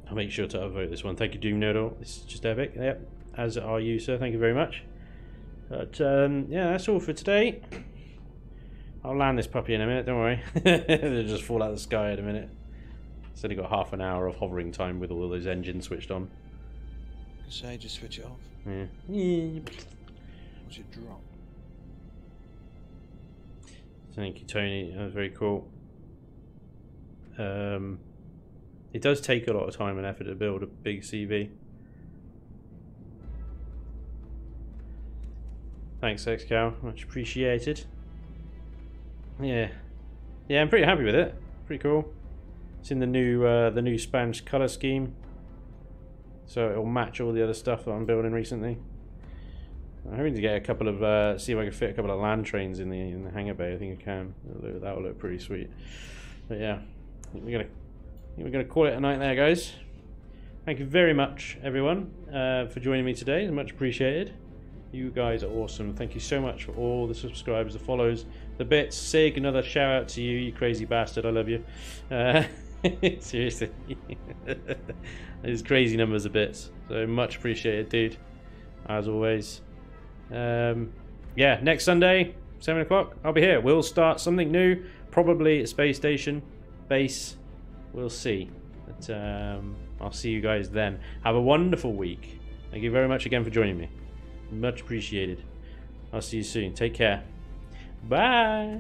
I'll make sure to upvote this one. Thank you, Doom Noodle. This is just epic. Yep. As are you, sir. Thank you very much. But yeah, that's all for today. I'll land this puppy in a minute, don't worry. It'll just fall out of the sky in a minute. It's only got half an hour of hovering time with all those engines switched on. Say, just switch it off. Yeah. Watch it drop. Thank you, Tony. That was very cool. It does take a lot of time and effort to build a big CV. Thanks, XCow. Much appreciated. Yeah, I'm pretty happy with it. Pretty cool. It's in the new Spanj color scheme, so it'll match all the other stuff that I'm building recently. I'm hoping to get a couple of see if I can fit a couple of land trains in the hangar bay. I think I can. That'll look pretty sweet. But yeah, I think we're gonna call it a night there, guys. Thank you very much, everyone, for joining me today. It's much appreciated. You guys are awesome. Thank you so much for all the subscribers, the follows, the bits. Sig, another shout out to you, you crazy bastard. I love you. Seriously. There's crazy numbers of bits. So much appreciated, dude. As always. Yeah, next Sunday, 7 o'clock, I'll be here. We'll start something new. Probably a space station base. We'll see. But I'll see you guys then. Have a wonderful week. Thank you very much again for joining me. Much appreciated. I'll see you soon. Take care. Bye.